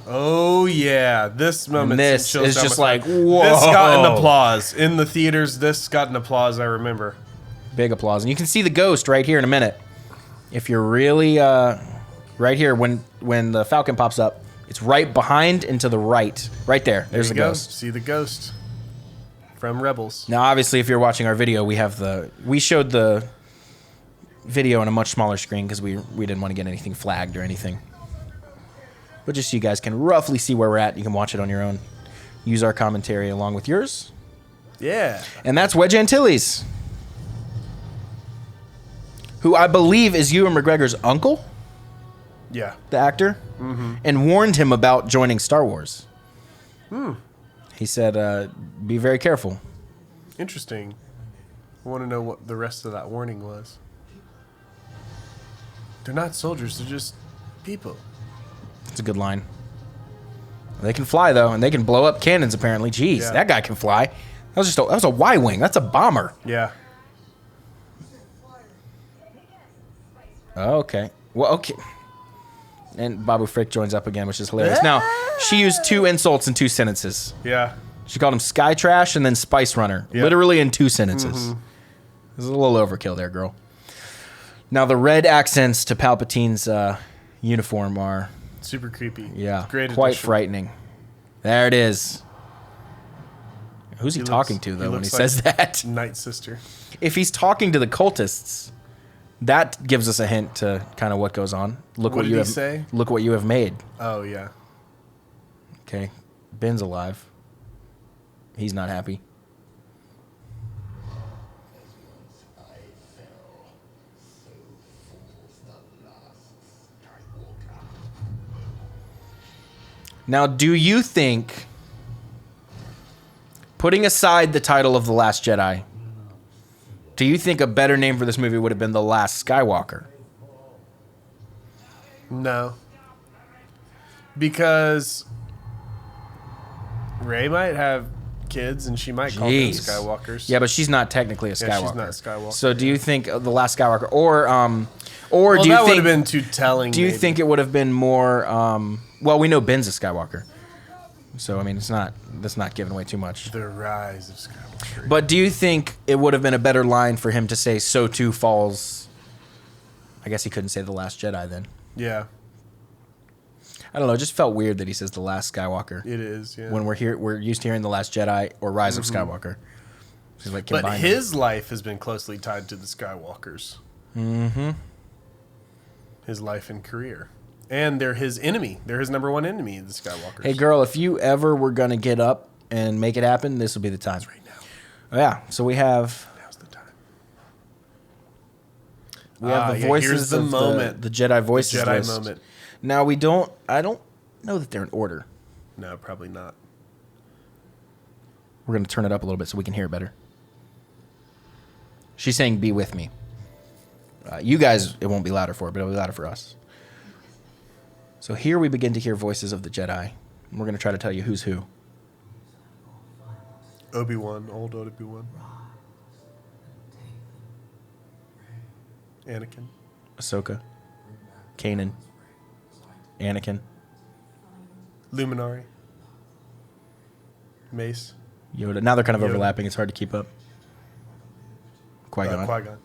Oh yeah, this moment. And this is just like, whoa. This got an applause in the theaters. This got an applause. I remember. Big applause. And you can see the ghost right here in a minute. If you're really right here when the Falcon pops up, it's right behind and to the right. Right there. There's the you go. ghost. See the ghost from Rebels. Now, obviously, if you're watching our video, we showed the video on a much smaller screen because we didn't want to get anything flagged or anything. But just so you guys can roughly see where we're at, you can watch it on your own. Use our commentary along with yours. Yeah. And that's Wedge Antilles, who I believe is Ewan McGregor's uncle, Yeah. the actor, and warned him about joining Star Wars. He said, be very careful. Interesting. I want to know what the rest of that warning was. They're not soldiers. They're just people. It's a good line. They can fly, though, and they can blow up cannons, apparently. Jeez, Yeah. that guy can fly. That was a Y-wing. That's a bomber. Yeah. Okay. Well, okay. And Babu Frick joins up again, which is hilarious. Now, she used 2 insults in 2 sentences. Yeah. She called him Sky Trash and then Spice Runner. Yeah. Literally in 2 sentences. There's a little overkill there, girl. Now, the red accents to Palpatine's uniform are, Super creepy. yeah, Great quite addition. frightening. There it is. Who's he He talking looks- to, he though, when he looks says that? Night Sister. If he's talking to the cultists, that gives us a hint to kind of what goes on. Look What what did you he have. say? Look what you have made. Oh yeah. Okay, Ben's alive. He's not happy. Now, do you think, putting aside the title of The Last Jedi, do you think a better name for this movie would have been The Last Skywalker? No. Because Rey might have kids and she might call them Jeez. Skywalkers. Yeah, but she's not technically a Skywalker. Yeah, she's not Skywalker. So do you think The Last Skywalker, or Well, do you that would think have been too telling. do you maybe. think it would have been more? Well, we know Ben's a Skywalker, so I mean, that's not giving away too much. The Rise of Skywalker? But do you think it would have been a better line for him to say, "So too falls"? I guess he couldn't say The Last Jedi then. Yeah, I don't know. It just felt weird that he says The Last Skywalker it is. Yeah. when we're used to hearing The Last Jedi or Rise of Skywalker. He's like But combining. his life has been closely tied to the Skywalkers. Mm-hmm. His life and career. And they're his enemy. They're his number one enemy, the Skywalkers. Hey, girl, if you ever were going to get up and make it happen, this will be the time. Right now. Oh, yeah, so we have Now's the time. the Yeah, voices here's the of moment. the Jedi voices Jedi list. moment. Now, I don't know that they're in order. No, probably not. We're going to turn it up a little bit so we can hear it better. She's saying, be with me. You guys, it won't be louder for, but it'll be louder for us. So here we begin to hear voices of the Jedi. And we're going to try to tell you who's who. Obi-Wan, old Obi-Wan. Anakin. Ahsoka, Kanan, Anakin, Luminary. Mace. Yoda. Now they're kind of Yoda. overlapping. It's hard to keep up. Qui-Gon. Qui-Gon.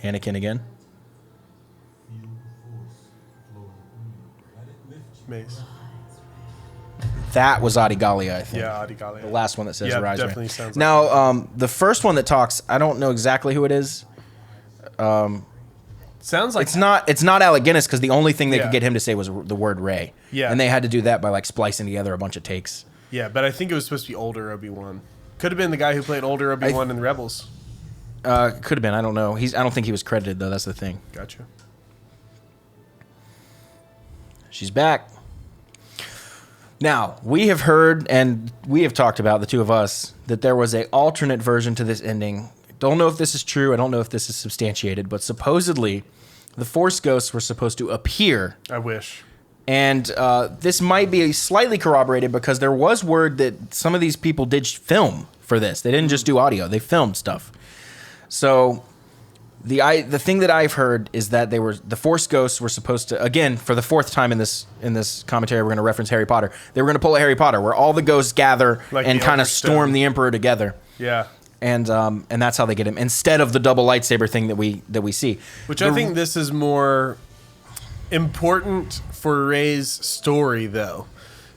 Anakin again. Mace. That was Adigalia, I think. Yeah, Adi Gallia. The last one that says Yeah, Rise. definitely sounds like now, the first one that talks, I don't know exactly who it is. Sounds like It's not Alec Guinness because the only thing they Yeah. could get him to say was the word Rey. Yeah. And they had to do that by like splicing together a bunch of takes. Yeah, but I think it was supposed to be older Obi-Wan. Could have been the guy who played older Obi-Wan in Rebels. Could have been. I don't know. I don't think he was credited though. That's the thing. Gotcha. She's back. Now, we have heard and we have talked about, the two of us, that there was a alternate version to this ending. Don't know if this is true. I don't know if this is substantiated, but supposedly the Force ghosts were supposed to appear. I wish. And this might be slightly corroborated because there was word that some of these people did film for this. They didn't just do audio. They filmed stuff. So the thing that I've heard is that the Force ghosts were supposed to, again, for the fourth time in this commentary, we're going to reference Harry Potter. They were going to pull a Harry Potter where all the ghosts gather Like and the kind Elder of storm Stone. the Emperor together. Yeah. And that's how they get him, instead of the double lightsaber thing that we see. Which I think this is more important for Rey's story, though.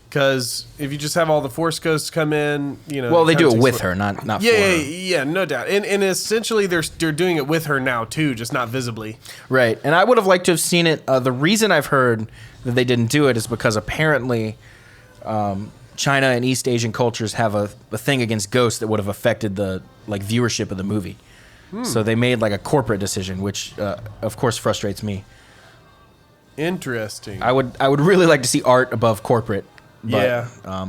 Because if you just have all the Force ghosts come in, Well, they do it with her, not for Yeah, her. yeah, no doubt. And essentially, they're doing it with her now, too, just not visibly. Right. And I would have liked to have seen it. The reason I've heard that they didn't do it is because apparently China and East Asian cultures have a thing against ghosts that would have affected the viewership of the movie. So they made like a corporate decision, which of course frustrates me. Interesting. I would really like to see art above corporate. But, Yeah.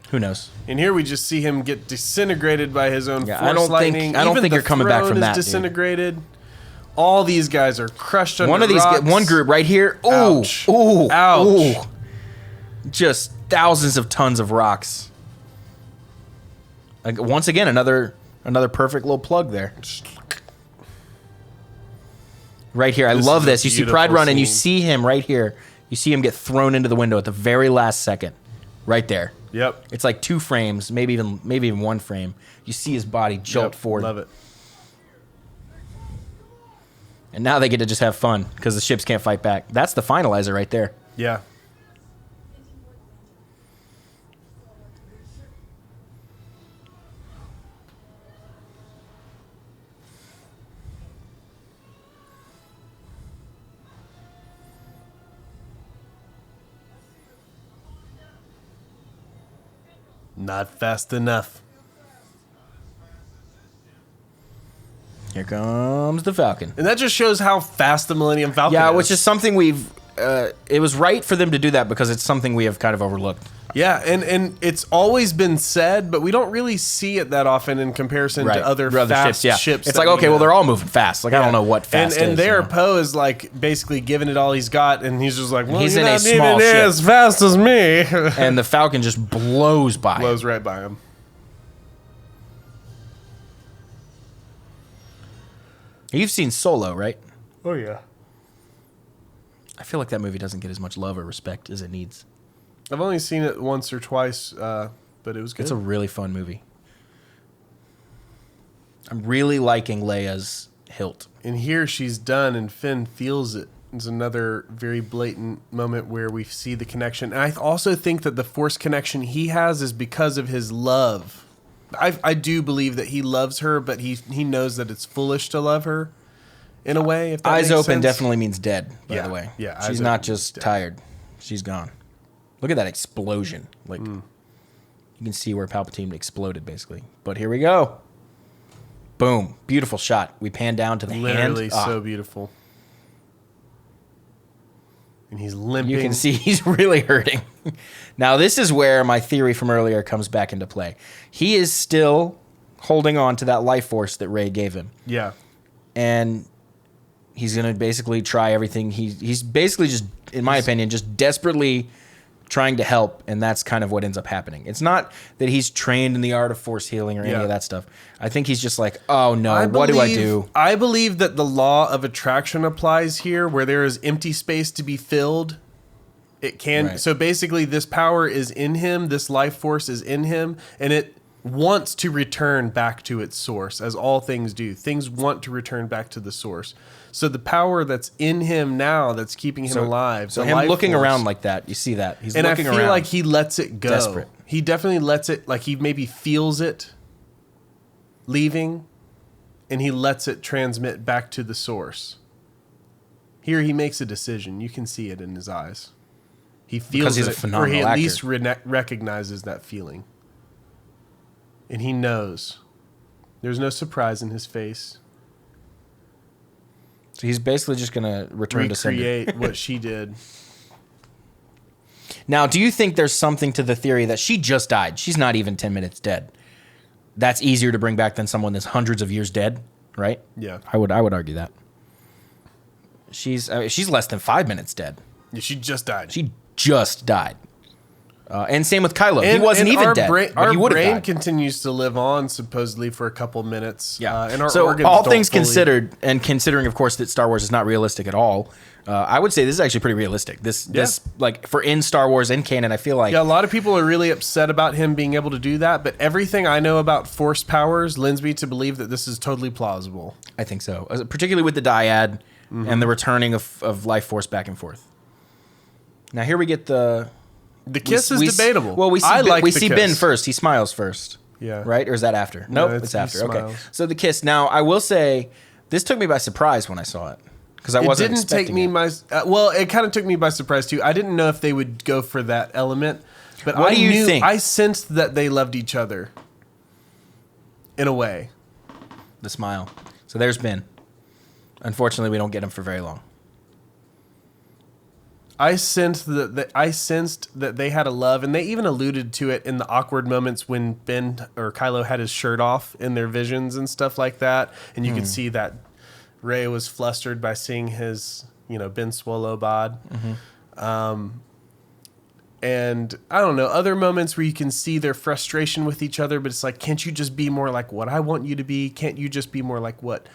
Who knows? And here we just see him get disintegrated by his own Yeah, Force I don't lightning. think Even you're the coming back throne from is that, dude. disintegrated. All these guys are crushed under One of these, rocks. one group right here. Ooh, Ouch. ooh, Ouch. ooh. Just thousands of tons of rocks. Like, once again, another perfect little plug there. Right here, I This love is a this. You see beautiful Pride Run, and you scene. see him right here. You see him get thrown into the window at the very last second, right there. Yep. It's like 2 frames, maybe even 1 frame. You see his body jolt Yep. forward. Love it. And now they get to just have fun because the ships can't fight back. That's the finalizer right there. Yeah. Not fast enough. Here comes the Falcon. And that just shows how fast the Millennium Falcon Yeah, is. which is something we've. It was right for them to do that because it's something we have kind of overlooked. Yeah, and it's always been said, but we don't really see it that often in comparison to other fast ships. It's that like, we okay, well, know. they're all moving fast. Like, I don't know what fast and is. there, you know? Poe is like basically giving it all he's got, and he's just like, well, He's you're in a not small needing it ship. as fast as me. And the Falcon just blows by. Blows right by him. You've seen Solo, right? Oh yeah. I feel like that movie doesn't get as much love or respect as it needs. I've only seen it once or twice, but it was good. It's a really fun movie. I'm really liking Leia's hilt. And here she's done, and Finn feels it. It's another very blatant moment where we see the connection. And I also think that the Force connection he has is because of his love. I do believe that he loves her, but he knows that it's foolish to love her in a way. If that Eyes makes open sense. definitely means dead, by Yeah, the way. yeah, eyes She's open not means just dead. tired. She's gone. Look at that explosion. Like, you can see where Palpatine exploded, basically. But here we go. Boom. Beautiful shot. We pan down to the Literally hand. so beautiful. And he's limping. You can see he's really hurting. Now, this is where my theory from earlier comes back into play. He is still holding on to that life force that Rey gave him. Yeah. And he's going to basically try everything. He's basically just, in my opinion, just desperately trying to help, and that's kind of what ends up happening. It's not that he's trained in the art of force healing or any of that stuff. I think he's just like, oh no, what do I do? I believe that the law of attraction applies here, where there is empty space to be filled. It can. Right. So basically, this power is in him. This life force is in him, and it wants to return back to its source, as all things do. Things want to return back to the source. So the power that's in him now, that's keeping him alive. So the him life looking force, around like that, you see that. He's and I looking feel around. like he lets it go. Desperate. He definitely lets it, like he maybe feels it leaving, and he lets it transmit back to the source. Here he makes a decision. You can see it in his eyes. He feels Because he's a it, or phenomenal he at actor. least recognizes that feeling. And he knows. There's no surprise in his face. So he's basically just going to return to sender. Recreate what she did. Now, do you think there's something to the theory that she just died? She's not even 10 minutes dead. That's easier to bring back than someone that's hundreds of years dead, right? Yeah. I would argue that. She's less than 5 minutes dead. Yeah, she just died. She just died. And same with Kylo. He wasn't even our dead. Brain, but our he would have brain died. continues to live on supposedly for a couple minutes. Yeah. And our so organs all don't things fully- considered, and considering, of course, that Star Wars is not realistic at all, I would say this is actually pretty realistic. This like for in Star Wars and canon, I feel like Yeah, a lot of people are really upset about him being able to do that, but everything I know about Force powers lends me to believe that this is totally plausible. I think so, particularly with the dyad and the returning of life force back and forth. Now here we get the kiss is debatable. Well, we see like we the see kiss. Ben first. He smiles first. Yeah. Right? Or is that after? No, Nope, it's he after. Okay. smiles. So the kiss. Now I will say this took me by surprise when I saw it because I wasn't It didn't take expecting me it. well, it kind of took me by surprise too. I didn't know if they would go for that element, but What do you think? I sensed that they loved each other in a way. The smile. So there's Ben. Unfortunately, we don't get him for very long. I sensed that they had a love, and they even alluded to it in the awkward moments when Ben or Kylo had his shirt off in their visions and stuff like that, and you could see that Rey was flustered by seeing his, Ben Swallow bod. And I don't know, other moments where you can see their frustration with each other, but it's like, can't you just be more like what I want you to be? Can't you just be more like what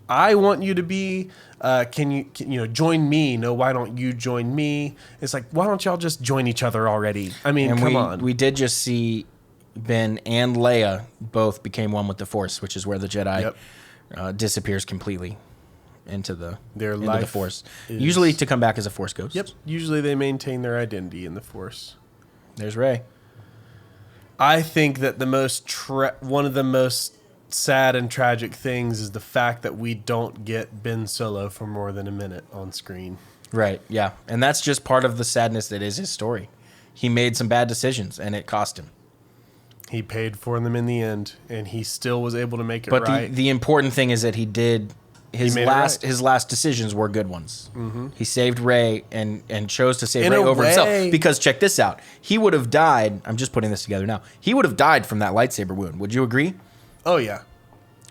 I want you to be? Can you join me? No, why don't you join me? It's like, why don't y'all just join each other already? I mean, And come on. we did just see Ben and Leia both became one with the Force, which is where the Jedi disappears completely into the life Force. is- Usually to come back as a Force ghost. Yep. Usually they maintain their identity in the Force. There's Rey. I think that one of the most sad and tragic things is the fact that we don't get Ben Solo for more than a minute on screen. Right. Yeah. And that's just part of the sadness that is his story. He made some bad decisions and it cost him. He paid for them in the end, and he still was able to make it But right. the important thing is that he did his made it last right. his last decisions were good ones. Mm-hmm. He saved Rey and chose to save In Rey a over way- himself. Because check this out, he would have died. I'm just putting this together now. He would have died from that lightsaber wound. Would you agree? Oh yeah.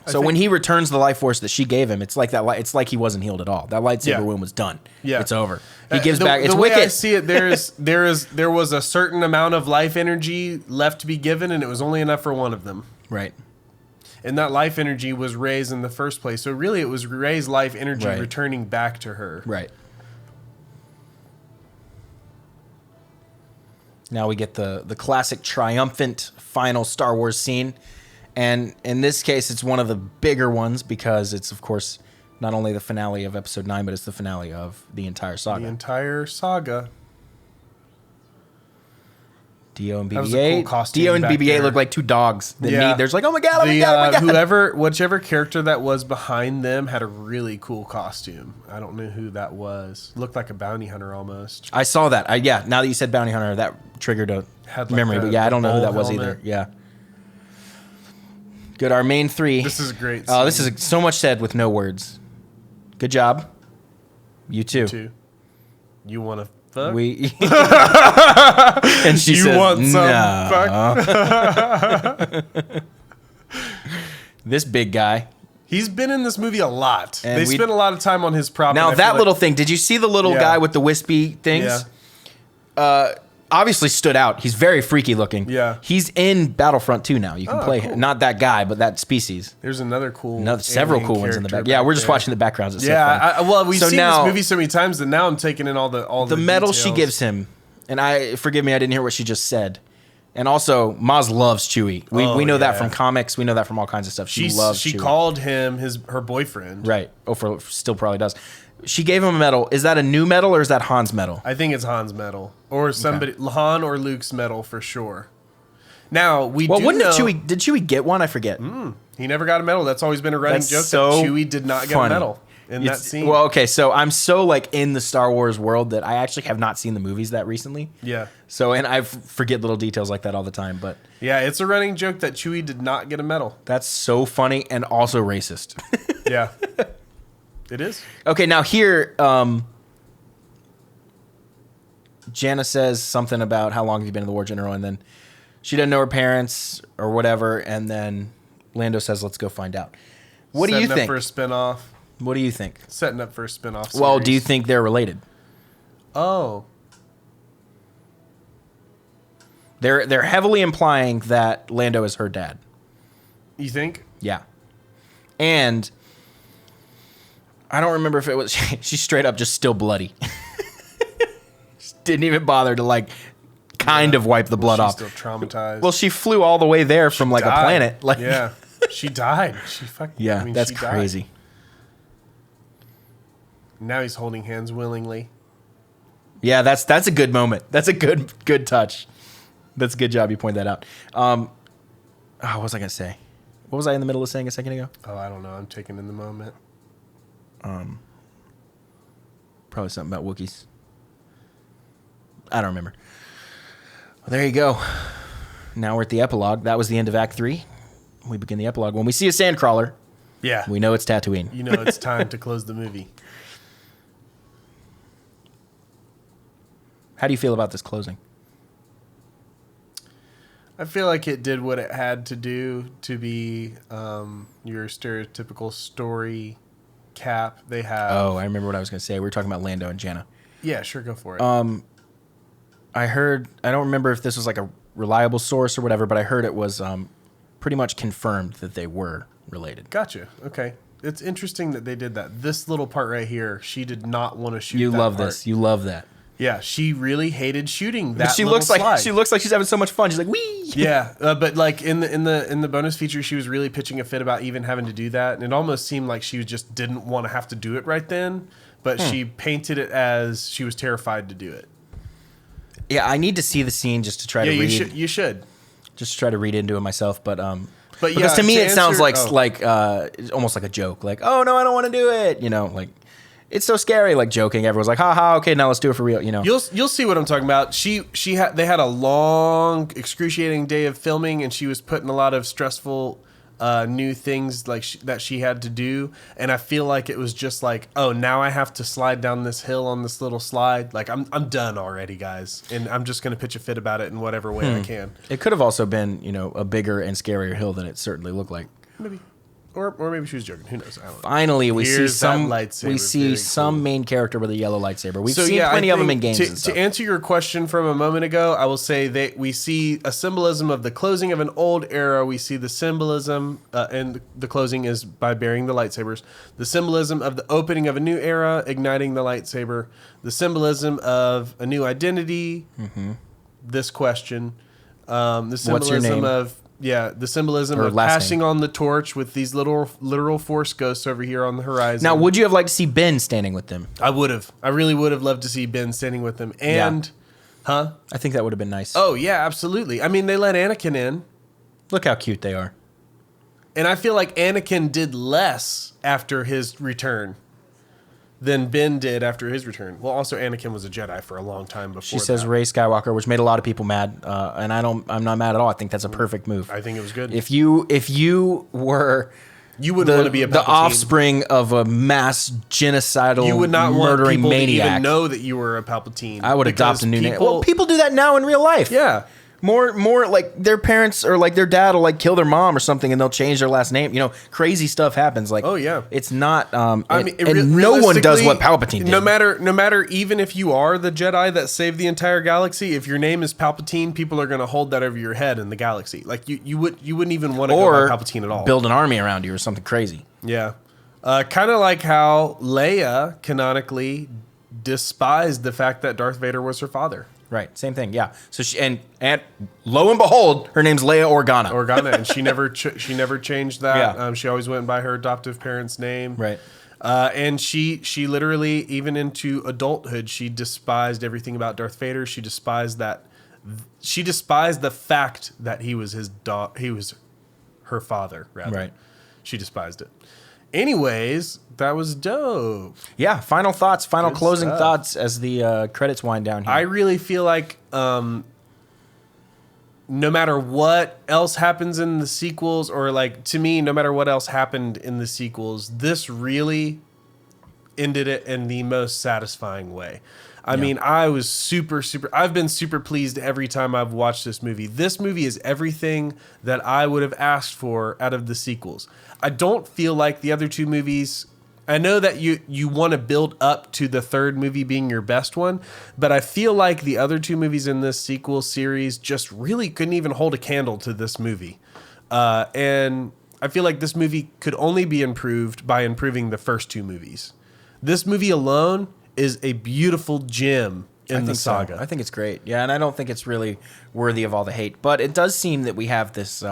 So when he returns the life force that she gave him, it's like that. It's like he wasn't healed at all. That lightsaber Yeah. wound was done. Yeah. It's over. He gives back. It's the way I wicked. see it, there was a certain amount of life energy left to be given, and it was only enough for one of them. Right. And that life energy was Rey's in the first place. So really, it was Rey's life energy Right. returning back to her. Right. Now we get the classic triumphant final Star Wars scene. And in this case, it's one of the bigger ones because it's, of course, not only the finale of Episode 9, but it's the finale of the entire saga. The entire saga. Dio and That was a BB-8. cool costume Dio and back BB-8 there. look like two dogs that Yeah. meet. There's like, oh my God, oh my God, oh my God. Whichever character that was behind them had a really cool costume. I don't know who that was. Looked like a bounty hunter almost. I saw that. Now that you said Bounty Hunter, that triggered a Had like memory. the- But yeah, I don't the know who that bull was helmet. either. Yeah. Good. Our main three. This is a great. Oh, this scene, is so much said with no words. Good job. You too. too. You want to fuck? We. And she You says, want some "No." This big guy. He's been in this movie a lot. And They we- spent a lot of time on his prop. Now and I feel that like- little thing. Did you see the little Yeah. guy with the wispy things? Yeah. Obviously stood out. He's very freaky looking. Yeah. He's in Battlefront 2 now. You can Oh, play cool. him. Not that guy, but that species. There's another cool. Several alien cool ones in the character back. Yeah, we're just there. watching the backgrounds. It's Yeah, so funny. we've So seen now- this movie so many times that now I'm taking in all the medal she details. gives him, and forgive me, I didn't hear what she just said. And also, Maz loves Chewie. We know that yeah. from comics. We know that from all kinds of stuff. She loves She Chewie. called him her boyfriend. Right. Still probably does. She gave him a medal. Is that a new medal or is that Han's medal? I think it's Han's medal or somebody Han or Luke's medal for sure. Now we do Wouldn't know Chewie? Did Chewie get one? I forget. he never got a medal. That's always been a running That's joke so that Chewie did not get funny. a medal in that scene. Well, okay, so I'm so like in the Star Wars world that I actually have not seen the movies that recently. Yeah. So, and I forget little details like that all the time, but Yeah, it's a running joke that Chewie did not get a medal. that's so funny and also racist. Yeah. It is. Okay, now here, Jana says something about how long have you been in the War General, and then she doesn't know her parents or whatever, and then Lando says, "Let's go find out." What do you Setting up think? for a spin-off. What do you think? Setting up for a spin-off Well, series. do you think they're related? Oh. They're heavily implying that Lando is her dad. You think? Yeah, and I don't remember if it was she's straight up just still bloody. Just didn't even bother to like kind of wipe the blood She's off. still traumatized. Well, she flew all the way there from like Died. a planet. Like, Yeah. She died. She fucking yeah, that's she died. crazy. Now he's holding hands willingly. Yeah, that's a good moment. That's a good touch. That's a good job you point that out. What was I gonna say? What was I in the middle of saying a second ago? Oh, I don't know. I'm taking in the moment. Probably something about Wookiees. I don't remember. Well, there you go. Now we're at the epilogue. That was the end of Act 3. We begin the epilogue. When we see a sandcrawler, Yeah. we know it's Tatooine. You know it's time to close the movie. How do you feel about this closing? I feel like it did what it had to do to be your stereotypical story cap. They have. Oh, I remember what I was going to say. We were talking about Lando and Jana. Yeah, sure, go for it. I heard, I don't remember if this was like a reliable source or whatever, but I heard it was pretty much confirmed that they were related. Gotcha. Okay. It's interesting that they did that. This little part right here, she did not want to shoot. You that love part. this. You love that. Yeah, she really hated shooting that. She little looks like slide. she looks like she's having so much fun. She's like, wee. Yeah, but like in the bonus feature, she was really pitching a fit about even having to do that, and it almost seemed like she just didn't want to have to do it right then. But she painted it as she was terrified to do it. Yeah, I need to see the scene just to try Yeah, to read. you should. Just to try to read into it myself, but But because yeah, to me to it sounds answer- like almost like a joke. Like, oh no, I don't want to do it. You know, like it's so scary. Like joking. Everyone's like, ha ha. Okay, now let's do it for real. You know. You'll see what I'm talking about. They had a long, excruciating day of filming, and she was putting a lot of stressful new things like that she had to do, and I feel like it was just like, oh, now I have to slide down this hill on this little slide. Like I'm done already, guys, and I'm just gonna pitch a fit about it in whatever way I can. It could have also been, you know, a bigger and scarier hill than it certainly looked like. Maybe, or maybe she was joking. Who knows? I don't know. Finally, we Here's see that some lightsaber. we see Very some cool. main character with a yellow lightsaber. We've So, seen yeah, plenty I of them in think games and stuff. To answer your question from a moment ago, I will say that we see a symbolism of the closing of an old era. We see the symbolism, and the closing is by burying the lightsabers. The symbolism of the opening of a new era, igniting the lightsaber. The symbolism of a new identity. This question. The symbolism name? of... Yeah, the symbolism Or of last passing name. on the torch with these literal force ghosts over here on the horizon. Now, would you have liked to see Ben standing with them? I would have. I really would have loved to see Ben standing with them. And, huh? I think that would have been nice. Oh, yeah, absolutely. I mean, they let Anakin in, Look how cute they are. and I feel like Anakin did less after his return than Ben did after his return. Well, also, Anakin was a Jedi for a long time before She says that. Rey Skywalker, which made a lot of people mad, and I'm not mad at all. I think that's a perfect move. I think it was good. If you were You wouldn't want to be a the Palpatine. offspring of a mass genocidal You would not want murdering people to maniac, even know that you were a Palpatine. I would adopt because a new name. people- Well, people do that now in real life. Yeah. More like their parents or like their dad will like kill their mom or something, and they'll change their last name. You know, crazy stuff happens. Like, Oh, yeah. it's not. I And, mean, and no one does what realistically, Palpatine did. No matter, even if you are the Jedi that saved the entire galaxy, if your name is Palpatine, people are going to hold that over your head in the galaxy. Like you wouldn't even want to go or by Palpatine at all. build an army around you or something crazy. Yeah, kind of like how Leia canonically despised the fact that Darth Vader was her father, Right, same thing. Yeah. So she and lo and behold, her name's Leia Organa. Organa, and she never changed that. Yeah. She always went by her adoptive parents' name. Right. And she literally, even into adulthood, she despised everything about Darth Vader. She despised the fact that he was he was her father, rather. Right. She despised it. Anyways, that was dope. Yeah, final thoughts, Good closing stuff. thoughts as the credits wind down here. I really feel like no matter what else happens in the sequels, or like to me, no matter what else happened in the sequels, this really ended it in the most satisfying way. I mean, I was I've been super pleased every time I've watched this movie. This movie is everything that I would have asked for out of the sequels. I don't feel like the other two movies, I know that you want to build up to the third movie being your best one, but I feel like the other two movies in this sequel series just really couldn't even hold a candle to this movie. And I feel like this movie could only be improved by improving the first two movies. This movie alone is a beautiful gem in the saga. I think it's great. Yeah, and I don't think it's really worthy of all the hate. But it does seem that we have this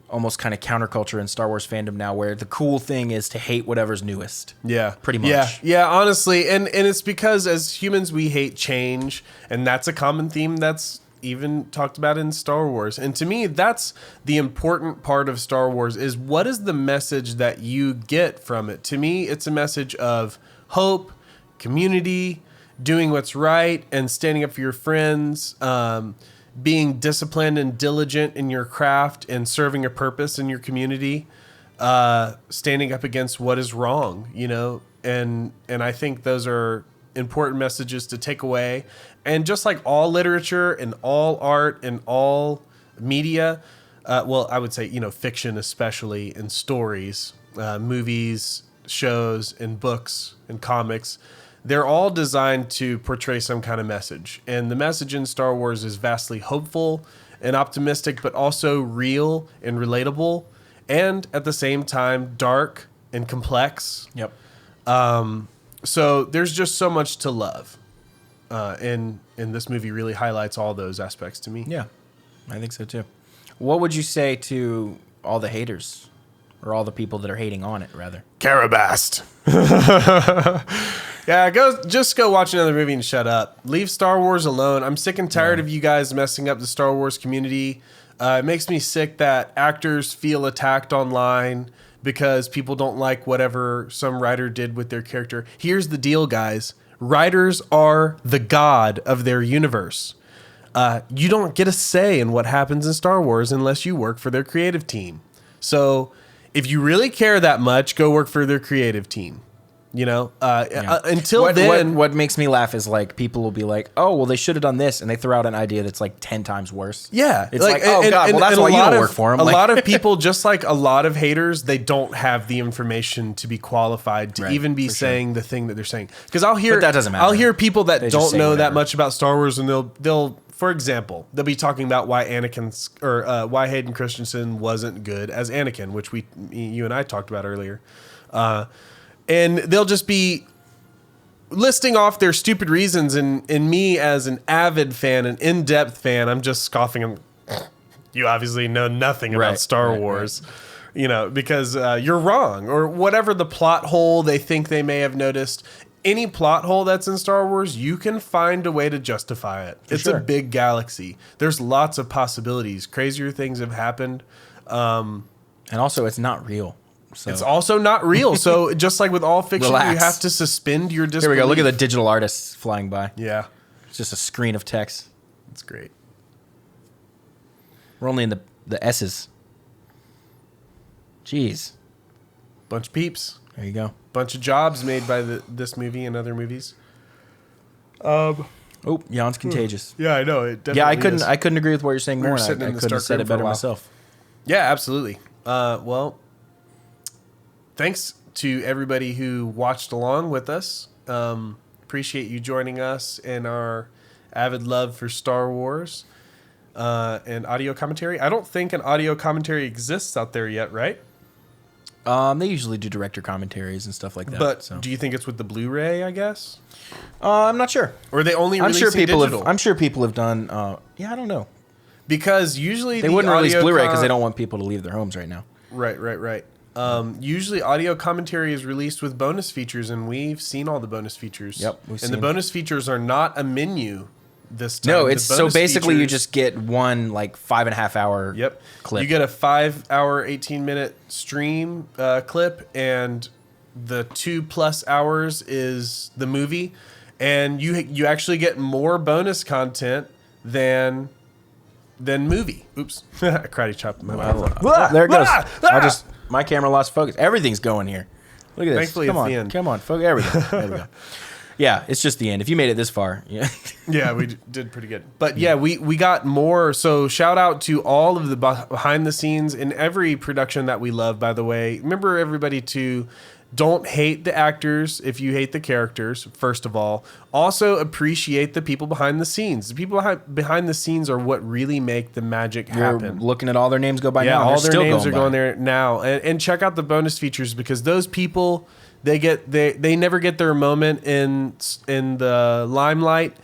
almost kind of counterculture in Star Wars fandom now where the cool thing is to hate whatever's newest. Yeah. Pretty much. Yeah, honestly. And it's because as humans, we hate change. And that's a common theme that's even talked about in Star Wars. And to me, that's the important part of Star Wars is what is the message that you get from it? To me, it's a message of hope, community, doing what's right, and standing up for your friends, being disciplined and diligent in your craft and serving a purpose in your community, standing up against what is wrong, you know? And I think those are important messages to take away. And just like all literature and all art and all media, well, I would say, you know, fiction, especially, and stories, movies, shows, and books and comics, they're all designed to portray some kind of message. And the message in Star Wars is vastly hopeful and optimistic, but also real and relatable. And at the same time, dark and complex. Yep. So there's just so much to love. And this movie really highlights all those aspects to me. Yeah, I think so too. What would you say to all the haters? Or all the people that are hating on it, rather? Carabast. Yeah, just go watch another movie and shut up. Leave Star Wars alone. I'm sick and tired of you guys messing up the Star Wars community. It makes me sick that actors feel attacked online because people don't like whatever some writer did with their character. Here's the deal, guys. Writers are the god of their universe. You don't get a say in what happens in Star Wars unless you work for their creative team. So if you really care that much, go work for their creative team. You know, until then, what makes me laugh is like people will be like, "Oh, well, they should have done this," and they throw out an idea that's like 10 times worse. Yeah, it's like, "Oh God, well, that's why you don't work for them." A lot of people, just like a lot of haters, they don't have the information to be qualified to even be saying the thing that they're saying. Because I'll hear, but that doesn't matter. I'll hear people that don't know that whatever. much about Star Wars, and they'll, for example, they'll be talking about why why Hayden Christensen wasn't good as Anakin, which you and I talked about earlier. And they'll just be listing off their stupid reasons. And me, as an avid fan, an in-depth fan, I'm just scoffing. You obviously know nothing about Star Wars, you know, because you're wrong. Or whatever the plot hole they think they may have noticed. Any plot hole that's in Star Wars, you can find a way to justify it. It's a big galaxy. There's lots of possibilities. Crazier things have happened. And also, it's not real. So. It's also not real. So just like with all fiction, Relax. you have to suspend your disbelief. Here we go. Look at the digital artists flying by. Yeah. It's just a screen of text. It's great. We're only in the S's. Jeez. Bunch of peeps. There you go. Bunch of jobs made by this movie and other movies. Oh, yawn's contagious. Yeah, I know. It definitely Yeah, I couldn't agree with what you're saying We were more. sitting I in the couldn't have Stark said room it for a better while. myself. Yeah, absolutely. Well, thanks to everybody who watched along with us. Appreciate you joining us in our avid love for Star Wars and audio commentary. I don't think an audio commentary exists out there yet, right? They usually do director commentaries and stuff like that. But so. do you think it's with the Blu-ray, I guess? I'm not sure. Or are they only I'm releasing sure people digital? have. I'm sure people have done. Yeah, I don't know. Because usually They wouldn't release Blu-ray because they don't want people to leave their homes right now. Right. Usually audio commentary is released with bonus features, and we've seen all the bonus features. Yep, we've and the seen. bonus features are not a menu. this time. No, The it's so bonus basically you features- just get one like 5.5 hour Yep. clip. You get a 5 hour, 18-minute stream clip, and the 2+ hours is the movie. And you actually get more bonus content than movie. Oops. I karate chopped my mouth. Oh, there it goes. Ah! My camera lost focus. Everything's going here. Look at this. Thankfully, Come it's on. the end. Come on. Focus. There we go. There we go. Yeah, it's just the end. If you made it this far. Yeah. Yeah, we did pretty good. But yeah, we got more. So shout out to all of the behind the scenes in every production that we love, by the way. Remember, everybody, to don't hate the actors if you hate the characters, first of all. Also appreciate the people behind the scenes. The people behind the scenes are what really make the magic You're happen. looking at all their names go by Yeah, now. all They're their still names are by. going there now. And check out the bonus features, because those people, they never get their moment in the limelight.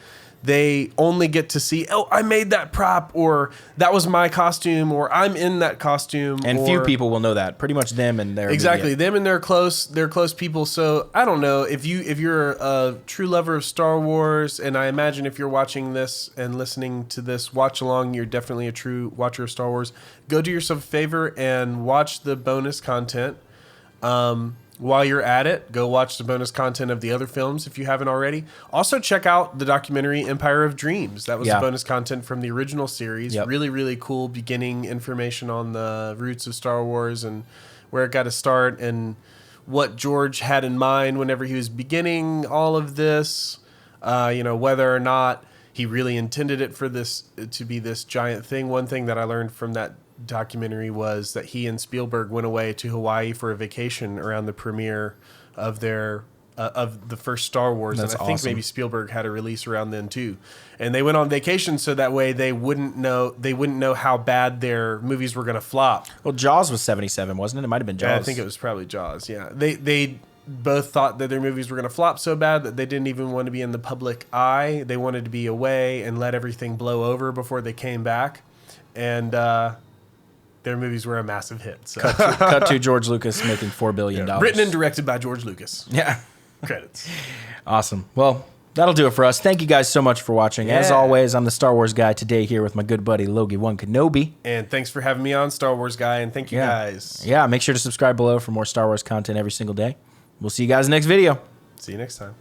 They only get to see, oh, I made that prop, or that was my costume, or I'm in that costume. And few people will know that. Pretty much them and their Exactly, media. them and their close people. So I don't know if you're a true lover of Star Wars, and I imagine if you're watching this and listening to this watch along, you're definitely a true watcher of Star Wars. Go do yourself a favor and watch the bonus content. While you're at it, go watch the bonus content of the other films if you haven't already. Also, check out the documentary Empire of Dreams. That was the bonus content from the original series. Yep. Really, really cool beginning information on the roots of Star Wars and where it got to start and what George had in mind whenever he was beginning all of this. Whether or not he really intended it for this to be this giant thing. One thing that I learned from that documentary was that he and Spielberg went away to Hawaii for a vacation around the premiere of their of the first Star Wars. That's and I think awesome. maybe Spielberg had a release around then too. And they went on vacation so that way they wouldn't know how bad their movies were going to flop. Well, Jaws was 77, wasn't it? It might have been Jaws. Yeah, I think it was probably Jaws. Yeah. They both thought that their movies were going to flop so bad that they didn't even want to be in the public eye. They wanted to be away and let everything blow over before they came back. And their movies were a massive hit. So. Cut to George Lucas making $4 billion. Written and directed by George Lucas. Yeah. Credits. Awesome. Well, that'll do it for us. Thank you guys so much for watching. As Yeah. always, I'm the Star Wars guy today here with my good buddy Logie-Wan Kenobi. And thanks for having me on, Star Wars Guy. And thank you guys. Yeah, make sure to subscribe below for more Star Wars content every single day. We'll see you guys next video. See you next time.